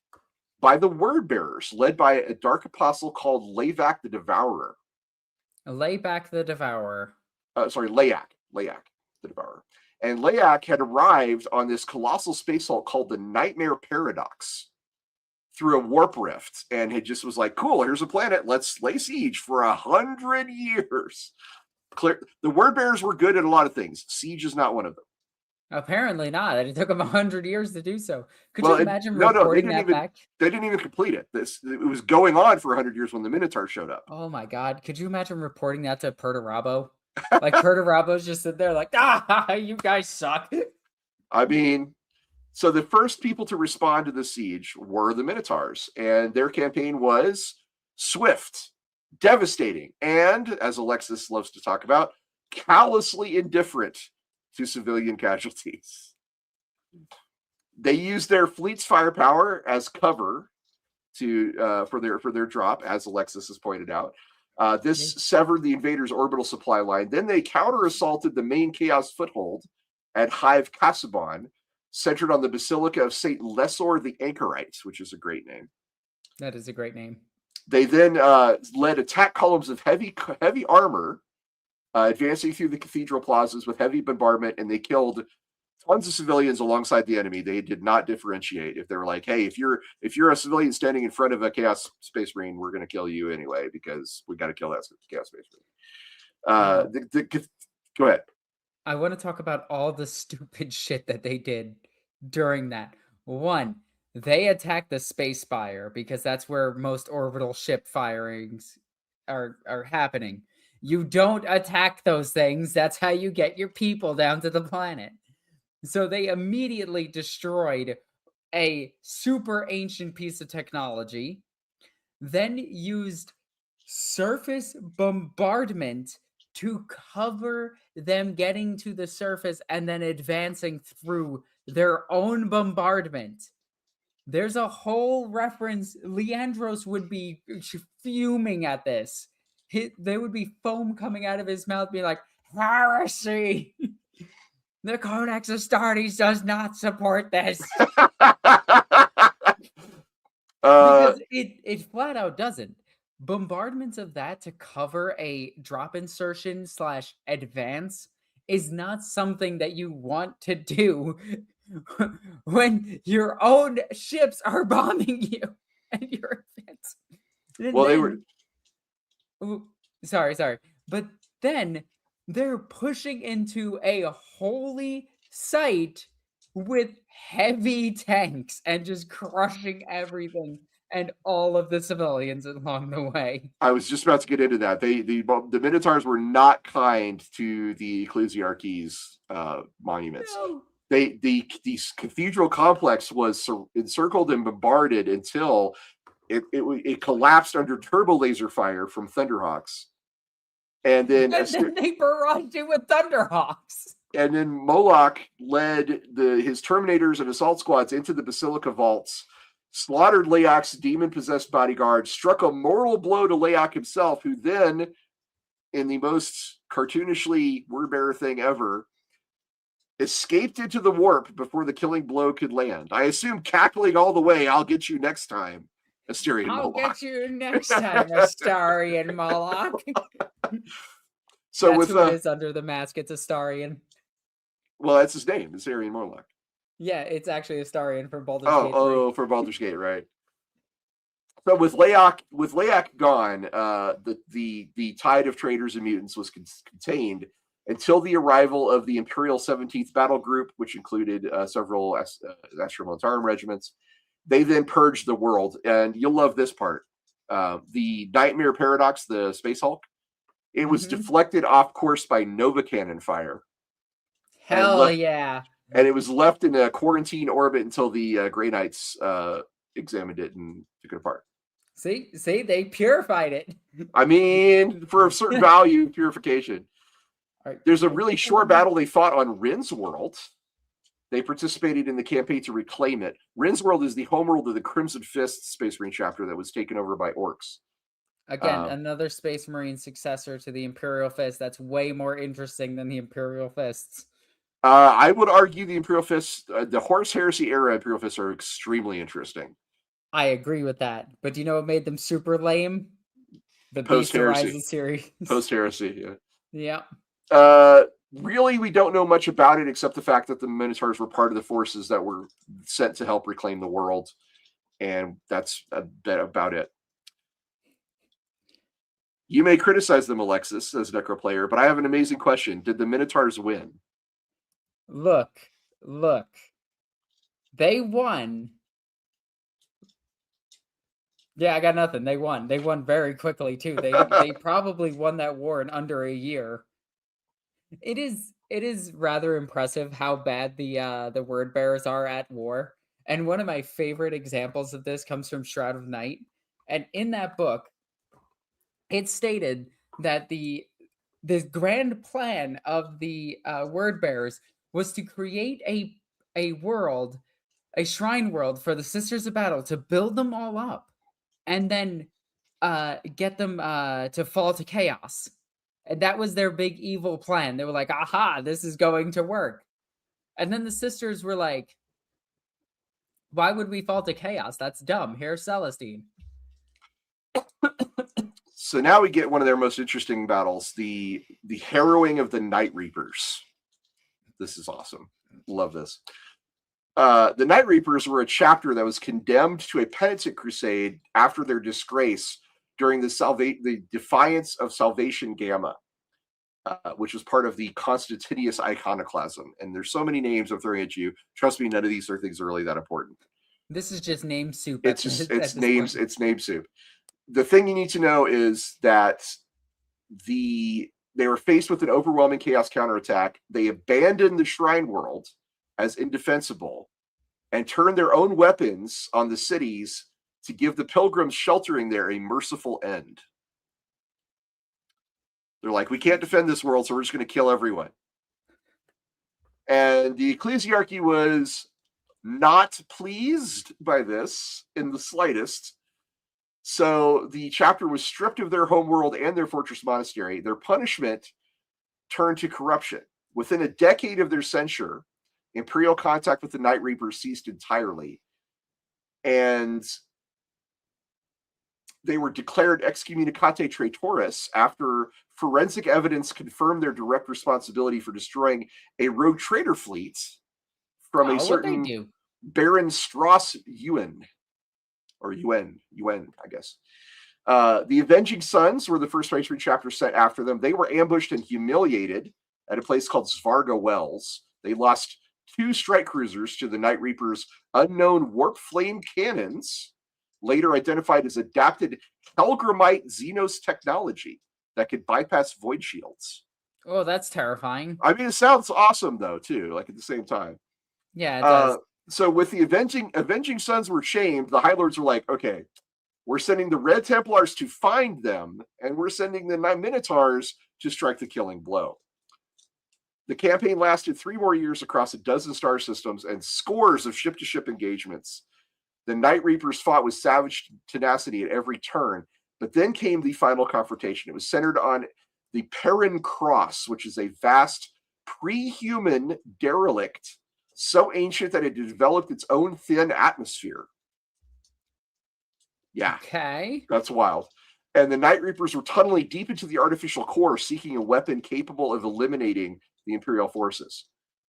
by the word bearers, led by a dark apostle called Lavak the Devourer. Layback the Devourer. Layak the Devourer. And Layak had arrived on this colossal space hulk called the Nightmare Paradox through a warp rift, and it just was like, cool, here's a planet, let's lay siege for 100 years. The word bearers were good at a lot of things. Siege is not one of them. Apparently not. It took them 100 years to do so. Could you imagine reporting that back? They didn't even complete it. It was going on for 100 years when the Minotaurs showed up. Oh my God. Could you imagine reporting that to Perturabo? Like Perturabo's just sitting there like, you guys suck. I mean, so the first people to respond to the siege were the Minotaurs, and their campaign was swift, devastating, and, as Alexis loves to talk about, callously indifferent to civilian casualties. They used their fleet's firepower as cover for their drop, as Alexis has pointed out. This severed the invaders' orbital supply line. Then they counter-assaulted the main Chaos foothold at Hive Casaubon, centered on the Basilica of St. Lessor the Anchorite, which is a great name. That is a great name. They then led attack columns of heavy armor, advancing through the cathedral plazas with heavy bombardment, and they killed tons of civilians alongside the enemy. They did not differentiate. If they were like, hey, if you're a civilian standing in front of a Chaos Space Marine, we're going to kill you anyway because we got to kill that Chaos Space Marine. Go ahead. I want to talk about all the stupid shit that they did during that. One, they attacked the Space Spire because that's where most orbital ship firings are happening. You don't attack those things. That's how you get your people down to the planet. So they immediately destroyed a super ancient piece of technology, then used surface bombardment to cover them getting to the surface and then advancing through their own bombardment. There's a whole reference. Leandros would be fuming at this. There would be foam coming out of his mouth, being like, heresy! The Codex Astartes does not support this. Because it flat out doesn't. Bombardments of that to cover a drop insertion / advance is not something that you want to do when your own ships are bombing you and you're advancing. Well, they were... Sorry. But then they're pushing into a holy site with heavy tanks and just crushing everything and all of the civilians along the way. I was just about to get into that. The Minotaurs were not kind to the Ecclesiarchy's monuments. No. The cathedral complex was encircled and bombarded until it collapsed under turbo laser fire from Thunderhawks. And then they barraged it with Thunderhawks. And then Moloc led his Terminators and assault squads into the Basilica vaults, slaughtered Layak's demon-possessed bodyguard, struck a mortal blow to Layak himself, who then, in the most cartoonishly word-bearer thing ever, escaped into the warp before the killing blow could land. I assume cackling all the way, I'll get you next time, Astarian Moloc. I'll get you next time, Astarian Moloc. So that's who it is under the mask. It's Astarian. Well, that's his name, Astarian Moloc. Yeah, it's actually Astarian from Baldur's Gate. For Baldur's Gate, right? So with Layak gone, the tide of traitors and mutants was contained until the arrival of the Imperial 17th Battle Group, which included several Astro Militarum regiments. They then purged the world, and you'll love this part. The Nightmare Paradox, the Space Hulk, it was deflected off course by Nova Cannon fire. Hell yeah. And it was left in a quarantine orbit until the Grey Knights examined it and took it apart. See, they purified it. I mean, for a certain value, purification. There's a really short battle they fought on Rin's world They participated in the campaign to reclaim it. Rindsworld is the homeworld of the Crimson Fist Space Marine chapter that was taken over by orcs. Again, another Space Marine successor to the Imperial Fist that's way more interesting than the Imperial Fists. I would argue the Imperial Fists, the Horus Heresy era Imperial Fists are extremely interesting. I agree with that. But do you know what made them super lame? The Beast Post-Heresy. Arises series. Post-Heresy, yeah. Really, we don't know much about it except the fact that the Minotaurs were part of the forces that were sent to help reclaim the world. And that's a bit about it. You may criticize them, Alexis, as Necro player, but I have an amazing question. Did the Minotaurs win? Look. They won. Yeah, I got nothing. They won. They won very quickly too. They probably won that war in under a year. It is rather impressive how bad the word bearers are at war. And one of my favorite examples of this comes from Shroud of Night. And in that book, it stated that the grand plan of the word bearers was to create a world, a shrine world for the Sisters of Battle, to build them all up and then get them to fall to chaos. And that was their big evil plan. They were like, aha, this is going to work. And then the sisters were like, why would we fall to chaos? That's dumb. Here's Celestine. So now we get one of their most interesting battles, the harrowing of the Night Reapers. This is awesome. Love this. The Night Reapers were a chapter that was condemned to a penitent crusade after their disgrace during the Defiance of Salvation Gamma, which was part of the Constantius iconoclasm. And there's so many names I'm throwing at you. Trust me, none of these things are really that important. This is just name soup. It's name soup. The thing you need to know is that they were faced with an overwhelming chaos counterattack. They abandoned the shrine world as indefensible and turned their own weapons on the cities to give the pilgrims sheltering there a merciful end. They're like, we can't defend this world, so we're just going to kill everyone. And the ecclesiarchy was not pleased by this in the slightest. So the chapter was stripped of their homeworld and their fortress monastery. Their punishment turned to corruption. Within a decade of their censure, imperial contact with the Night Reapers ceased entirely. And they were declared excommunicate traitores after forensic evidence confirmed their direct responsibility for destroying a rogue trader fleet from a certain Baron Strauss Ewan. Or UN, I guess. The Avenging Sons were the first Space Marine chapter sent after them. They were ambushed and humiliated at a place called Svarga Wells. They lost 2 strike cruisers to the Night Reapers' unknown warp flame cannons, later identified as adapted Helgramite Xenos technology that could bypass void shields. Oh, that's terrifying. I mean, it sounds awesome, though, too, like at the same time. Yeah, it does. So with the Avenging Sons were shamed, the High Lords were like, okay, we're sending the Red Templars to find them, and we're sending the Minotaurs to strike the killing blow. The campaign lasted 3 more years across a dozen star systems and scores of ship-to-ship engagements. The Night Reapers fought with savage tenacity at every turn, but then came the final confrontation. It was centered on the Perrin Cross, which is a vast pre-human derelict so ancient that it developed its own thin atmosphere. Yeah. Okay. That's wild. And the Night Reapers were tunneling deep into the artificial core, seeking a weapon capable of eliminating the Imperial forces.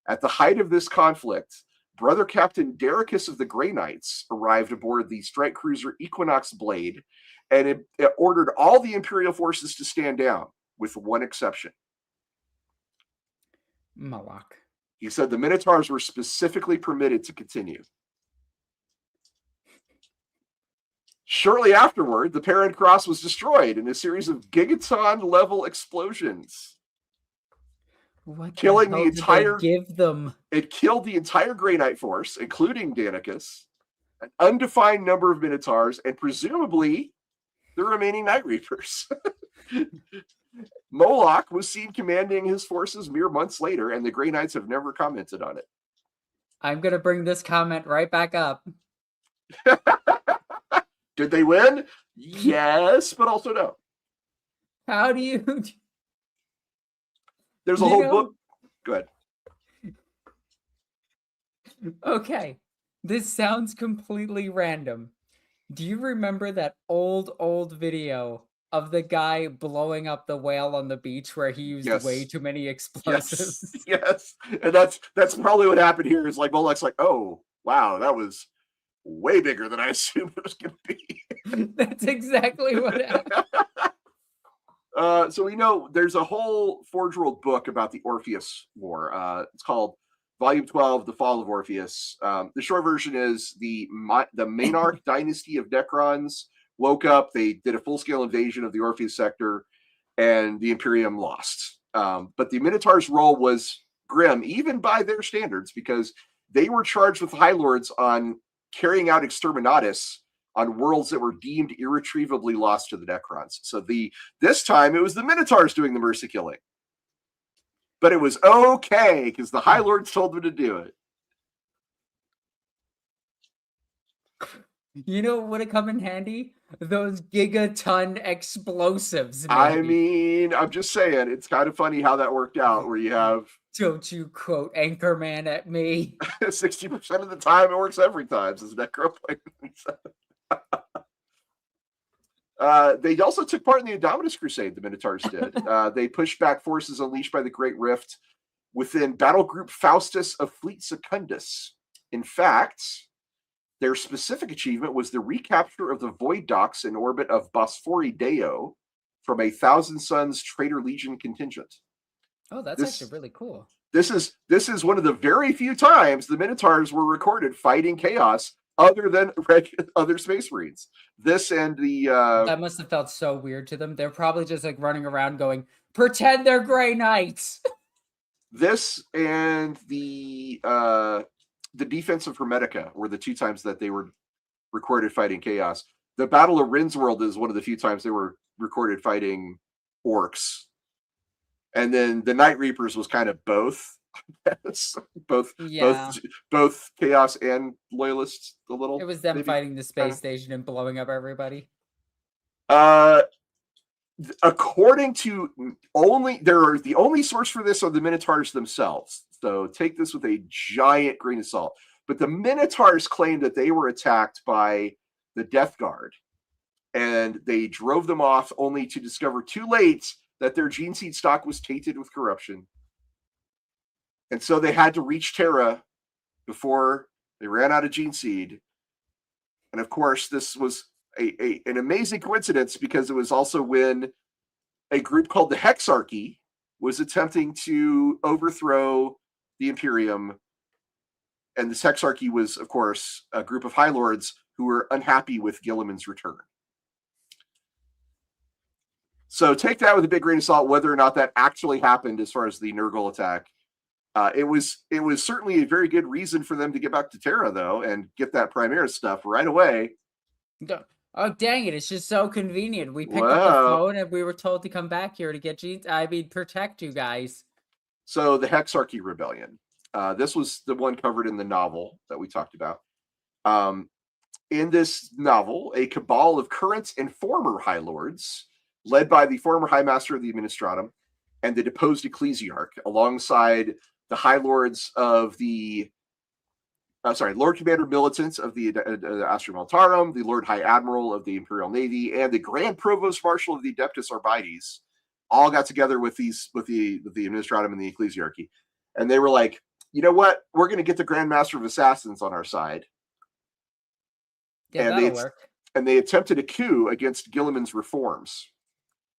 At the height of this conflict, Brother Captain Dericus of the Grey Knights arrived aboard the strike cruiser Equinox Blade, and it ordered all the Imperial forces to stand down, with one exception. Moloc. He said the Minotaurs were specifically permitted to continue. Shortly afterward, the Perrin Cross was destroyed in a series of gigaton-level explosions. What killing the hell the entire did they give them? It killed the entire Grey Knight force, including Danicus, an undefined number of Minotaurs, and presumably the remaining Night Reapers. Moloc was seen commanding his forces mere months later, and the Grey Knights have never commented on it. I'm gonna bring this comment right back up. Did they win? Yes, but also no. How do you, There's a you whole book. know, Go ahead. okay, this sounds completely random. Do you remember that old video of the guy blowing up the whale on the beach where he used way Yes. too many Yes. explosives? Yes. And that's probably what happened here. Is like Moloc's like, oh wow, that was way bigger than I assumed it was going to be. That's exactly what happened. So we know there's a whole Forge World book about the Orpheus War. It's called Volume 12, The Fall of Orpheus. The short version is the Monarch dynasty of Necrons woke up. They did a full-scale invasion of the Orpheus sector, and the Imperium lost. But the Minotaurs' role was grim, even by their standards, because they were charged with High Lords on carrying out exterminatus on worlds that were deemed irretrievably lost to the Necrons. So this time it was the Minotaurs doing the mercy killing. But it was okay because the High Lords told them to do it. You know what would come in handy? Those gigaton explosives, I maybe. mean, I'm just saying, it's kind of funny how that worked out, where you have Don't you quote Anchorman at me. 60% of the time it works every time, says Necro. They also took part in the Indominus Crusade, the Minotaurs did. They pushed back forces unleashed by the Great Rift within Battle Group Faustus of Fleet Secundus. In fact, their specific achievement was the recapture of the Void Docks in orbit of Bosphori Deo from a Thousand Suns Traitor Legion contingent. Oh, that's actually really cool. This is one of the very few times the Minotaurs were recorded fighting chaos other than other Space Marines. This and the that must have felt so weird to them. They're probably just like running around going, "Pretend they're Grey Knights." This and the defense of Hermetica were the two times that they were recorded fighting chaos. The Battle of Rindsworld is one of the few times they were recorded fighting orcs. And then the Night Reapers was kind of both. both chaos and loyalists a little. It was them maybe, fighting the space station and blowing up everybody. According to the only source for this are the Minotaurs themselves. So take this with a giant grain of salt. But the Minotaurs claim that they were attacked by the Death Guard, and they drove them off only to discover too late that their gene seed stock was tainted with corruption. And so they had to reach Terra before they ran out of gene seed. And of course, this was an amazing coincidence because it was also when a group called the Hexarchy was attempting to overthrow the Imperium. And this Hexarchy was, of course, a group of High Lords who were unhappy with Guilliman's return. So take that with a big grain of salt, whether or not that actually happened as far as the Nurgle attack. It was certainly a very good reason for them to get back to Terra, though, and get that Primaris stuff right away. Oh, dang it. It's just so convenient. We picked up the phone and we were told to come back here to get protect you guys. So the Hexarchy Rebellion. This was the one covered in the novel that we talked about. In this novel, a cabal of current and former High Lords, led by the former High Master of the Administratum and the deposed Ecclesiarch, alongside the High Lords of the Lord Commander Militants of the Astra Militarum, the Lord High Admiral of the Imperial Navy, and the Grand Provost Marshal of the Adeptus Arbites, all got together with the Administratum and the Ecclesiarchy. And they were like, you know what? We're going to get the Grand Master of Assassins on our side. Yeah, that'll work. And they attempted a coup against Guilliman's reforms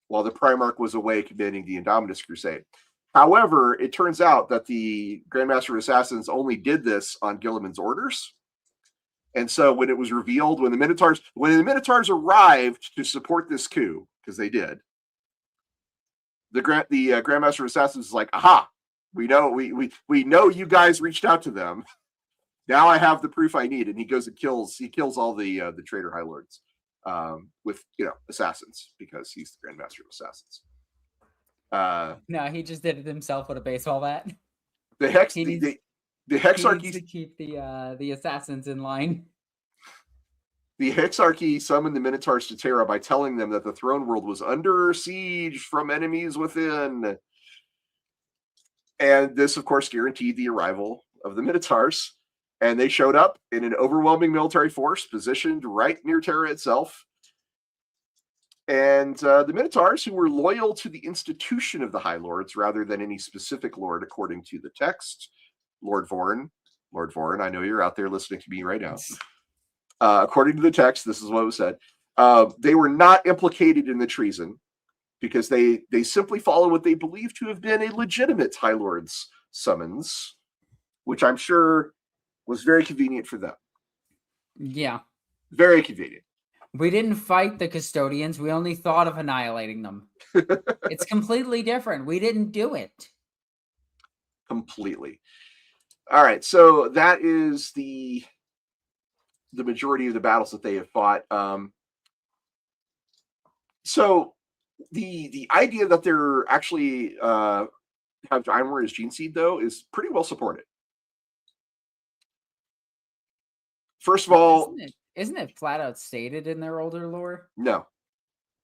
while the Primarch was away commanding the Indominus Crusade. However, it turns out that the Grandmaster of Assassins only did this on Guilliman's orders. And so when it was revealed, when the Minotaurs arrived to support this coup, because they did, the Grandmaster of Assassins is like, aha, we know you guys reached out to them. Now I have the proof I need. And he goes and kills all the traitor High Lords with assassins, because he's the Grandmaster of Assassins. No, he just did it himself with a baseball bat. The The He needs to Hexarchy, keep the assassins in line. the Hexarchy summoned the Minotaurs to Terra by telling them that the throne world was under siege from enemies within. And this, of course, guaranteed the arrival of the Minotaurs. And they showed up in an overwhelming military force positioned right near Terra itself. And the Minotaurs, who were loyal to the institution of the High Lords rather than any specific lord, according to the text, Lord Vorin, I know you're out there listening to me right now. According to the text, this is what was said. They were not implicated in the treason because they simply follow what they believe to have been a legitimate High Lord's summons, which I'm sure was very convenient for them. Yeah. Very convenient. We didn't fight the custodians. We only thought of annihilating them. It's completely different. We didn't do it. Completely. All right. So that is the majority of the battles that they have fought. So the idea that they're actually have Armory as Gene Seed, though, is pretty well supported. First of all, isn't it flat out stated in their older lore? No.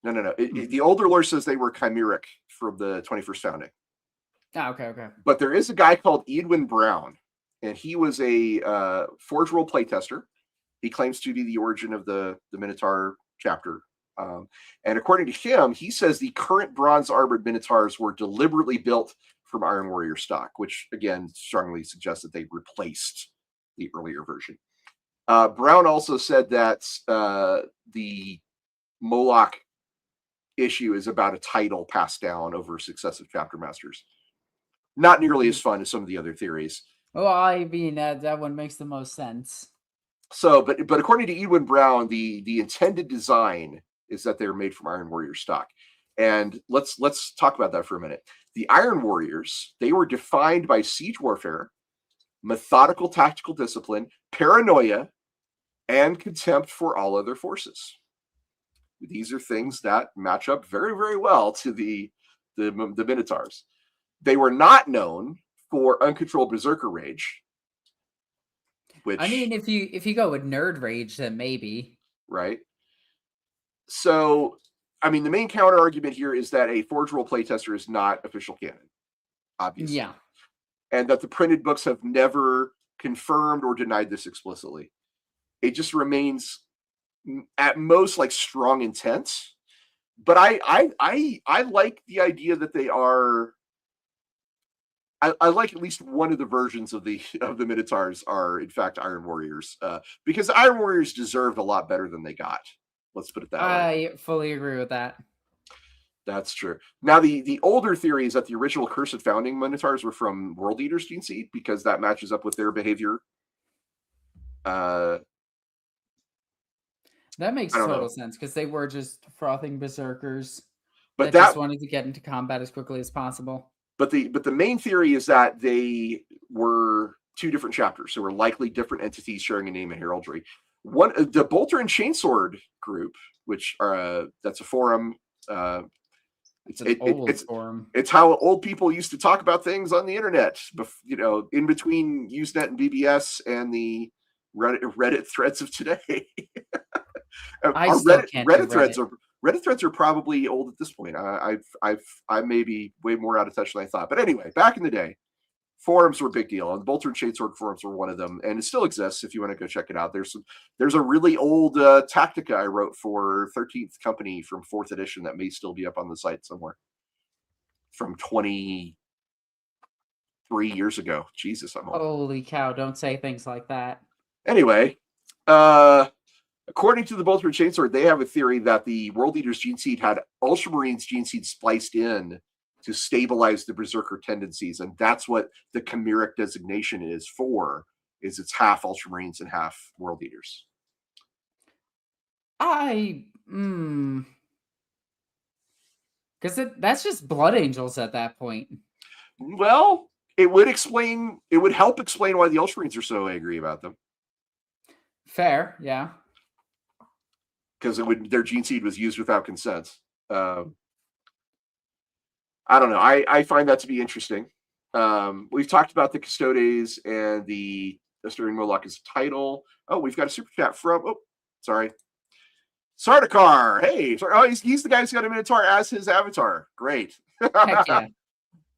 The older lore says they were chimeric from the 21st founding. Oh, okay. But there is a guy called Edwin Brown, and he was a Forge World playtester. He claims to be the origin of the Minotaur chapter. And according to him, he says the current bronze armored Minotaurs were deliberately built from Iron Warrior stock, which again strongly suggests that they replaced the earlier version. Brown also said that the Moloc issue is about a title passed down over successive chapter masters. Not nearly as fun as some of the other theories. Well, I mean, that one makes the most sense. So, but according to Edwin Brown, the intended design is that they're made from Iron Warrior stock. And let's talk about that for a minute. The Iron Warriors, they were defined by siege warfare, methodical tactical discipline, paranoia, and contempt for all other forces. These are things that match up very, very well to the Minotaurs. They were not known for uncontrolled berserker rage. Which, I mean, if you go with nerd rage, then maybe. Right. So, I mean, the main counter argument here is that a Forge World playtester is not official canon, obviously. Yeah. And that the printed books have never confirmed or denied this explicitly. It just remains at most like strong intent. But I like the idea that they are. I like at least one of the versions of the Minotaurs are in fact Iron Warriors, because Iron Warriors deserved a lot better than they got. Let's put it that way. I fully agree with that. That's true. Now, the older theory is that the original Cursed founding Minotaurs were from World Eaters Gene Seed because that matches up with their behavior. That makes total sense because they were just frothing berserkers that just wanted to get into combat as quickly as possible. But the main theory is that they were two different chapters. So were likely different entities sharing a name and heraldry. One, the Bolter and Chainsword group, which are that's a forum. It's forum. It's how old people used to talk about things on the internet. You know, in between Usenet and BBS and the Reddit threads of today. Reddit threads are probably old at this point. I may be way more out of touch than I thought. But anyway, back in the day, forums were a big deal, and the Bolter and Chainsword forums were one of them, and it still exists if you want to go check it out. There's a really old Tactica I wrote for 13th Company from 4th edition that may still be up on the site somewhere from 23 years ago. Jesus, I'm old. Holy cow! Don't say things like that. Anyway, according to the Bolter and Chainsword, they have a theory that the World Eaters Gene Seed had Ultramarines Gene Seed spliced in to stabilize the berserker tendencies, and that's what the chimeric designation is for. Is it's half Ultramarines and half World Eaters. Because that's just Blood Angels at that point. Well, it would help explain why the Ultramarines are so angry about them. Fair, yeah. Because their Gene Seed was used without consent. I don't know. I find that to be interesting. We've talked about the Custodes and the Asterian Moloc as title. Oh, we've got a super chat from. Oh, sorry. Sardaukar. Hey, sorry. Oh, he's the guy who's got a Minotaur as his avatar. Great. Heck yeah.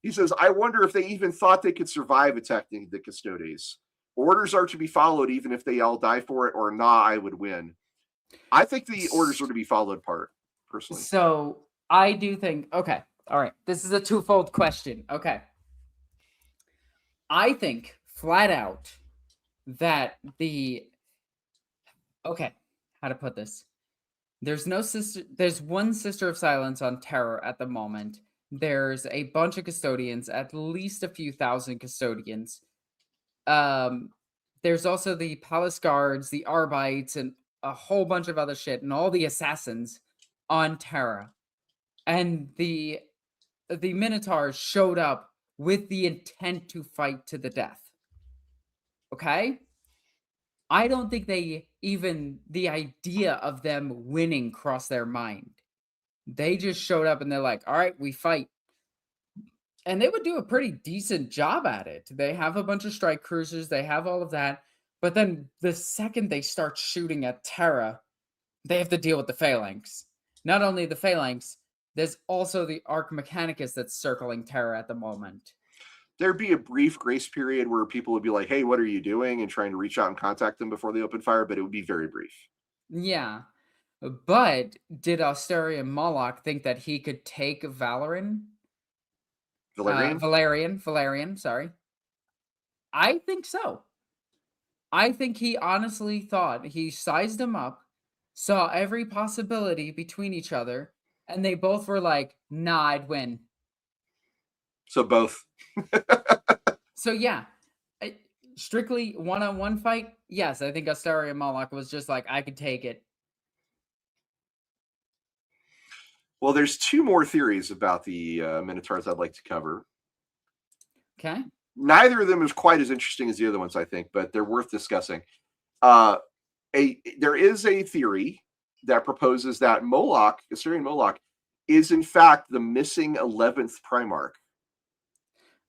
He says, I wonder if they even thought they could survive attacking the Custodes. Orders are to be followed, even if they all die for it, or not, I would win. I think the orders are to be followed part, personally. So I do think, okay, all right. This is a twofold question. Okay. I think flat out that okay, how to put this? There's one Sister of Silence on Terror at the moment. There's a bunch of custodians, at least a few thousand custodians. There's also the Palace Guards, the Arbites, and a whole bunch of other shit, and all the assassins on Terra. And the Minotaurs showed up with the intent to fight to the death. Okay? I don't think the idea of them winning crossed their mind. They just showed up and they're like, all right, we fight. And they would do a pretty decent job at it. They have a bunch of strike cruisers, they have all of that. But then the second they start shooting at Terra, they have to deal with the Phalanx. Not only the Phalanx, there's also the Arc Mechanicus that's circling Terra at the moment. There'd be a brief grace period where people would be like, hey, what are you doing? And trying to reach out and contact them before they open fire, but it would be very brief. Yeah. But did Asterian Moloch think that he could take Valerian? Valerian, sorry. I think so. I think he honestly thought, he sized him up, saw every possibility between each other, and they both were like, nah, I'd win. So both. So yeah, strictly one-on-one fight, yes, I think Asterian Moloch was just like, I could take it. Well, there's two more theories about the Minotaurs I'd like to cover. Okay. Neither of them is quite as interesting as the other ones, I think, but they're worth discussing. There is a theory that proposes that Moloch, Asterian Moloch, is in fact the missing 11th Primarch.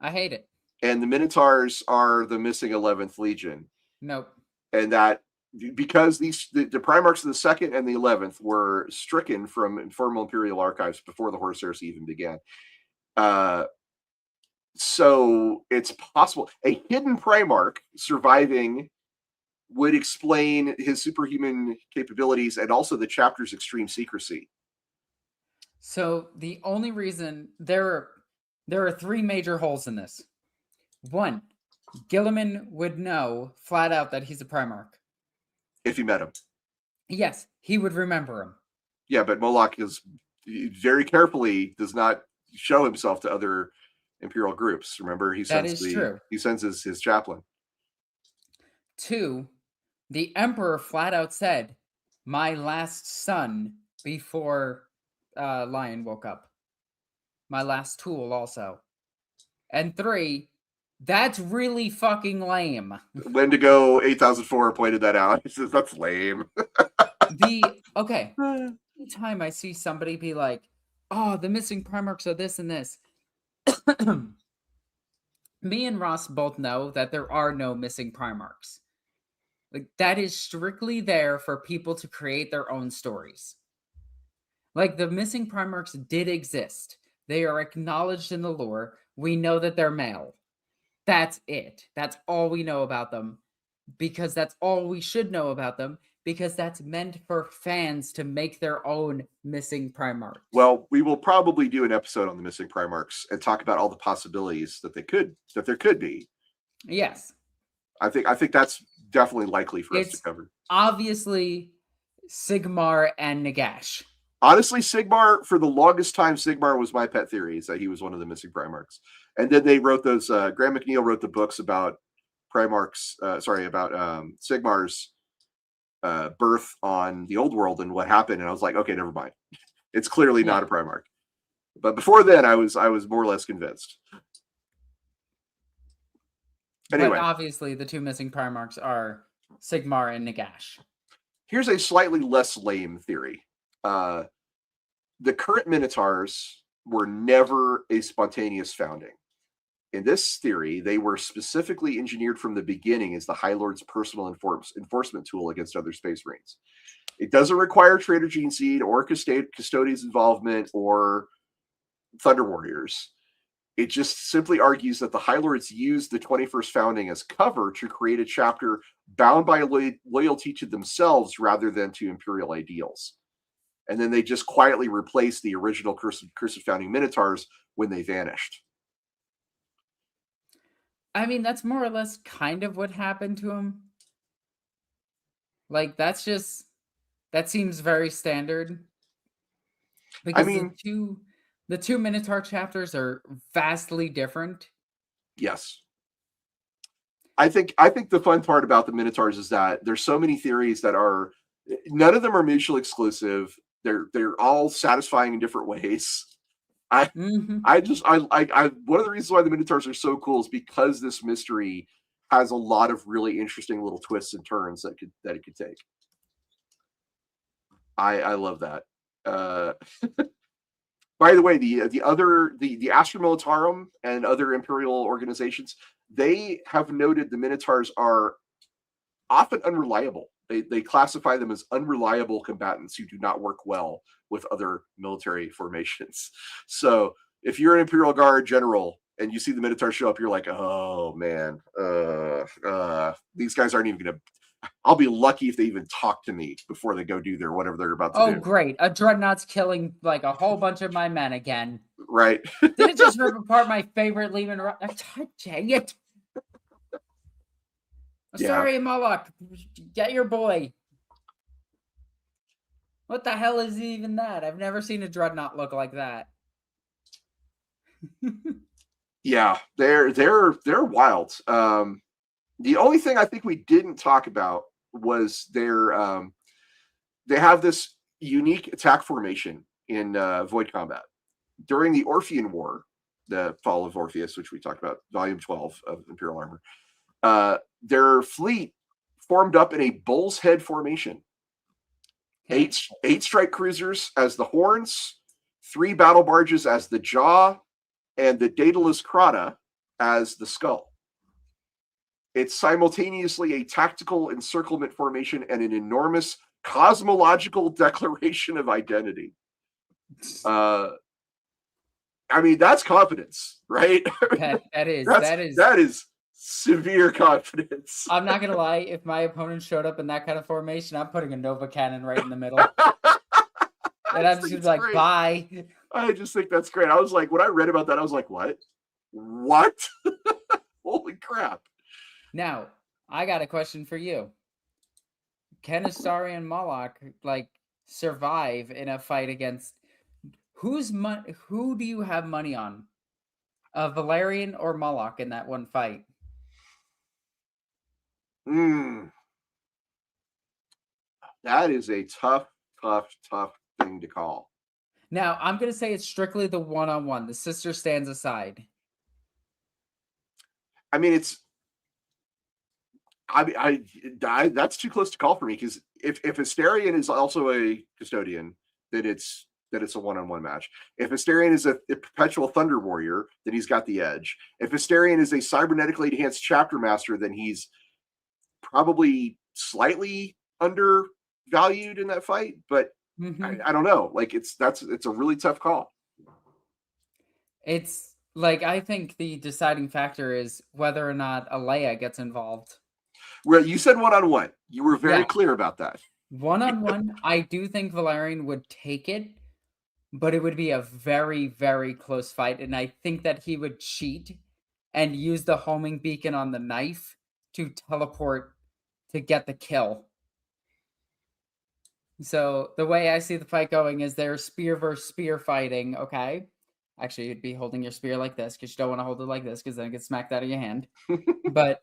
I hate it. And the Minotaurs are the missing 11th Legion. Nope. And that because the Primarchs of the 2nd and the 11th were stricken from informal Imperial archives before the Horus Heresy even began. So it's possible a hidden Primarch surviving would explain his superhuman capabilities and also the chapter's extreme secrecy. So the only reason there are three major holes in this. One, Gilliman would know flat out that he's a Primarch. If you met him. Yes, he would remember him. Yeah, but Moloch is very carefully does not show himself to other Imperial groups. Remember, he sends his chaplain. Two, the Emperor flat out said, my last son, before Lion woke up. My last tool also. And three, that's really fucking lame. Wendigo 8004 pointed that out. He says, that's lame. Okay. Anytime I see somebody be like, oh, the missing Primarchs are this and this. Me and Ross both know that there are no missing Primarchs. Like, that is strictly there for people to create their own stories. Like, the missing Primarchs did exist. They are acknowledged in the lore. We know that they're male. That's it. That's all we know about them. Because that's all we should know about them. Because that's meant for fans to make their own missing Primarchs. Well, we will probably do an episode on the missing Primarchs and talk about all the possibilities that there could be. Yes. I think that's definitely likely for us to cover. Obviously, Sigmar and Nagash. Honestly, Sigmar, for the longest time, Sigmar was my pet theory, is that he was one of the missing Primarchs. And then they wrote those, Graham McNeil wrote the books about Primarchs, about Sigmar's birth on the old world and what happened. And I was like, okay, never mind. It's clearly not a Primarch. But before then, I was more or less convinced. Anyway. But obviously, the two missing Primarchs are Sigmar and Nagash. Here's a slightly less lame theory. The current Minotaurs were never a spontaneous founding. In this theory, they were specifically engineered from the beginning as the High Lord's personal enforcement tool against other Space Marines. It doesn't require Traitor Gene Seed or Custodes involvement or Thunder Warriors. It just simply argues that the High Lords used the 21st founding as cover to create a chapter bound by loyalty to themselves rather than to Imperial ideals. And then they just quietly replaced the original Cursed Founding Minotaurs when they vanished. I mean, that's more or less kind of what happened to him. Like, that seems very standard. Because the two Minotaur chapters are vastly different. Yes. I think the fun part about the Minotaurs is that there's so many theories that are, none of them are mutually exclusive. They're all satisfying in different ways. Mm-hmm. One of the reasons why the Minotaurs are so cool is because this mystery has a lot of really interesting little twists and turns that it could take. I love that. By the way, the Astra Militarum and other Imperial organizations, they have noted the Minotaurs are often unreliable. They classify them as unreliable combatants who do not work well with other military formations. So if you're an Imperial Guard general and you see the Minotaurs show up, you're like, oh man, these guys aren't even going to. I'll be lucky if they even talk to me before they go do their whatever they're about to do. Oh, great. A Dreadnought's killing like a whole bunch of my men again. Right. Did it just rip apart my favorite Lehman? Dang it. Yeah. Sorry, Moloc. Get your boy. What the hell is even that? I've never seen a Dreadnought look like that. Yeah, they're wild. The only thing I think we didn't talk about was they have this unique attack formation in Void Combat. During the Orphean War, the Fall of Orpheus, which we talked about, Volume 12 of Imperial Armor, their fleet formed up in a bull's head formation. Okay. Eight strike cruisers as the horns, 3 battle barges as the jaw, and the Daedalus Crata as the skull. It's simultaneously a tactical encirclement formation and an enormous cosmological declaration of identity. I mean, that's confidence, right? That is severe confidence. I'm not gonna lie. If my opponent showed up in that kind of formation, I'm putting a Nova Cannon right in the middle. And I'm just like, great. Bye. I just think that's great. I was like, when I read about that, I was like, what? Holy crap. Now, I got a question for you. Can Astarion and Moloc like survive in a fight against who do you have money on? Valerian or Moloc in that one fight? That is a tough thing to call. Now, I'm going to say it's strictly the one-on-one. The sister stands aside. I mean, that's too close to call for me, because if Astarion is also a custodian, then it's a one-on-one match. If Astarion is a perpetual Thunder Warrior, then he's got the edge. If Astarion is a cybernetically enhanced chapter master, then he's probably slightly undervalued in that fight. But I don't know. Like it's a really tough call. It's like, I think the deciding factor is whether or not Alea gets involved. Well, you said one-on-one. You were very clear about that. One-on-one, I do think Valerian would take it, but it would be a very, very close fight. And I think that he would cheat and use the homing beacon on the knife to teleport to get the kill. So the way I see the fight going is they're spear versus spear fighting, okay? Actually, you'd be holding your spear like this, because you don't want to hold it like this, because then it gets smacked out of your hand. But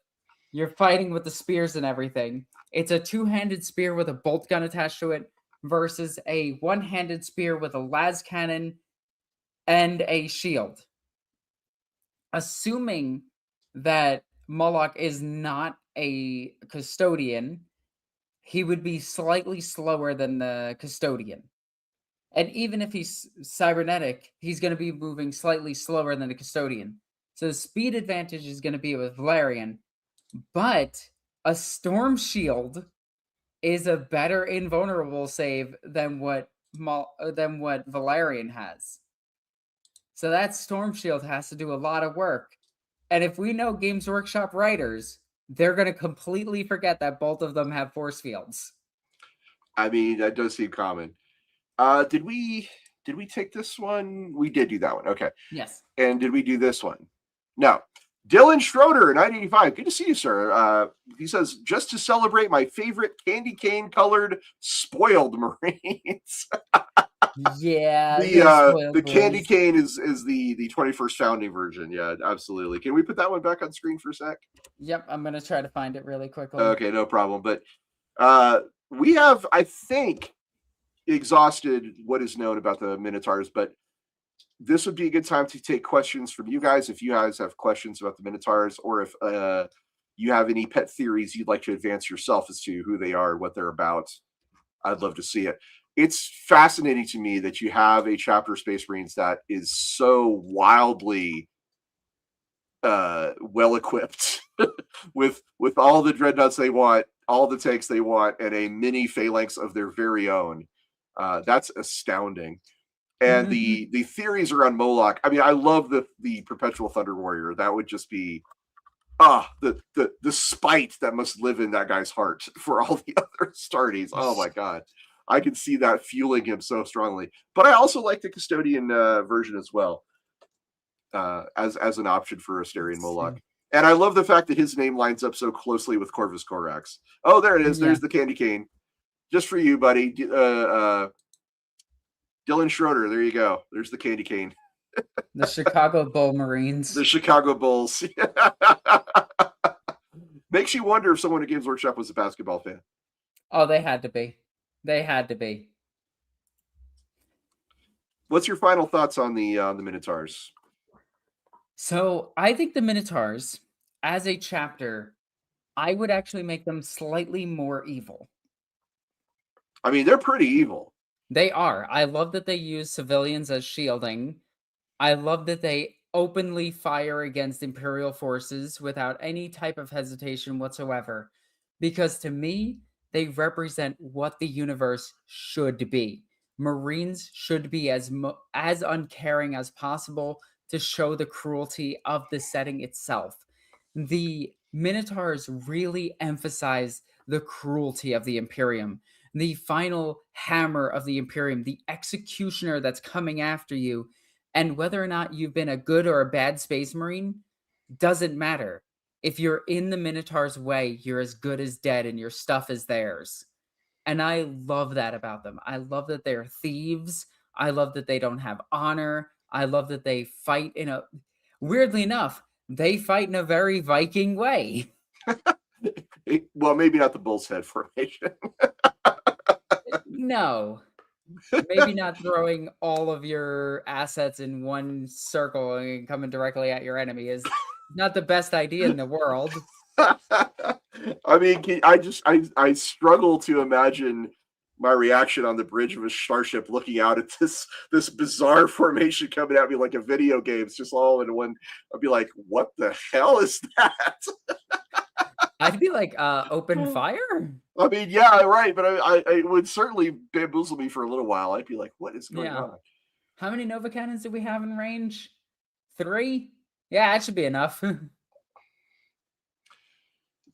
you're fighting with the spears and everything. It's a two-handed spear with a bolt gun attached to it versus a one-handed spear with a las cannon and a shield. Assuming that Moloc is not a custodian, he would be slightly slower than the custodian. And even if he's cybernetic, he's going to be moving slightly slower than the custodian. So the speed advantage is going to be with Valerian, but a Storm Shield is a better invulnerable save than what Valerian has. So that Storm Shield has to do a lot of work. And if we know Games Workshop writers, they're going to completely forget that both of them have force fields. I mean, that does seem common. Did we take this one? We did do that one. Okay. Yes. And did we do this one? No. Dylan Schroeder, 985. Good to see you, sir. He says, just to celebrate my favorite candy cane colored spoiled Marines. Yeah, the candy cane is the 21st founding version. Yeah, absolutely. Can we put that one back on screen for a sec? Yep, I'm gonna try to find it really quickly. Okay, no problem. But we have, I think, exhausted what is known about the Minotaurs, but this would be a good time to take questions from you guys. If you guys have questions about the Minotaurs, or if you have any pet theories you'd like to advance yourself as to who they are, what they're about, I'd love to see it. It's fascinating to me that you have a chapter of Space Marines that is so wildly well equipped with all the dreadnoughts they want, all the tanks they want, and a mini phalanx of their very own. That's astounding. And the theories around Moloc. I mean, I love the Perpetual Thunder Warrior. That would just be the spite that must live in that guy's heart for all the other Stardies. Oh my god, I can see that fueling him so strongly. But I also like the Custodian version as well, as an option for Asterian Moloch. And I love the fact that his name lines up so closely with Corvus Corax. Oh, there it is. Yeah. There's the candy cane, just for you, buddy. Dylan Schroeder. There you go. There's the candy cane. The Chicago Bull Marines. The Chicago Bulls. Makes you wonder if someone at Games Workshop was a basketball fan. Oh, they had to be. They had to be. What's your final thoughts on the Minotaurs? So I think the Minotaurs, as a chapter, I would actually make them slightly more evil. I mean, they're pretty evil. They are. I love that they use civilians as shielding. I love that they openly fire against Imperial forces without any type of hesitation whatsoever. Because to me, they represent what the universe should be. Marines should be as uncaring as possible to show the cruelty of the setting itself. The Minotaurs really emphasize the cruelty of the Imperium. The final hammer of the Imperium, the executioner that's coming after you, and whether or not you've been a good or a bad Space Marine doesn't matter. If you're in the Minotaur's way, you're as good as dead and your stuff is theirs. And I love that about them. I love that they're thieves. I love that they don't have honor. I love that they fight weirdly enough, they fight in a very Viking way. Well, maybe not the bull's head formation. No. Maybe not throwing all of your assets in one circle and coming directly at your enemy is not the best idea in the world. I mean, I struggle to imagine my reaction on the bridge of a starship looking out at this bizarre formation coming at me like a video game. It's just all in one. I'd be like, what the hell is that? I'd be like, open fire? I mean, yeah, right. But it would certainly bamboozle me for a little while. I'd be like, what is going on? How many Nova Cannons do we have in range? 3? Yeah, that should be enough.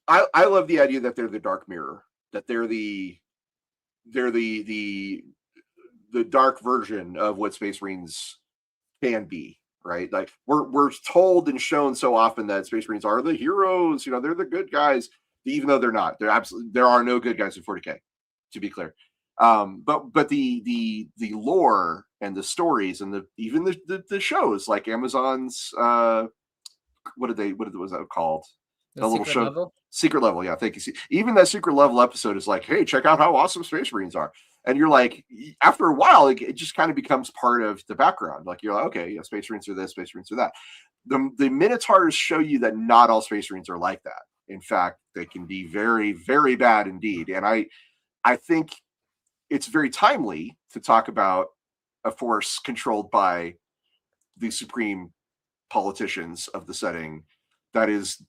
I love the idea that they're the dark mirror, that they're the dark version of what Space Marines can be, right? Like we're told and shown so often that Space Marines are the heroes, they're the good guys, even though they're not. There are no good guys in 40K, to be clear. But the lore and the stories and even the shows like Amazon's what was that called? The little show level? Secret Level, yeah, thank you. Even that Secret Level episode is like, hey, check out how awesome Space Marines are. And you're like, after a while, it just kind of becomes part of the background. Like you're like, okay, yeah, Space Marines are this, Space Marines are that. The Minotaurs show you that not all Space Marines are like that. In fact, they can be very, very bad indeed. And I think it's very timely to talk about a force controlled by the Supreme politicians of the setting that is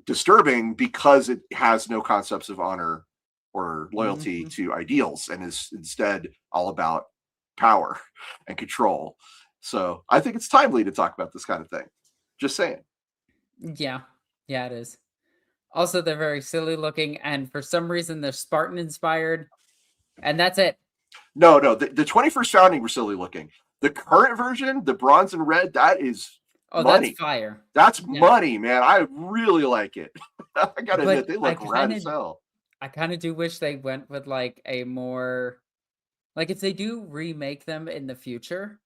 disturbing because it has no concepts of honor or loyalty to ideals and is instead all about power and control. So I think it's timely to talk about this kind of thing. Just saying. Yeah, it is. Also, they're very silly looking, and for some reason, they're Spartan inspired, and that's it. No, the 21st founding were silly looking. The current version, the bronze and red, that is money. That's fire. That's money, man. I really like it. I gotta admit, they look rad as hell. I kind of do wish they went with like a more, like if they do remake them in the future,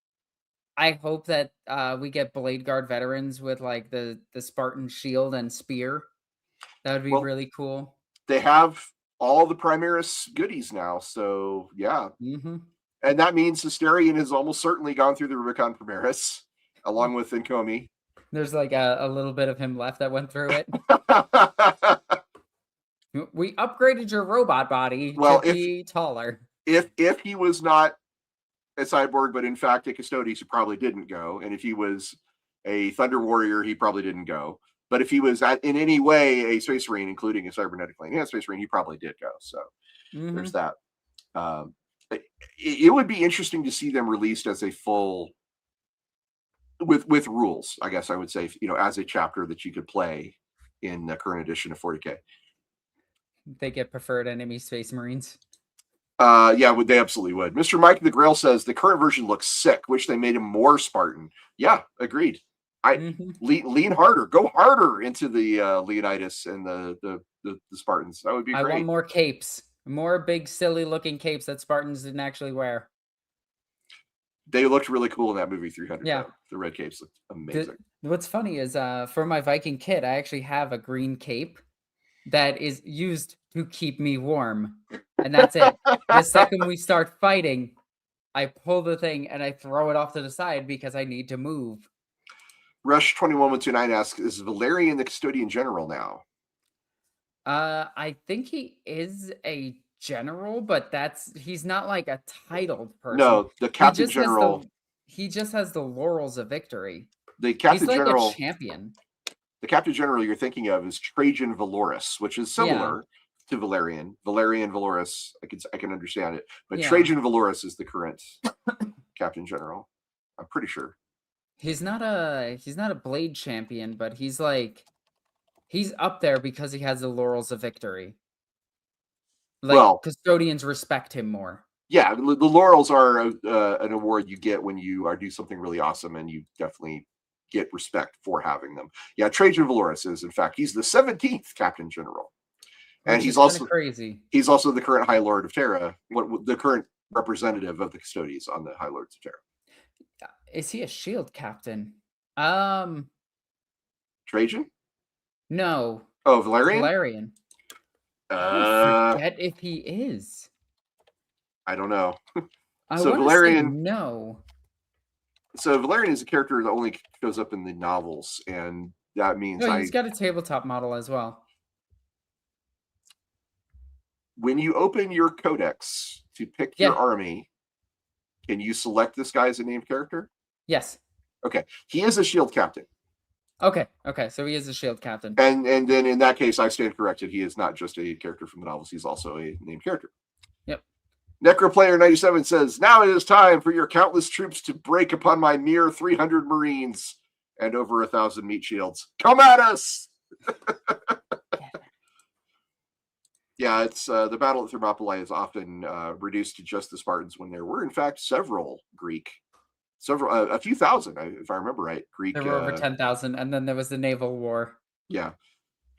I hope that we get Blade Guard veterans with like the Spartan shield and spear. That would be really cool. They have all the Primaris goodies now, so yeah. And that means Hysterian has almost certainly gone through the Rubicon Primaris, along with Incomi. There's like a little bit of him left that went through it. We upgraded your robot body to be taller. If he was not a cyborg, but in fact a Custodes, he probably didn't go. And if he was a Thunder Warrior, he probably didn't go. But if he was in any way a Space Marine, including a cybernetically enhanced Space Marine, he probably did go. So there's that. It would be interesting to see them released as a full, with rules, I guess I would say, as a chapter that you could play in the current edition of 40K. They get preferred enemy Space Marines. Yeah, they absolutely would. Mr. Mike the Grail says the current version looks sick. Wish they made him more Spartan. Yeah, agreed. Lean harder, go harder into the Leonidas and the Spartans. That would be great. I want more capes, more big silly looking capes that Spartans didn't actually wear. They looked really cool in that movie 300. Yeah, the red capes looked amazing. What's funny is for my Viking kit, I actually have a green cape that is used to keep me warm, and that's it. The second we start fighting, I pull the thing and I throw it off to the side because I need to move. Rush 21129 asks, is Valerian the Custodian General now? I think he is a general, but he's not like a titled person. No, the Captain General. He just has the laurels of victory. The Captain He's like General, a champion. The Captain General you're thinking of is Trajan Valoris, which is similar to Valerian. Valerian Valoris, I can understand it, but Trajan Valoris is the current Captain General. I'm pretty sure. He's not a blade champion, but he's up there because he has the laurels of victory. Like, custodians respect him more. Yeah, the laurels are an award you get when you do something really awesome, and you definitely get respect for having them. Yeah, Trajan Valoris is, in fact, he's the 17th Captain General, and he's also crazy. He's also the current High Lord of Terra, the current representative of the Custodes on the High Lords of Terra. Is he a shield captain? Trajan? No. Oh, Valerian? Valerian. I forget if he is. I don't know. So Valerian, no. So Valerian is a character that only shows up in the novels, and that means he's got a tabletop model as well. When you open your codex to pick your army, can you select this guy as a named character? Yes. Okay. He is a shield captain. Okay. So he is a shield captain. And then in that case, I stand corrected. He is not just a character from the novels. He's also a named character. Yep. Necroplayer97 says, now it is time for your countless troops to break upon my mere 300 Marines and over 1,000 meat shields. Come at us! Yeah, it's the battle at Thermopylae is often reduced to just the Spartans when there were, in fact, a few thousand, if I remember right. There were over 10,000, and then there was the naval war. Yeah,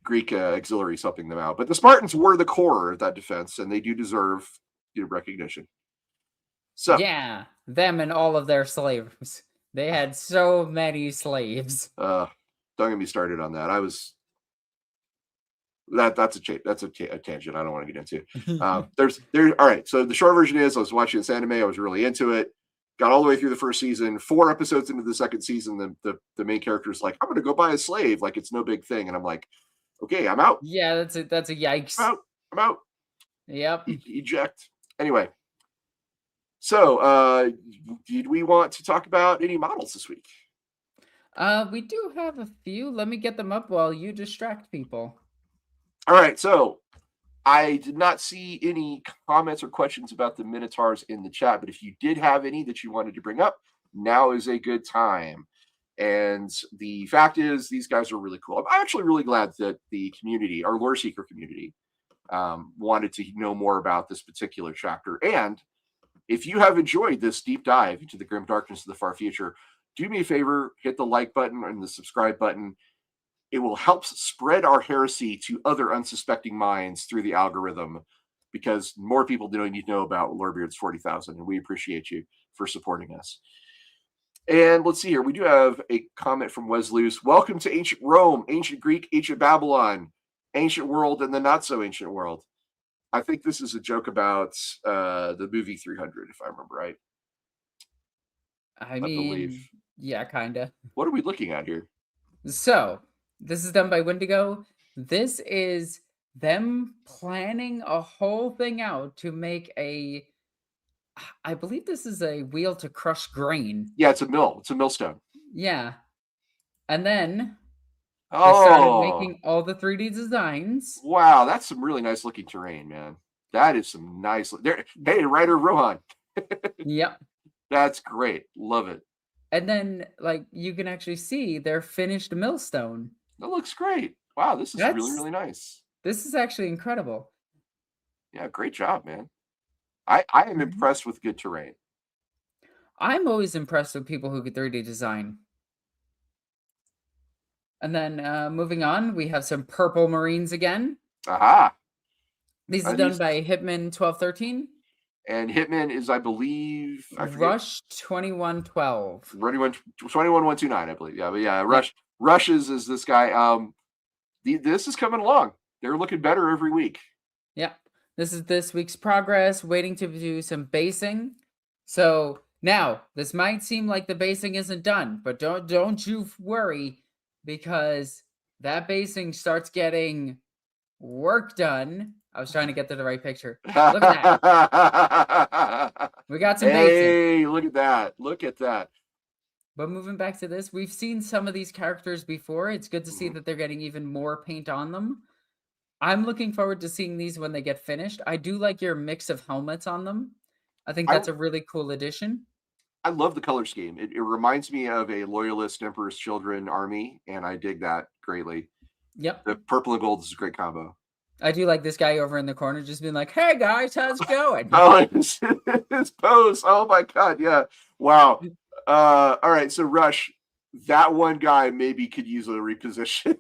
Greek auxiliaries helping them out. But the Spartans were the core of that defense, and they do deserve recognition. So yeah, them and all of their slaves. They had so many slaves. Don't get me started on that. That's a tangent I don't want to get into. All right. So the short version is I was watching this anime. I was really into it. Got all the way through the first season. 4 episodes into the second season, the main character is like, I'm going to go buy a slave. Like, it's no big thing. And I'm like, okay, I'm out. Yeah, that's a yikes. I'm out. Yep. Eject. Anyway. So, did we want to talk about any models this week? We do have a few. Let me get them up while you distract people. All right, so I did not see any comments or questions about the Minotaurs in the chat, but if you did have any that you wanted to bring up, now is a good time. And the fact is, these guys are really cool. I'm actually really glad that the community, our lore seeker community, wanted to know more about this particular chapter. And if you have enjoyed this deep dive into the grim darkness of the far future, do me a favor, hit the like button and the subscribe button. It will help spread our heresy to other unsuspecting minds through the algorithm, because more people don't need to know about Lorebeards 40,000, and we appreciate you for supporting us. And let's see here. We do have a comment from Wes Luce. Welcome to ancient Rome, ancient Greek, ancient Babylon, ancient world, and the not so ancient world. I think this is a joke about the movie 300, if I remember right. I believe. mean, yeah, kinda. What are we looking at here? So, this is done by Wendigo. This is them planning a whole thing out to make I believe this is a wheel to crush grain. Yeah, it's a mill. It's a millstone. Yeah. And then they started making all the 3D designs. Wow, that's some really nice looking terrain, man. That is some nice. There, hey, Ryder Rohan. Yep. That's great. Love it. And then, like, you can actually see their finished millstone. That looks great. Wow, this is really, really nice. This is actually incredible. Yeah, great job, man. I am impressed with good terrain. I'm always impressed with people who can 3D design. And then moving on, we have some purple Marines again. Aha. These are done by Hitman 1213. And Hitman is, I believe, Rush 2112. 21129, I believe. Yeah, but yeah, Rush is this guy. This is coming along. They're looking better every week. Yeah. This is this week's progress, waiting to do some basing. So now, this might seem like the basing isn't done, but don't you worry, because that basing starts getting work done. I was trying to get to the right picture. Look at that. We got some basing. Hey, look at that. Look at that. But moving back to this, we've seen some of these characters before. It's good to see that they're getting even more paint on them. I'm looking forward to seeing these when they get finished. I do like your mix of helmets on them. I think that's a really cool addition. I love the color scheme. It reminds me of a Loyalist Emperor's Children army, and I dig that greatly. Yep. The purple and gold is a great combo. I do like this guy over in the corner just being like, hey guys, how's it going? Oh, his pose. Oh my God. Yeah. Wow. All right. So Rush, that one guy maybe could use a reposition.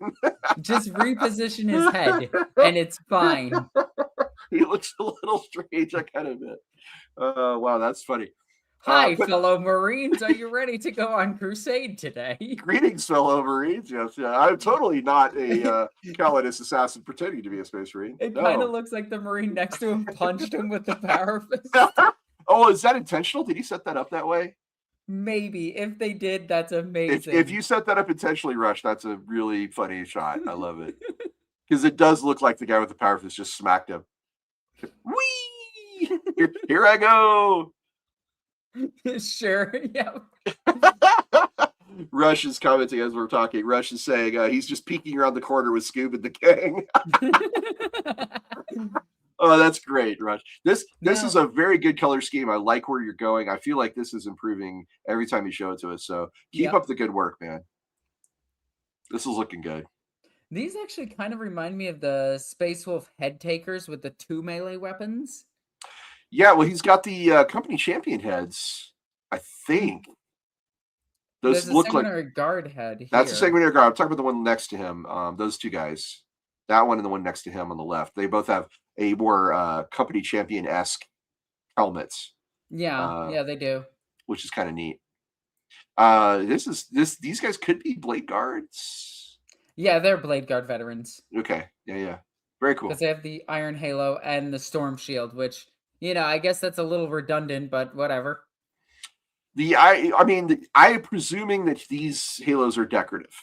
Just reposition his head and it's fine. He looks a little strange, I kind of admit. Wow, that's funny. Hi, fellow Marines. Are you ready to go on crusade today? Greetings, fellow Marines. Yes, yeah. I'm totally not a Calidus assassin pretending to be a space Marine. It kind of looks like the Marine next to him punched him with the power fist. Oh, is that intentional? Did he set that up that way? Maybe. If they did, that's amazing. If you set that up intentionally, Rush, that's a really funny shot. I love it. Because it does look like the guy with the power fist just smacked him. Whee! Here I go. Sure, yeah. Rush is commenting as we're talking. Rush is saying he's just peeking around the corner with Scoob and the gang. Oh, that's great, Rush. This is a very good color scheme. I like where you're going. I feel like this is improving every time you show it to us. So keep up the good work, man. This is looking good. These actually kind of remind me of the Space Wolf head takers with the 2 melee weapons. Yeah, well, he's got the company champion heads, I think. Those look like guard head. Here. That's a sanguinary guard. I'm talking about the one next to him. Those two guys, that one and the one next to him on the left. They both have a more company champion-esque helmets. Yeah, yeah, they do. Which is kind of neat. These guys could be blade guards. Yeah, they're blade guard veterans. Okay, yeah, very cool. Because they have the iron halo and the storm shield, which, you know, I guess that's a little redundant, but whatever. I'm presuming that these halos are decorative.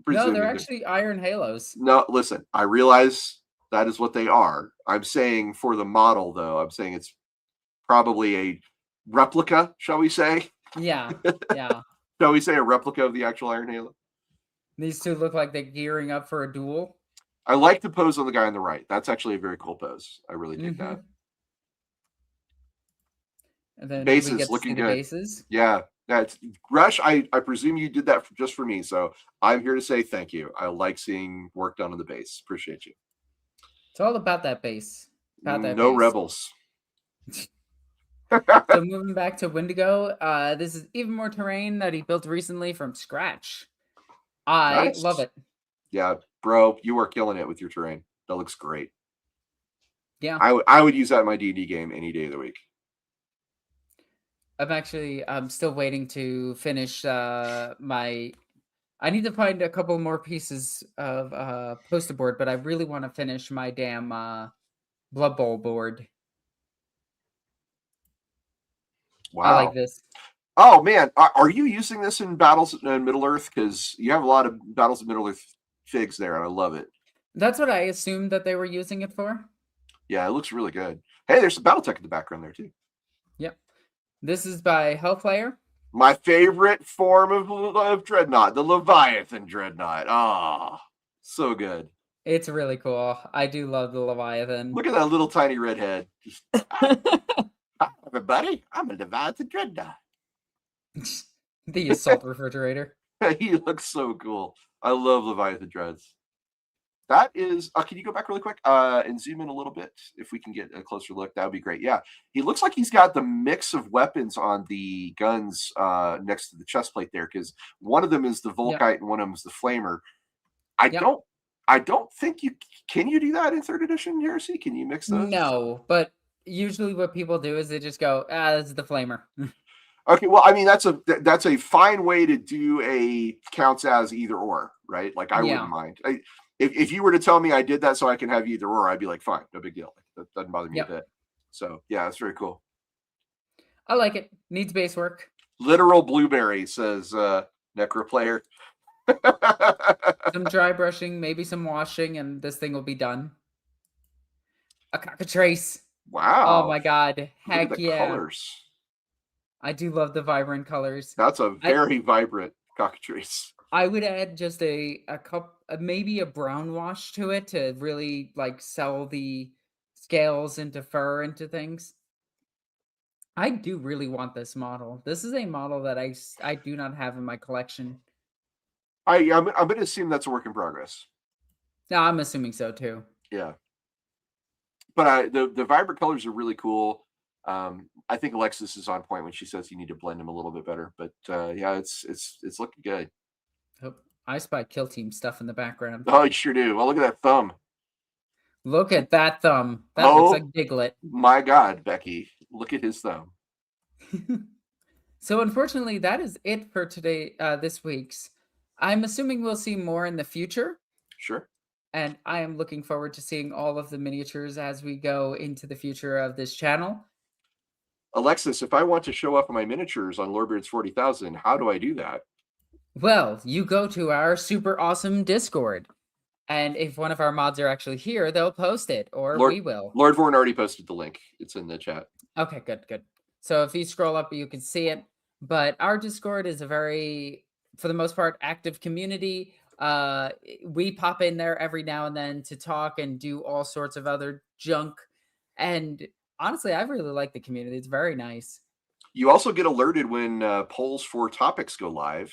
No, they're actually iron halos. No, listen, I realize that is what they are. I'm saying for the model, though, I'm saying it's probably a replica, shall we say? Yeah, yeah. Shall we say a replica of the actual Iron Halo? These two look like they're gearing up for a duel. I like the pose on the guy on the right. That's actually a very cool pose. I really dig that. And then we Bases get to see looking the good. bases. Yeah, that's Rush. I presume you did that just for me, so I'm here to say thank you. I like seeing work done on the base. Appreciate you. It's all about that base. About that No base. rebels. So moving back to Wendigo, this is even more terrain that he built recently from scratch. I Nice. love it. Yeah, bro, you are killing it with your terrain. That looks great. Yeah. I would use that in my D&D game any day of the week. I'm still waiting to finish my. I need to find a couple more pieces of poster board, but I really want to finish my damn Blood Bowl board. Wow. I like this. Oh man, are you using this in Battles in Middle Earth? Because you have a lot of Battles in Middle Earth figs there, and I love it. That's what I assumed that they were using it for. Yeah, it looks really good. Hey, there's some BattleTech in the background there too. Yep. This is by Hellfire. My favorite form of Dreadnought, the Leviathan Dreadnought. Ah, so good. It's really cool. I do love the Leviathan. Look at that little tiny red head. Hi, everybody. I'm a Leviathan Dreadnought. The assault refrigerator. He looks so cool. I love Leviathan Dreads. That is, can you go back really quick and zoom in a little bit? If we can get a closer look, that would be great. Yeah, he looks like he's got the mix of weapons on the guns next to the chest plate there, because one of them is the Volkite and one of them is the Flamer. I don't think you can you do that in 3rd edition Heresy? Can you mix those? No, but usually what people do is they just go, this is the Flamer. Okay, well, I mean that's a fine way to do a counts as either or, right? Like I wouldn't mind. If you were to tell me I did that so I can have either or, I'd be like, fine, no big deal. That doesn't bother me a bit. So yeah, that's very cool. I like it. Needs base work. Literal blueberry, says Necro Player. Some dry brushing, maybe some washing, and this thing will be done. A cockatrice. Wow. Oh my god. Heck Look at the yeah. colors. I do love the vibrant colors. That's a very vibrant cockatrice. I would add just a cup, maybe a brown wash to it to really like sell the scales into fur into things. I do really want this model. This is a model that I do not have in my collection. I'm going to assume that's a work in progress. No, I'm assuming so too. Yeah. But the vibrant colors are really cool. I think Alexis is on point when she says you need to blend them a little bit better. But yeah, it's looking good. Oh, I spy Kill Team stuff in the background. Oh, you sure do. Well, look at that thumb. Look at that thumb. That looks like Diglett. My God, Becky. Look at his thumb. So unfortunately, that is it for today, this week's. I'm assuming we'll see more in the future. Sure. And I am looking forward to seeing all of the miniatures as we go into the future of this channel. Alexis, if I want to show off my miniatures on Lorebeards 40,000, how do I do that? Well, you go to our super awesome Discord. And if one of our mods are actually here, they'll post it, or we will. Lord Vorn already posted the link. It's in the chat. Okay, good. So if you scroll up, you can see it. But our Discord is a very, for the most part, active community. We pop in there every now and then to talk and do all sorts of other junk. And honestly, I really like the community. It's very nice. You also get alerted when polls for topics go live.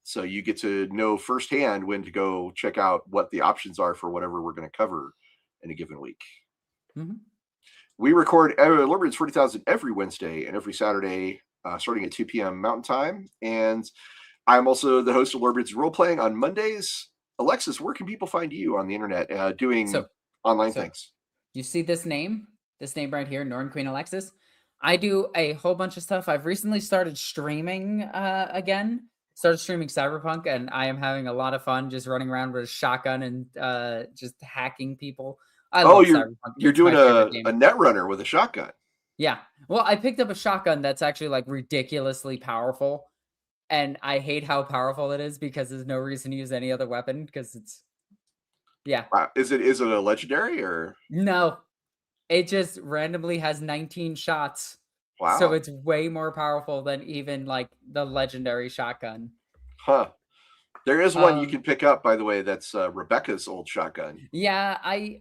So you get to know firsthand when to go check out what the options are for whatever we're going to cover in a given week. Mm-hmm. We record Lorebeards 40,000 every Wednesday and every Saturday, starting at 2 p.m. Mountain Time. And I'm also the host of Lorebeards Role Playing on Mondays. Alexis, where can people find you on the internet doing online things? You see this name right here, Northern Queen Alexis? I do a whole bunch of stuff. I've recently started streaming again. Started streaming Cyberpunk, and I am having a lot of fun just running around with a shotgun and just hacking people. You're doing a net runner with a shotgun. Yeah. Well, I picked up a shotgun that's actually like ridiculously powerful, and I hate how powerful it is because there's no reason to use any other weapon because it's Is it a legendary or no? It just randomly has 19 shots. So Wow. it's way more powerful than even like the legendary shotgun. Huh. There is one you Um, can pick up, by the way, that's Rebecca's old shotgun. yeah,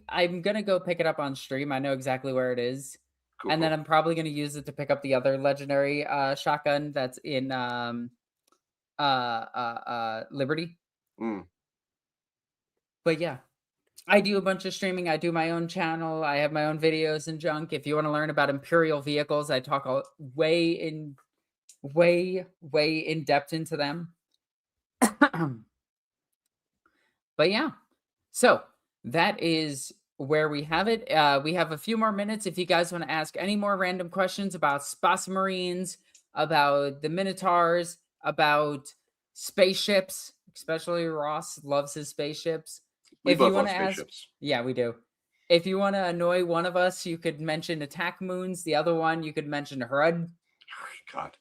I'm gonna go pick it up on stream. I know exactly where it is. Cool, And then cool. I'm probably gonna use it to pick up the other legendary shotgun that's in Liberty. Mm. But yeah, I do a bunch of streaming. I do my own channel. I have my own videos and junk. If you want to learn about Imperial vehicles, I talk way in depth into them. But yeah, so that is where we have it. We have a few more minutes. If you guys want to ask any more random questions about Space Marines, about the Minotaurs, about spaceships, especially Ross loves his spaceships. We If you both want love to ask, spaceships. yeah, we do. If you want to annoy one of us, you could mention attack moons. The other one, you could mention HUD. God.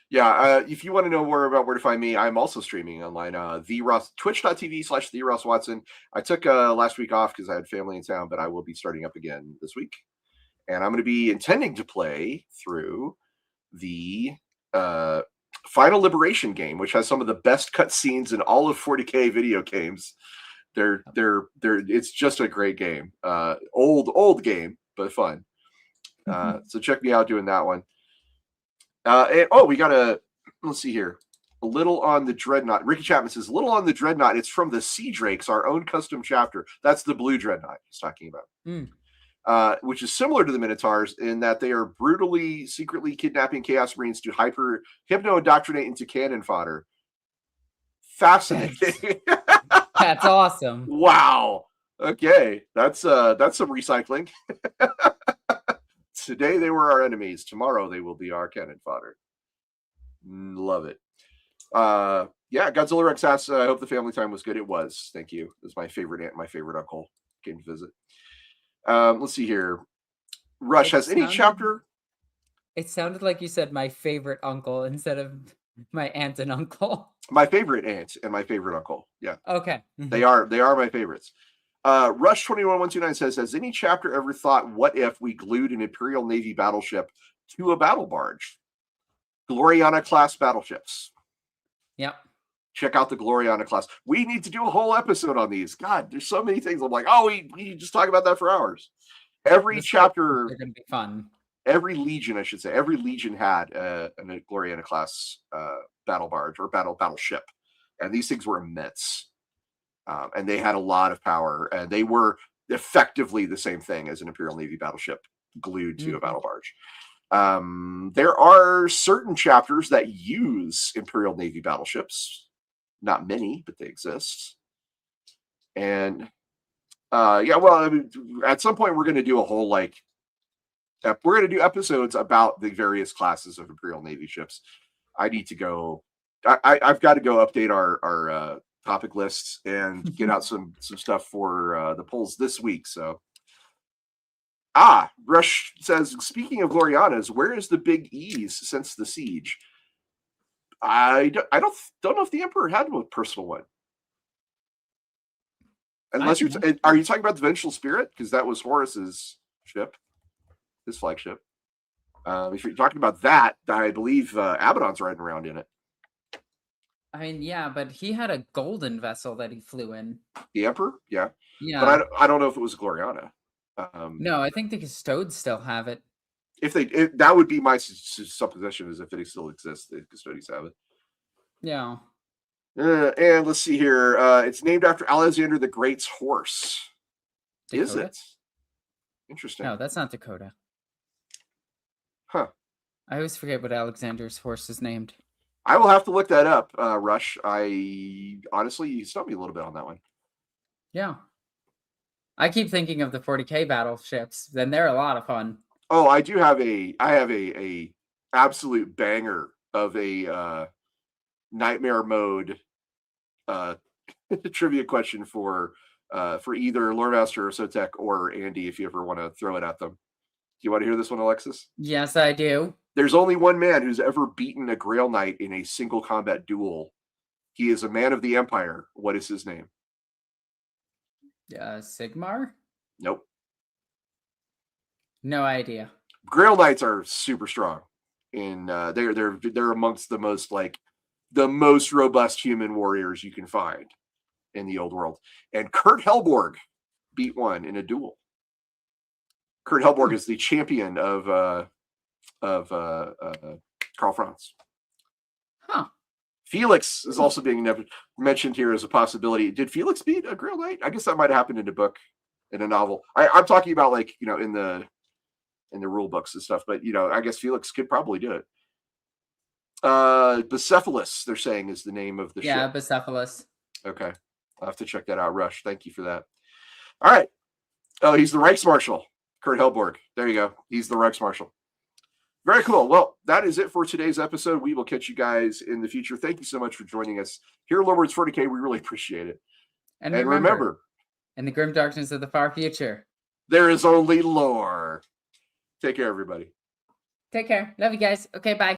Yeah, if you want to know more about where to find me, I'm also streaming online. Twitch.tv/the Ross Watson. I took last week off because I had family in town, but I will be starting up again this week. And I'm going to be intending to play through the Final Liberation game, which has some of the best cutscenes in all of 40K video games. It's just a great game. Old game, but fun. So check me out doing that one. We got let's see here. A little on the Dreadnought. Ricky Chapman says, a little on the Dreadnought. It's from the Sea Drakes, our own custom chapter. That's the blue Dreadnought he's talking about. Which is similar to the Minotaurs in that they are brutally, secretly kidnapping Chaos Marines to hypno-indoctrinate into cannon fodder. Fascinating. That's awesome. Wow. Okay. That's some recycling. Today they were our enemies. Tomorrow they will be our cannon fodder. Love it. Yeah, Godzilla Rex asks, I hope the family time was good. It was. Thank you. It was my favorite aunt, my favorite uncle came to visit. Let's see here. Rush, has any chapter? It sounded like you said my favorite uncle instead of my aunt and uncle. My favorite aunt and my favorite uncle. Yeah. Okay. They are my favorites. Rush 21129 says, has any chapter ever thought, what if we glued an Imperial Navy battleship to a battle barge? Gloriana class battleships. Yep. Check out the Gloriana class. We need to do a whole episode on these. God, there's so many things. I'm like, we just talk about that for hours. Every chapter, they're going to be fun. Every legion, I should say, every legion had a Gloriana class battle barge or battleship, and these things were immense, and they had a lot of power, and they were effectively the same thing as an Imperial Navy battleship glued to a battle barge. There are certain chapters that use Imperial Navy battleships. Not many, but they exist. And at some point we're going to do a whole we're going to do episodes about the various classes of Imperial Navy ships. I need to go. I've got to go update our topic lists and get out some stuff for the polls this week. So, Rush says, speaking of Glorianas, where is the big E's since the siege? I don't know if the Emperor had a personal one. Unless are you talking about the Vengeful Spirit? Because that was Horus's ship, his flagship. If you're talking about that, I believe Abaddon's riding around in it. I mean, yeah, but he had a golden vessel that he flew in. The Emperor, yeah. But I don't know if it was Gloriana. No, I think the Custodes still have it. If that would be my supposition, is if it still exists, the Custodes have it. Yeah. And let's see here. It's named after Alexander the Great's horse. Dakota? Is it? Interesting. No, that's not Dakota. Huh. I always forget what Alexander's horse is named. I will have to look that up, Rush. Honestly, you stumped me a little bit on that one. Yeah. I keep thinking of the 40K battleships. Then they're a lot of fun. Oh, I have a absolute banger of a nightmare mode trivia question for either Lord Master or Sotek or Andy, if you ever want to throw it at them. Do you want to hear this one, Alexis? Yes, I do. There's only one man who's ever beaten a Grail Knight in a single combat duel. He is a man of the Empire. What is his name? Sigmar? Nope. No idea. Grail Knights are super strong. they're amongst the most robust human warriors you can find in the old world. And Kurt Helborg beat one in a duel. Kurt Helborg is the champion of Karl Franz. Huh. Felix is also being mentioned here as a possibility. Did Felix beat a Grail Knight? I guess that might have happened in a book, in a novel. I'm talking about in the rule books and stuff. But I guess Felix could probably do it. Bucephalus, they're saying, is the name of the ship. Yeah, Bucephalus. Okay, I'll have to check that out. Rush, thank you for that. All right. Oh, he's the Reichsmarshal, Kurt Helborg. There you go. He's the Reichsmarshal. Very cool. Well, that is it for today's episode. We will catch you guys in the future. Thank you so much for joining us here at Lorebeards 40K. We really appreciate it. And remember, in the grim darkness of the far future, there is only lore. Take care, everybody. Take care. Love you guys. Okay, bye.